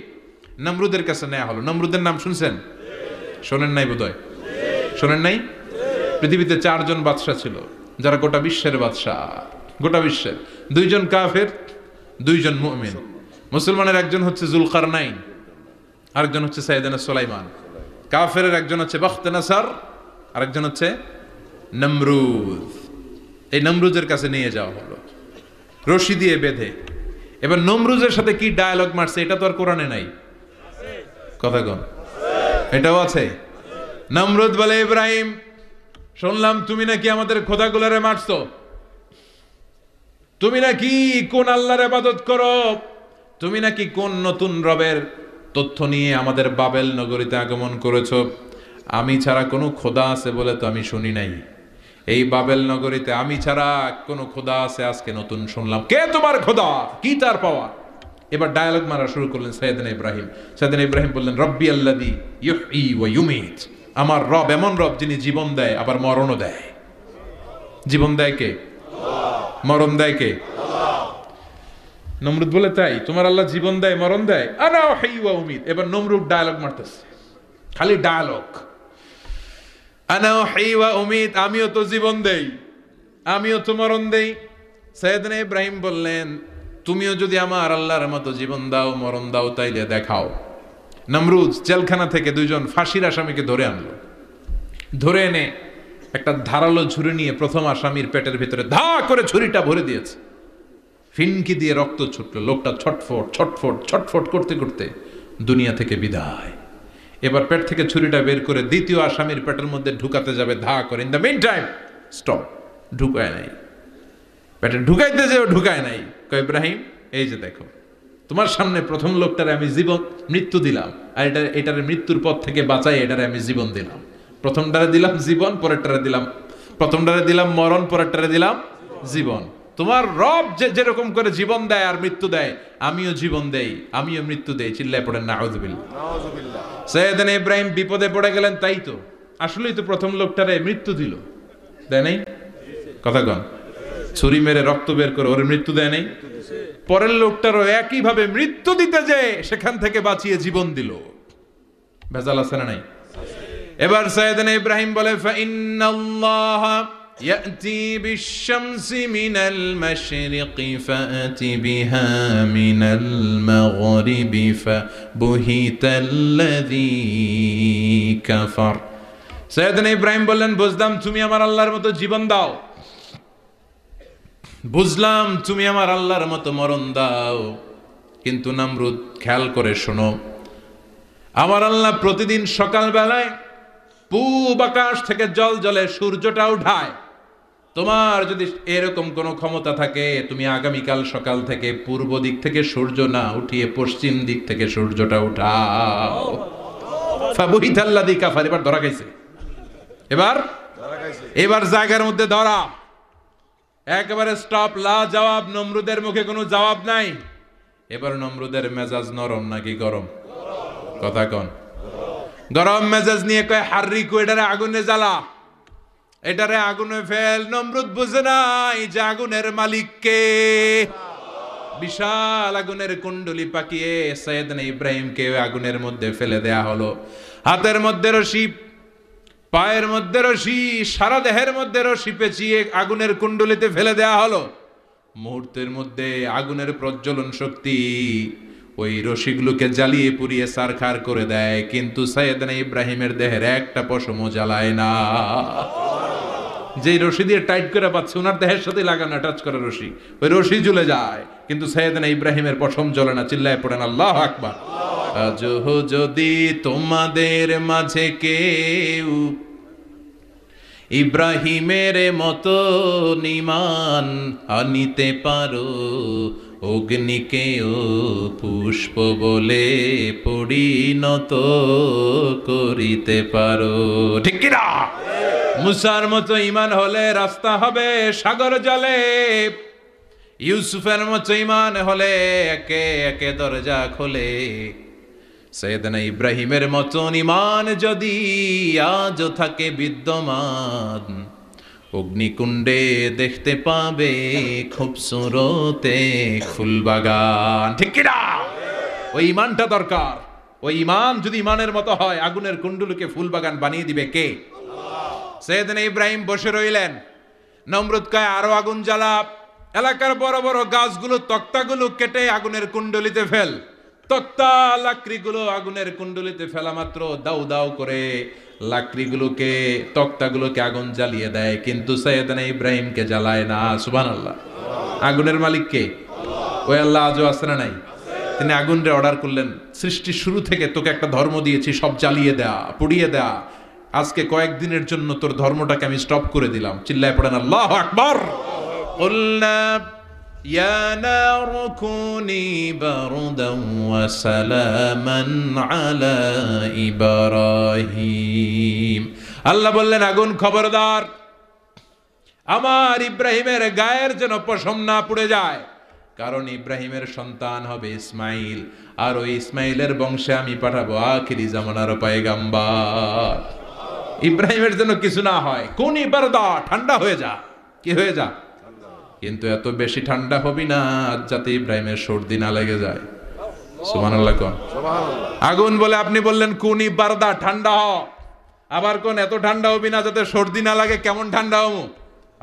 নমরুদের কাছে নেওয়া হলো। নমরুদের নাম শুনছেন? শোনেন নাই বোধহয়? শোনেন নাই? পৃথিবীতে 4 জন বাদশা ছিল, যারা গোটা বিশ্বের বাদশা। গোটা বিশ্বের 2 জন কাফের, 2 জন মুমিন। মুসলমানের একজন হচ্ছে যুলকারনাইন, আরেকজন হচ্ছে সাইয়েদনা সুলাইমান। কাফেরের একজন হচ্ছে বাখতেনাসার, আরেকজন হচ্ছে নমরুদ। এই নমরুদের কাছে নিয়ে যাওয়া হলো রশি দিয়ে বেঁধে। এবার নমরুদের সাথে কি ডায়ালগ মারছে এটা তো আর কোরআনে নাই। কথা কন, এটাও আছে। নমরুদ বলে, ইব্রাহিম শুনলাম তুমি নাকি আমাদের খোদাগুলারে মারছো। তুমি নাকি কোন আল্লাহর ইবাদত করো। তুমি নাকি কোন নতুন রবের তথ্য নিয়ে আমাদের বাবেল নগরীতে আগমন করেছো। আমি ছাড়া কোনো খোদা আছে বলে তো আমি শুনি নাই। এই বাবেল নগরীতে আমি ছাড়া কোনো খোদা আছে আজকে নতুন শুনলাম। কে তোমার খোদা? কি তার পাওয়া? এবার ডায়ালগ মারা শুরু করলেন সাইয়েদনা ইব্রাহিম। সাইয়েদনা ইব্রাহিম বললেন, রব্বি আল্লাযী ইউহয়ী ওয়া ইউমীত। আমার রব এমন রব যিনি জীবন দেয় আবার মরণও দেয়। জীবন দেয় কে? মরণ দেয় কে? নমরুদ বলে, তাই তোমার আল্লাহ জীবন দেয় মরণ দেয়? আনা উহয়ী ওয়া উমীত। এবার নমরুদ ডায়ালগ মারতেছে, খালি ডায়ালগ। আনা উহয়ী ওয়া উমীত, আমিও তো জীবন দেই, আমিও তো মরণ দেই। সাইয়েদনা ইব্রাহিম বললেন, তুমিও যদি আমার আল্লাহর মতো জীবন দাও মরণ দাও তাইলে দেখাও। নমরুদ জেলখানা থেকে 2 জন ফাঁসির আসামিকে ধরে আনলো। ধরে এনে একটা ধারালো ছুরি নিয়ে প্রথম আসামির পেটের ভিতরে ধা করে ছুরিটা ভরে দিয়েছে। ফিনকি দিয়ে রক্ত ছুটলো। লোকটা ছটফট ছটফট ছটফট করতে করতে দুনিয়া থেকে বিদায়। এবার পেট থেকে ছুরিটা বের করে দ্বিতীয় আসামির পেটের মধ্যে ঢুকাতে যাবে ধা করে। In the meantime stop, ঢুকায় নাই। পেটে ঢুকাইতে যেও ঢুকায় নাই। কয়, ইব্রাহিম এই যে দেখো, তোমার সামনে প্রথম লোকটারে আমি জীবন মৃত্যু দিলাম, আর এটার মৃত্যুর পথ থেকে বাঁচাই এটারে আমি জীবন দিলাম। প্রথমটারে দিলাম জীবন, পরেরটারে দিলাম, প্রথমটারে দিলাম মরণ, পরেরটারে দিলাম জীবন। তোমার রব যেরকম করে জীবন দেয় আর মৃত্যু দেয়, আমিও জীবন দেই, আমিও মৃত্যু দেই। চিল্লায় পড়েন নাউযুবিল্লাহ। সাইয়েদনা ইব্রাহিম বিপদে পড়ে গেলেন। তাই তো, আসলেই তো প্রথম লোকটারে মৃত্যু দিল, দেয় নাই? কথা কন, ছুরি মেরে রক্ত বের করে ওর মৃত্যু দেয় নাই? পরের লোকটারও একইভাবে মৃত্যু দিতে যে সেখান থেকে বাঁচিয়ে জীবন দিল। ভেজাল আছে না নাই? এবার সাইয়েদনা ইব্রাহিম বলে, ফাইন্নাল্লাহা ইয়াতি বিশ-শামসি মিনাল মাশরিকি ফাতি বিহা মিনাল মাগরিবি ফাবুহিতাল্লাযী কাফার। সাইয়েদনা ইব্রাহিম বললেন, বুঝলাম তুমি আমার আল্লাহর মতো জীবন দাও, বুঝলাম তুমি আমার আল্লাহর মতো মরণ দাও, কিন্তু নমরুদ খেয়াল করে শোনো, আমার আল্লাহ প্রতিদিন সকাল বেলায় পূব আকাশ থেকে জল জলে সূর্যটা উঠায়। তোমার যদি এরকম কোনো ক্ষমতা থাকে, তুমি আগামীকাল সকাল থেকে পূর্ব দিক থেকে সূর্য না উঠিয়ে পশ্চিম দিক থেকে সূর্যটা উঠাও। ফাবুহিতাল্লাযী কাফার। এবার ধরা খাইছে, এবার জায়গার মধ্যে ধরা, একেবারে স্টপ, লা জবাব। নমরুদের মুখে কোনো জবাব নাই। এবার নমরুদের মেজাজ নরম নাকি গরম? কথা কন। গরম মেজাজ নিয়ে কয়, হাররিকু, এটারে আগুনে জ্বালা, এটারে আগুনে ফেল। নমরুদ বুঝে নাই যে আগুনের মালিক কে। বিশাল আগুনের কুণ্ডলি পাকিয়ে সাইয়েদনা ইব্রাহিমকে আগুনের মধ্যে ফেলে দেয়া হলো। হাতের মধ্যে রশি, পায়ের মধ্যে রশি, সারা দেহের মধ্যে রশি পেঁচিয়ে আগুনের কুণ্ডলিতে ফেলে দেয়া হলো। মুহূর্তের মধ্যে আগুনের প্রজ্বলন শক্তি ওই রশিগুলোকে জ্বালিয়ে পুড়িয়ে সারখার করে দেয়, কিন্তু সাইয়েদনা ইব্রাহিমের দেহের একটা পশমও জ্বালায় না। যে রশি দিয়ে টাইট করে পাচ্ছে, ওনার দেহের সাথে লাগানো টাচ করে রশি, ওই রশি জ্বলে যায়, কিন্তু সাইয়েদনা ইব্রাহিমের পশম জ্বলে না। চিল্লায় পড়েন আল্লাহু আকবার। আজ যদি তোমাদের মাঝে কেউ ইব্রাহিমের মতো ঈমান আনিতে পারো, অগ্নিকেও পুষ্প বলে পরিণত করিতে পারো। ঠিক কিনা? মুসার মতো ঈমান হলে রাস্তা হবে সাগর জলে, ইউসুফের মতো ঈমান হলে একে একে দরজা খোলে। সাইয়েদনা ইব্রাহিমের মতন ঈমান যদি আজও থাকে বিদ্যমান, অগ্নিকুণ্ডে দেখতে পাবে খুবসুরতে ফুলবাগান। ঠিক কিনা? ওই ঈমানটা দরকার। ওই ঈমান যদি ঈমানের মতো হয়, আগুনের কুণ্ডলকে ফুলবাগান বানিয়ে দিবে কে? সাইয়েদনা ইব্রাহিম বসে রইলেন। নমরুদ কয়, আরো আগুন জ্বালা, এলাকার বড় বড় গাছগুলো, তক্তাগুলো কেটে আগুনের কুণ্ডলিতে ফেল। তক্তা লাকড়িগুলো আগুনের কুণ্ডলিতে ফেলা মাত্র দাউ দাউ করে লাকড়িগুলোকে, তক্তাগুলোকে আগুন জ্বালিয়ে দেয়, কিন্তু সাইয়েদনা ইব্রাহিমকে জ্বালায় না। সুবহানাল্লাহ। আগুনের মালিক কে? ওই আল্লাহ আজও আছে না নাই? তিনি আগুনরে অর্ডার করলেন, সৃষ্টির শুরু থেকে তোকে একটা ধর্ম দিয়েছি, সব জ্বালিয়ে দেয়া, পুড়িয়ে দেয়া, আজকে কয়েকদিনের জন্য তোর ধর্মটাকে আমি স্টপ করে দিলাম। চিল্লায় পড়েন আল্লাহু আকবার। কুলনা ইয়া নারু কুনি বারদান ওয়া সালামান আলা ইব্রাহিম। আল্লাহ বললেন, আগুন খবরদার, আমার ইব্রাহিমের গায়ের যেন পশম না পুড়ে যায়, কারণ ইব্রাহিমের সন্তান হবে ইসমাইল, আর ওই ইসমাইলের বংশে আমি পাঠাবো আখিরি জামানার পয়গাম্বার। ইব্রাহিমের জন্য কিছু না হয়, কোন বারদা, ঠান্ডা হয়ে যা। কি হয়ে যা? কিন্তু এত বেশি ঠান্ডা হবি না যাতে ইব্রাহিমের সর্দি না লেগে যায়। সুবহানাল্লাহ কোন? আগুন বলে আপনি বললেন কোনি বারদা, ঠান্ডা হ, আবার কোন এত ঠান্ডা হবি না যাতে সর্দি না লাগে। কেমন ঠান্ডা হবো?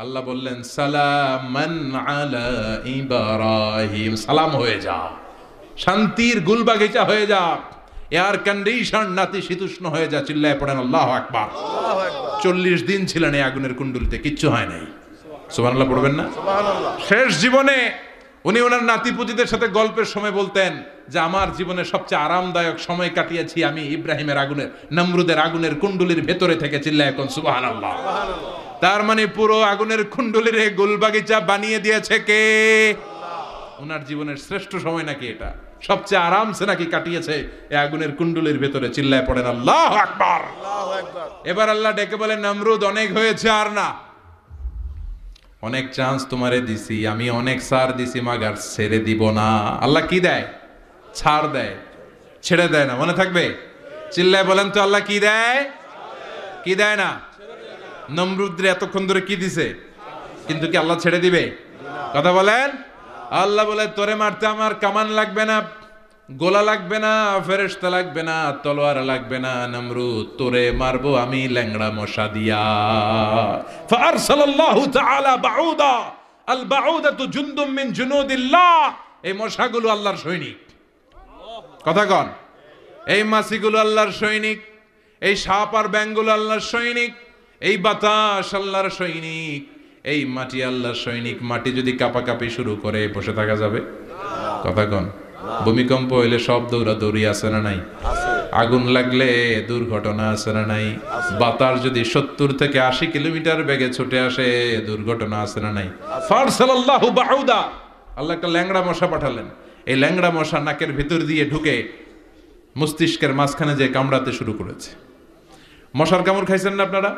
আল্লাহ বললেন সালামান আলা ইব্রাহিম, সালাম হয়ে যা, শান্তির গুলবাগিচা হয়ে যা, এয়ার কন্ডিশন নাতিশীতোষ্ণ হয়ে যা। চিল্লায় পড়েন আল্লাহু আকবার। 40 দিন ছিলেন এই আগুনের কুণ্ডলিতে, কিচ্ছু হয় নাই। সুবহানাল্লাহ পড়বেন না? শেষ জীবনে উনি ওনার নাতিপুতিদের সাথে গল্পের সময় বলতেন যে আমার জীবনে সবচেয়ে আরামদায়ক সময় কাটিয়েছি আমি ইব্রাহিমের আগুনের, নমরুদের আগুনের কুণ্ডলির ভেতরে থেকে। চিল্লায় এখন সুবহানাল্লাহ। তার মানে পুরো আগুনের কুণ্ডলির গুলবাগিচা বানিয়ে দিয়েছে কে? ওনার জীবনের শ্রেষ্ঠ সময় নাকি এটা, সবচেয়ে আরামসে নাকি কাটিয়েছে এই আগুনের কুণ্ডলির ভেতরে। চিল্লায় পড়েন আল্লাহু আকবার। এবার আল্লাহ ডেকে বলেন, নমরুদ অনেক হয়েছে, আর না, অনেক চান্স তোমারে দিছি আমি, অনেক ছাড় দিছি, মাগার ছেড়ে দিব না। আল্লাহ কি দেয়? ছাড় দেয়, ছেড়ে দেয় না। মনে থাকবে? চিল্লায় বলেন তো, আল্লাহ কি দেয়? কি দেয় না? নমরুদরে এতক্ষণ ধরে কি দিছে, কিন্তু কি আল্লাহ ছেড়ে দিবে? কথা বলেন। আল্লাহ বলে, তোরে মারতে আমার কামান লাগবে না, গোলা লাগবে না, ফেরেশতা লাগবে না, তলোয়ার লাগবে না, নমরুদ তোরে মারবো আমি ল্যাংড়া মশা দিয়া। ফারসালাল্লাহু তাআলা বাউদা, আল বাউদাতু জুনদুম মিন জুনুদিল্লাহ। এই মশাগুলো আল্লাহর সৈনিক। কথা কন, এই মাছিগুলো আল্লাহর সৈনিক, এই সাপ আর ব্যাঙগুলো আল্লাহর সৈনিক, এই বাতাস আল্লাহর সৈনিক, এই মাটি আল্লাহর সৈনিক। মাটি যদি কাঁপাকাঁপি শুরু করে বসে থাকা যাবে? কথা কন। ভূমিকম্প হইলে সব দৌড়াদৌড়ি আছে না নাই? আগুন লাগলে দুর্ঘটনা আছে না নাই? বাতাস যদি 70 থেকে 80 কিলোমিটার বেগে ছুটে আসে দুর্ঘটনা আছে না নাই? ফারসালাল্লাহু বাউদা, আল্লাহ একটা ল্যাংড়া মশা পাঠালেন। এই ল্যাংড়া মশা নাকের ভিতর দিয়ে ঢুকে মস্তিষ্কের মাঝখানে যে কামড়াতে শুরু করেছে। মশার কামড় খাইছেন না আপনারা?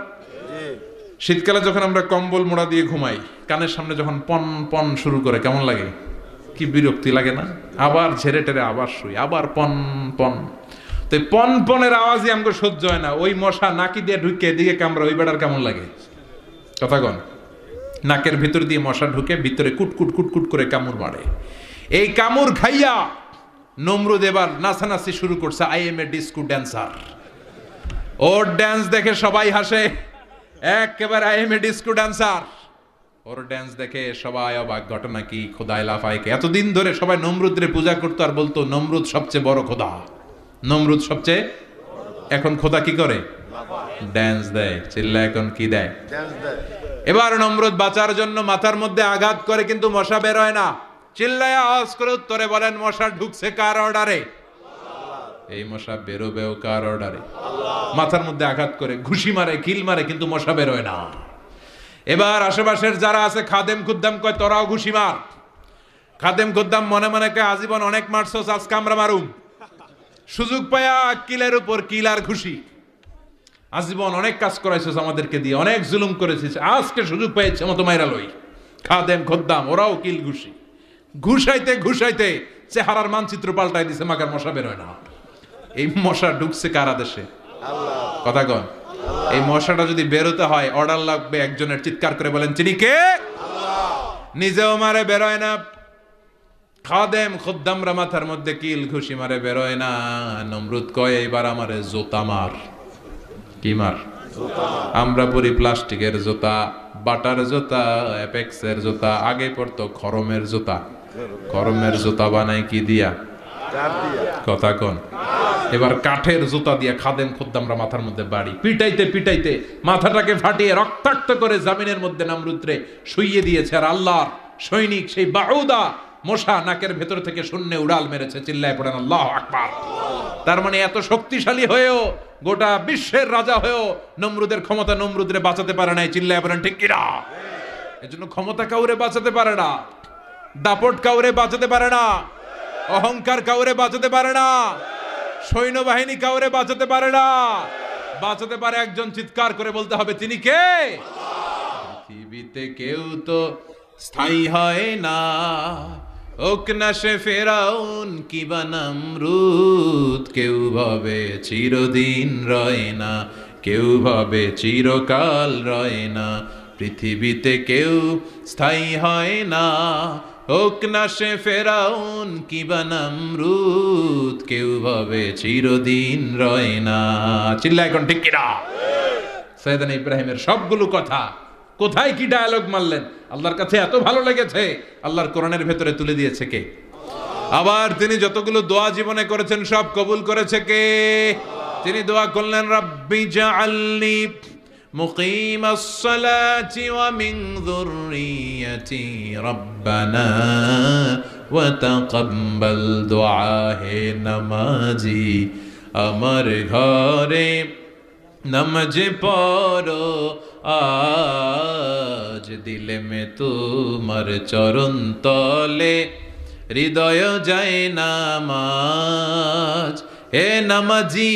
শীতকালে যখন আমরা কম্বল মোড়া দিয়ে ঘুমাই, কানের সামনে যখন পন পন শুরু করে কেমন লাগে? কি বিরক্তি লাগে না? আবার ঝেড়ে টেরে আবার শুই, আবার পন পন। তো পন পনের আওয়াজই আমাকে সহ্য হয় না। ওই মশা নাকি দিয়ে ঢুকে এদিকে কামড়া, ওই বেটার কেমন লাগে? কথা কন। নাকের ভিতর দিয়ে মশা ঢুকে ভিতরে কুটকুট কুটকুট করে কামড় মারে। এই কামড় খাইয়া নমরুদ এবার নাচানাচি শুরু করছে। I M A disco dancer. Or dance দেখে সবাই হাসে, একেবারে I M A disco dancer. Or dance দেখে সবাই অবাক। ঘটনা কি? খোদায় লাফায়কে। এতদিন ধরে সবাই নমরুদরে পূজা করতো আর বলতো নমরুদ সবচেয়ে বড় খোদা, নমরুদ সবচেয়ে। এখন খোদা কি করে? ড্যান্স দেয়। চিল্লা এখন কি দেয়? এবার নমরুদ বাঁচার জন্য মাথার মধ্যে আঘাত করে, কিন্তু মশা বের হয় না। চিল্লায় আওয়াজ করে উত্তরে বলেন, মশা ঢুকছে কার অর্ডারে? এই মশা বেরোবেও কার অর্ডারে? মাথার মধ্যে আঘাত করে ঘুষি মারে, কিল মারে, কিন্তু মশা বের হয় না। এবার আশেপাশের যারা আছে খাদেম খুদ্দাম কয় তোরাও ঘুষি মার। খাদেম খুদ্দাম মনে মনে কয় আজীবন অনেক মারছস, আজকে আমরা মারুম। সুযোগ পায়া কিলের উপর কিল আর ঘুষি। আজীবন অনেক কাজ করাইছস আমাদেরকে দিয়ে, অনেক জুলুম করেছিস, আজকে সুযোগ পেয়েছে মতো মাইরা লই। খাদেম খুদ্দাম ওরাও কিল ঘুষি। ঘুষাইতে ঘুষাইতে চেহারার মানচিত্র পাল্টাই দিছে, মাকার মশা বের হয় না। এই মশা ঢুকছে কার আদেশে? কথা কন। এই মশাটা যদি বেরোতে হয় অর্ডার লাগবে একজনের। চিৎকার করে বলেন, চিনি কে? নিজেও মারে, বেরোয় না। খাদেম খুদ্দামরা মাথার মধ্যে কিল ঘুষি মারে, বেরোয় না। নমরুদ কয় এইবার আমারে জোতা মার। কি মার? আমরা পরি প্লাস্টিকের জুতা, বাটার জুতা, অ্যাপেক্সের জুতা। আগে পড়তো খরমের জুতা। খরমের জুতা বানাই কি দিয়া? কথা কন। এবার কাঠের জুতা দিয়া খাদেম খুদ্দামরা মাথার মধ্যে বাড়ি। পিটাইতে পিটাইতে মাথাটাকে ফাটিয়ে রক্তাক্ত করে জামিনের মধ্যে নমরুদরে শুইয়ে দিয়েছে। আর আল্লাহর সৈনিক সেই বাউদা মশা নাকের ভেতর থেকে শূন্যে উড়াল মেরেছে। চিল্লায় পড়েন আল্লাহু আকবার। তার মানে এত শক্তিশালী হয়েও, গোটা বিশ্বের রাজা হয়েও নমরুদের ক্ষমতা নমরুদরে বাঁচাতে পারে নাই। চিল্লায় পড়েন ঠিক কিনা? এজন্য ক্ষমতা কাউরে বাঁচাতে পারে না, দাপট কাউরে বাঁচাতে পারে না, অহংকার কাউরে বাঁচাতে পারে না, সৈন্যবাহিনী কাউরে বাঁচাতে পারে না। বাঁচাতে পারে একজন। চিৎকার করে বলতে হবে, তিনি কে? পৃথিবীতে কেউ তো স্থায়ী হয় না, ওক না সে ফেরাউন কিবা নমরুদ। কেউ ভাবে চিরদিন রয় না, কেউ ভাবে চিরকাল রয় না। পৃথিবীতে কেউ স্থায়ী হয় না, হোক না সে ফেরাউন কিবা নমরুদ। কেউ ভাবে চিরদিন রয় না। চিল্লা এখন ঠিক কিনা? সৈয়দনা ইব্রাহিমের সবগুলো কথা কোথায় কি ডায়ালগ মারলেন, আল্লাহর কাছে এত ভালো লেগেছে, আল্লাহর কোরআনের ভেতরে তুলে দিয়েছে কে? আবার তিনি যতগুলো দোয়া জীবনে করেছেন সব কবুল করেছে কে? তিনি দোয়া করলেন, রাব্বি জাআলনি মুকিমাস সালাতি ওয়া মিন যুররিয়াতি রাব্বানা ওয়া তাকাব্বাল দুআ। হে নামাজি আমার ঘরে নামাজ পড়ো আজ, দিলে মে তোমার চরণ তলে হৃদয় যায় নামাজ। হে নামাজি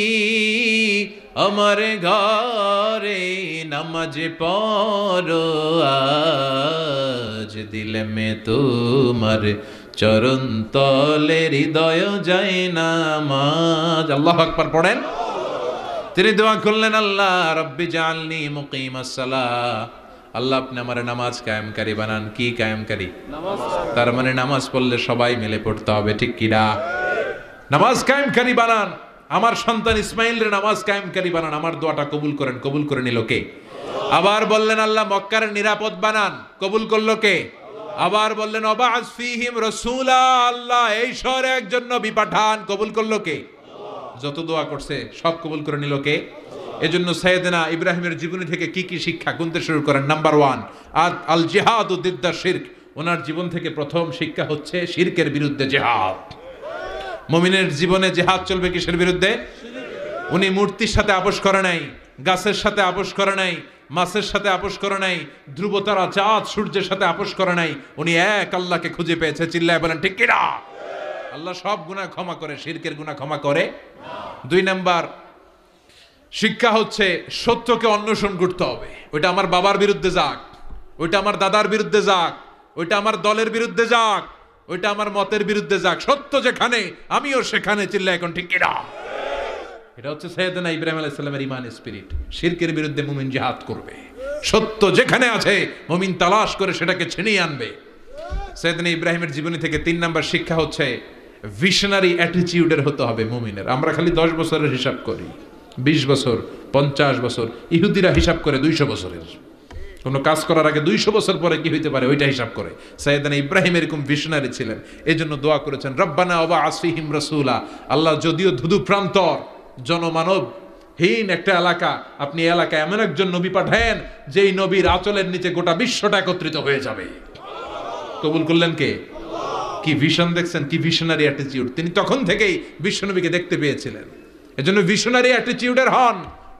আমার ঘরে নামাজ পড়ো আজ, দিলে মে তোমার চরণ তলে হৃদয় যায় নামাজ। আল্লাহু আকবার পড়েন। তিনি দোয়া করলেন, আল্লাহ রব্বি জাআলনি মুকিমাস সালাহ, আল্লাহ আপনি আমার নামাজ কায়েমকারী বানান। কি কায়েমকারী? নামাজ। তার মানে নামাজ পড়লে সবাই মিলে পড়তে হবে, ঠিক কি না? নামাজ কায়েমকারী বানান, আমার সন্তান ইসমাইলের নামাজ কায়েমকারী বানান, আমার দোয়াটা কবুল করেন। কবুল করে নিল কে? আবার বললেন আল্লাহ মক্কার নিরাপদ বানান, কবুল করলো কে? আবার বললেন ওয়াবা'আস ফীহিম রাসূলা, আল্লাহ এই শহরে একজন নবী পাঠান, কবুল করলো কে? যত দোয়া করছে সব কবুল করে নিল কে? এজন্য সাইয়েদনা ইব্রাহিমের জীবনী থেকে কি কি শিক্ষা গুনতে শুরু করেন। নাম্বার 1, আল জিহাদু দিদ্দা শিরক। ওনার জীবন থেকে প্রথম শিক্ষা হচ্ছে শিরকের বিরুদ্ধে জিহাদ। মুমিনের জীবনে জিহাদ চলবে কিসের বিরুদ্ধে? উনি মূর্তির সাথে আপোষ করে নাই, গাছের সাথে আপোষ করে নাই, মাছের সাথে আপোষ করে নাই, ধ্রুবতারা চাঁদ সূর্যের সাথে আপোষ করে নাই। উনি এক আল্লাহকে খুঁজে পেয়েছে। চিল্লায় বলেন ঠিক কিনা? আল্লাহ সব গুনাহ ক্ষমা করে, শিরকের গুনাহ ক্ষমা করে। 2 নাম্বার শিক্ষা হচ্ছে সত্যকে অন্বেষণ করতে হবে। ওইটা আমার বাবার বিরুদ্ধে যাক, ওইটা আমার দাদার বিরুদ্ধে যাক, ওইটা আমার দলের বিরুদ্ধে যাক, ওইটা আমার মতের বিরুদ্ধে যাক, সত্য যেখানে আমিও সেখানে। চিল্লা এখন ঠিক কিনা? এটা হচ্ছে সাইয়েদনা ইব্রাহিম আলাইহিস সালামের ঈমান স্পিরিট। শিরকের বিরুদ্ধে মুমিন জিহাদ করবে, সত্য যেখানে আছে মুমিন তালাশ করে সেটাকে ছিনিয়ে আনবে। সাইয়েদনা ইব্রাহিমের জীবনী থেকে 3 নাম্বার শিক্ষা হচ্ছে ভিশনারি অ্যাটিটিউডের হতে হবে মুমিনের। আমরা খালি 10 বছরের হিসাব করি, 20 বছর, 50 বছর। ইহুদিরা হিসাব করে 200 বছরের। কোনো কাজ করার আগে 200 বছর পরে কি হইতে পারে ওইটা হিসাব করে। সাইয়েদনা ইব্রাহিম এরকম ভিশনারি ছিলেন, এজন্য দোয়া করেছেন রব্বানা ওয়াবা'আস ফীহিম রাসূলা। আল্লাহ যদিও ধুধু প্রান্তর জনমানব হীন একটা এলাকা, আপনি এলাকায় এমন একজন নবী পাঠায়েন যেই নবীর আঁচলের নিচে গোটা বিশ্বটা একত্রিত হয়ে যাবে। কবুল করলেন কে? কি ভিশন দেখছেন, কি ভিশনারি অ্যাটিটিউড। তিনি তখন থেকেই বিশ্বনবীকে দেখতে পেয়েছিলেন। এজন্য ভিশনারি অ্যাটিটিউডের হন,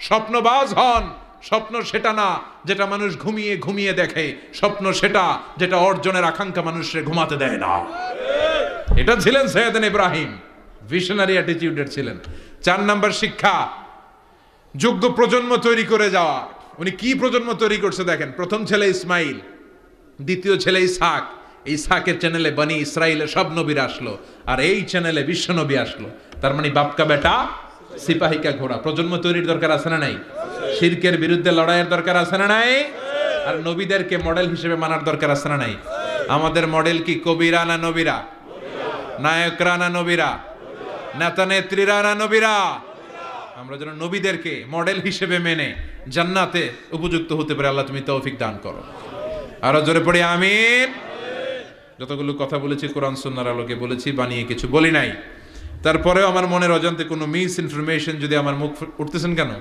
স্বপ্নবাজ হন। স্বপ্ন সেটা না যেটা মানুষ ঘুমিয়ে ঘুমিয়ে দেখে, স্বপ্ন সেটা যেটা অর্জনের আকাঙ্ক্ষা মানুষকে ঘুমাতে দেয় না। এটা ছিলেন সাইয়েদনা ইব্রাহিম, ভিশনারি অ্যাটিটিউডের ছিলেন। 4 নাম্বার শিক্ষা যোগ্য প্রজন্ম তৈরি করে যাওয়া। উনি কি প্রজন্ম তৈরি করছে দেখেন। প্রথম ছেলে ইসমাইল, দ্বিতীয় ছেলে ইসহাক। ইসহাকের চ্যানেলে বনি ইসরাইলের সব নবীরা আসলো, আর এই চ্যানেলে বিশ্ব নবী আসলো। তার মানে বাপকা বেটা সিপাহিকা ঘোড়া। প্রজন্ম তৈরির দরকার আছে না নাই? শিরকের বিরুদ্ধে লড়াইয়ের দরকার আছে না নাই? আর নবীদেরকে মডেল হিসেবে মানার দরকার আছে না নাই? আমাদের মডেল কি কবিরা না নবীরা? নায়করা না নবীরা? নেতা নেত্রীরা না নবীরা? আমরা যেন নবীদেরকে মডেল হিসেবে মেনে জান্নাতে উপযুক্ত হতে পারে। আল্লাহ তুমি তৌফিক দান করো। আরো জোরে পড়ি আমিন। যতগুলো কথা বলেছি কোরআন সুন্নাহর আলোকে বলেছি, বানিয়ে কিছু বলি নাই। তারপরেও আমার মনের অজান্তে কোনো মিস ইনফরমেশন যদি আমার মুখ উঠতেছেন কেন?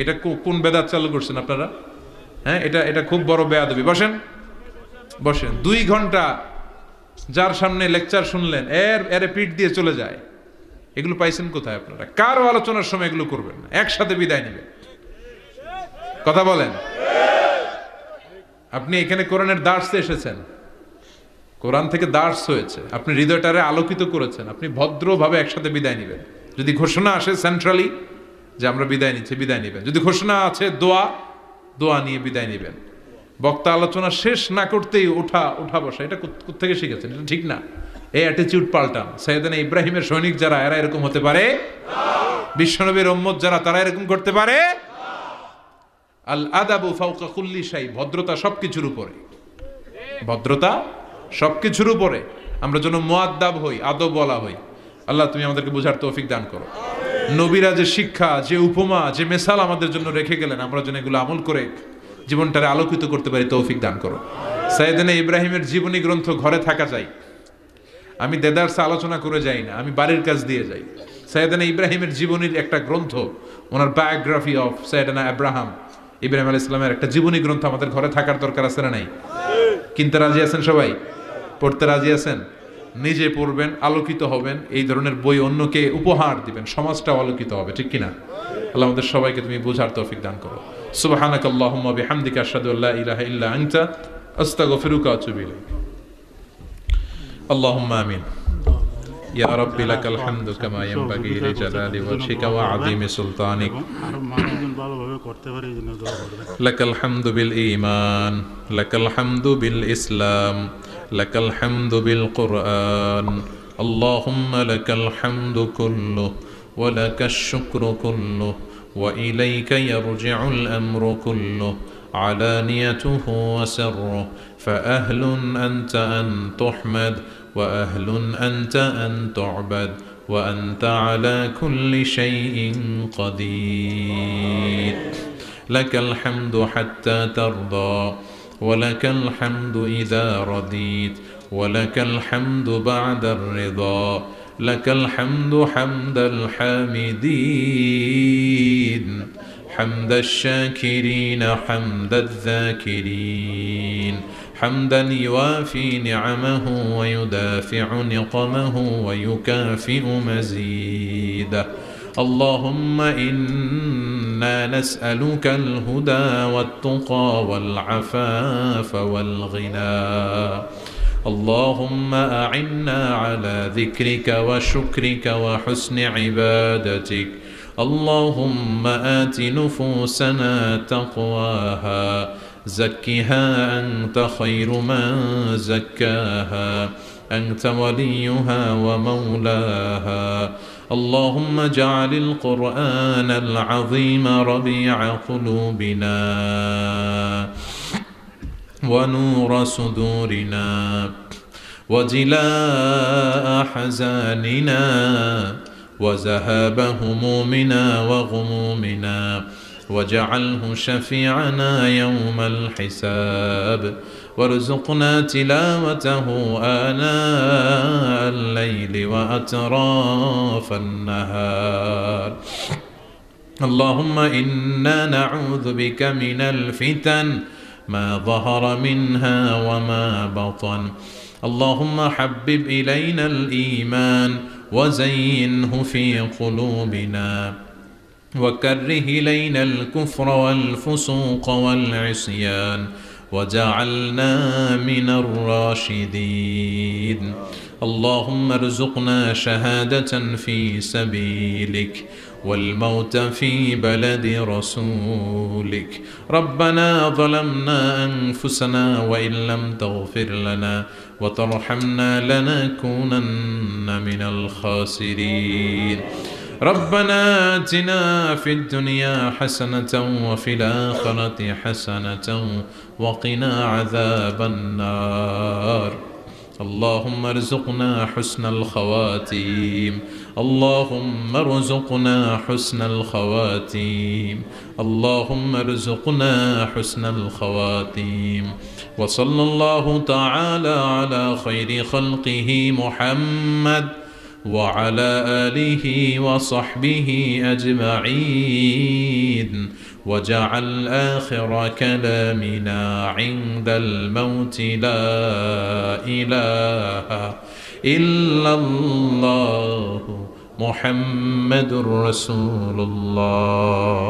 এটা কোন বেদাত চালু করছেন আপনারা? হ্যাঁ, এটা খুব বড় বেয়াদবি। বসেন বসেন। 2 ঘন্টা যার সামনে লেকচার শুনলেন, এর পিঠ দিয়ে চলে যায়। এগুলো পাইছেন কোথায় আপনারা? কারো আলোচনার সময় এগুলো করবেন না, একসাথে বিদায় নেবেন। কথা বলেন। আপনি এখানে কোরআনের দার্সে এসেছেন, কোরআন থেকে দার্স হয়েছে, আপনি হৃদয়টারে আলোকিত করেছেন, আপনি ভদ্রভাবে একসাথে বিদায় নেবেন। যদি ঘোষণা আসে সেন্ট্রালি যে আমরা বিদায় নিচ্ছি, বিদায় নেবেন। যদি ঘোষণা আছে দোয়া নিয়ে বিদায় নেবেন। বক্তা আলোচনা শেষ না করতেই উঠা বসা, এটা কোত্থেকে শিখেছেন? এটা ঠিক না। এই অ্যাটিটিউড পাল্টান। সাইয়েদনা ইব্রাহিমের সৈনিক যারা, এরা এরকম হতে পারে? বিশ্বনবীর উম্মত যারা, তারা এরকম করতে পারে? আল আদাবু ফাওকা কুল্লি শাই। ভদ্রতা সবকিছুর উপরে, ভদ্রতা সবকিছুর উপরে। আমরা যেন মুআদ্দাব হই, আদব বলা হই। আল্লাহ তুমি আমাদেরকে বোঝার তৌফিক দান করো। নবীরা যে শিক্ষা, যে উপমা, যে মেসাল আমাদের জন্য রেখে গেলেন, আমরা যেন এগুলো আমল করে জীবনটারে আলোকিত করতে পারি, তৌফিক দান করো। সাইয়েদনা ইব্রাহিমের জীবনী গ্রন্থ ঘরে থাকা চাই। আমি দেদারসে আলোচনা করে যাই না, আমি বাড়ির কাজ দিয়ে যাই। সাইয়েদনা ইব্রাহিমের জীবনীর একটা গ্রন্থ, ওনার বায়োগ্রাফি অফ সাইয়েদনা ইব্রাহিম আলাইহিস সালামের একটা জীবনী গ্রন্থ আমাদের ঘরে থাকার দরকার আছে না নাই? কিনতে রাজি আছেন সবাই? পড়তে রাজি আছেন? নিজে পড়বেন, আলোকিত হবেন, এই ধরনের বই অন্যকে উপহার দিবেন, সমাজটাও আলোকিত হবে। ঠিক কিনা? আল্লাহ আমাদের সবাইকে তুমি বোঝার তৌফিক দান করো। সুবহানাকাল্লাহুম্মা বিহামদিকা আশহাদু আল্লা ইলাহা ইল্লা আনতা আস্তাগফিরুকা ওয়া আতুবু ইলাইক। আল্লাহুম্মা আমিন। ইয়া রাব্বি লাকাল হামদু কামা ইয়ানবাগি লিজালালি ওয়াজহিকা ওয়া আযীমি সুলতানিক। লাকাল হামদু বিল ঈমান, লাকাল হামদু বিল ইসলাম, লাকাল হামদু বিল কুরআন। আল্লাহুম্মা লাকাল হামদু কুল্লুহু ওয়া লাকাশ শুকরু কুল্লুহু ওয়া ইলাইকা ইয়ারজিউল আমরু কুল্লুহু আলানিয়াতুহু ওয়া সিররুহু ফাআহলুন আনতা আন তুহমাদ وأهل أنت أن تعبد وأنت على كل شيء قدير. لك الحمد حتى ترضى، ولك الحمد إذا رضيت، ولك الحمد بعد الرضا. لك الحمد حمد الحامدين، حمد الشاكرين، حمد الذاكرين، حمدا يوافي نعمه ويدافع نقمه ويكافئ مزيده. اللهم إنا نسألك الهدى والتقى والعفاف والغنى. اللهم أعنا على ذكرك وشكرك وحسن عبادتك. اللهم آت نفوسنا تقواها، زكها أنت خير من زكاها، أنت وليها ومولاها. اللهم اجعل القرآن العظيم ربيع قلوبنا ونور صدورنا وجلاء حزاننا وذهاب همومنا وغمومنا، واجعله شفيعنا يوم الحساب، وارزقنا تلاوته آناء الليل وأطراف النهار. اللهم إنا نعوذ بك من الفتن ما ظهر منها وما بطن. اللهم حبب إلينا الإيمان وزينه في قلوبنا، وكره إلينا الكفر والفسوق والعصيان، وجعلنا من الراشدين. اللهم ارزقنا شهادة في سبيلك والموت في بلد رسولك. ربنا ظلمنا أنفسنا وإن لم تغفر لنا وترحمنا لنكونن من الخاسرين. ربنا آتنا في الدنيا حسنة وفي الآخرة حسنة وقنا عذاب النار. اللهم ارزقنا حسن الخواتيم، اللهم ارزقنا حسن الخواتيم، اللهم ارزقنا حسن الخواتيم. وصلى الله تعالى على خير خلقه محمد وعلى آله وصحبه أجمعين، وجعل آخر كلامنا عند الموت لا إله إلا الله محمد رسول الله.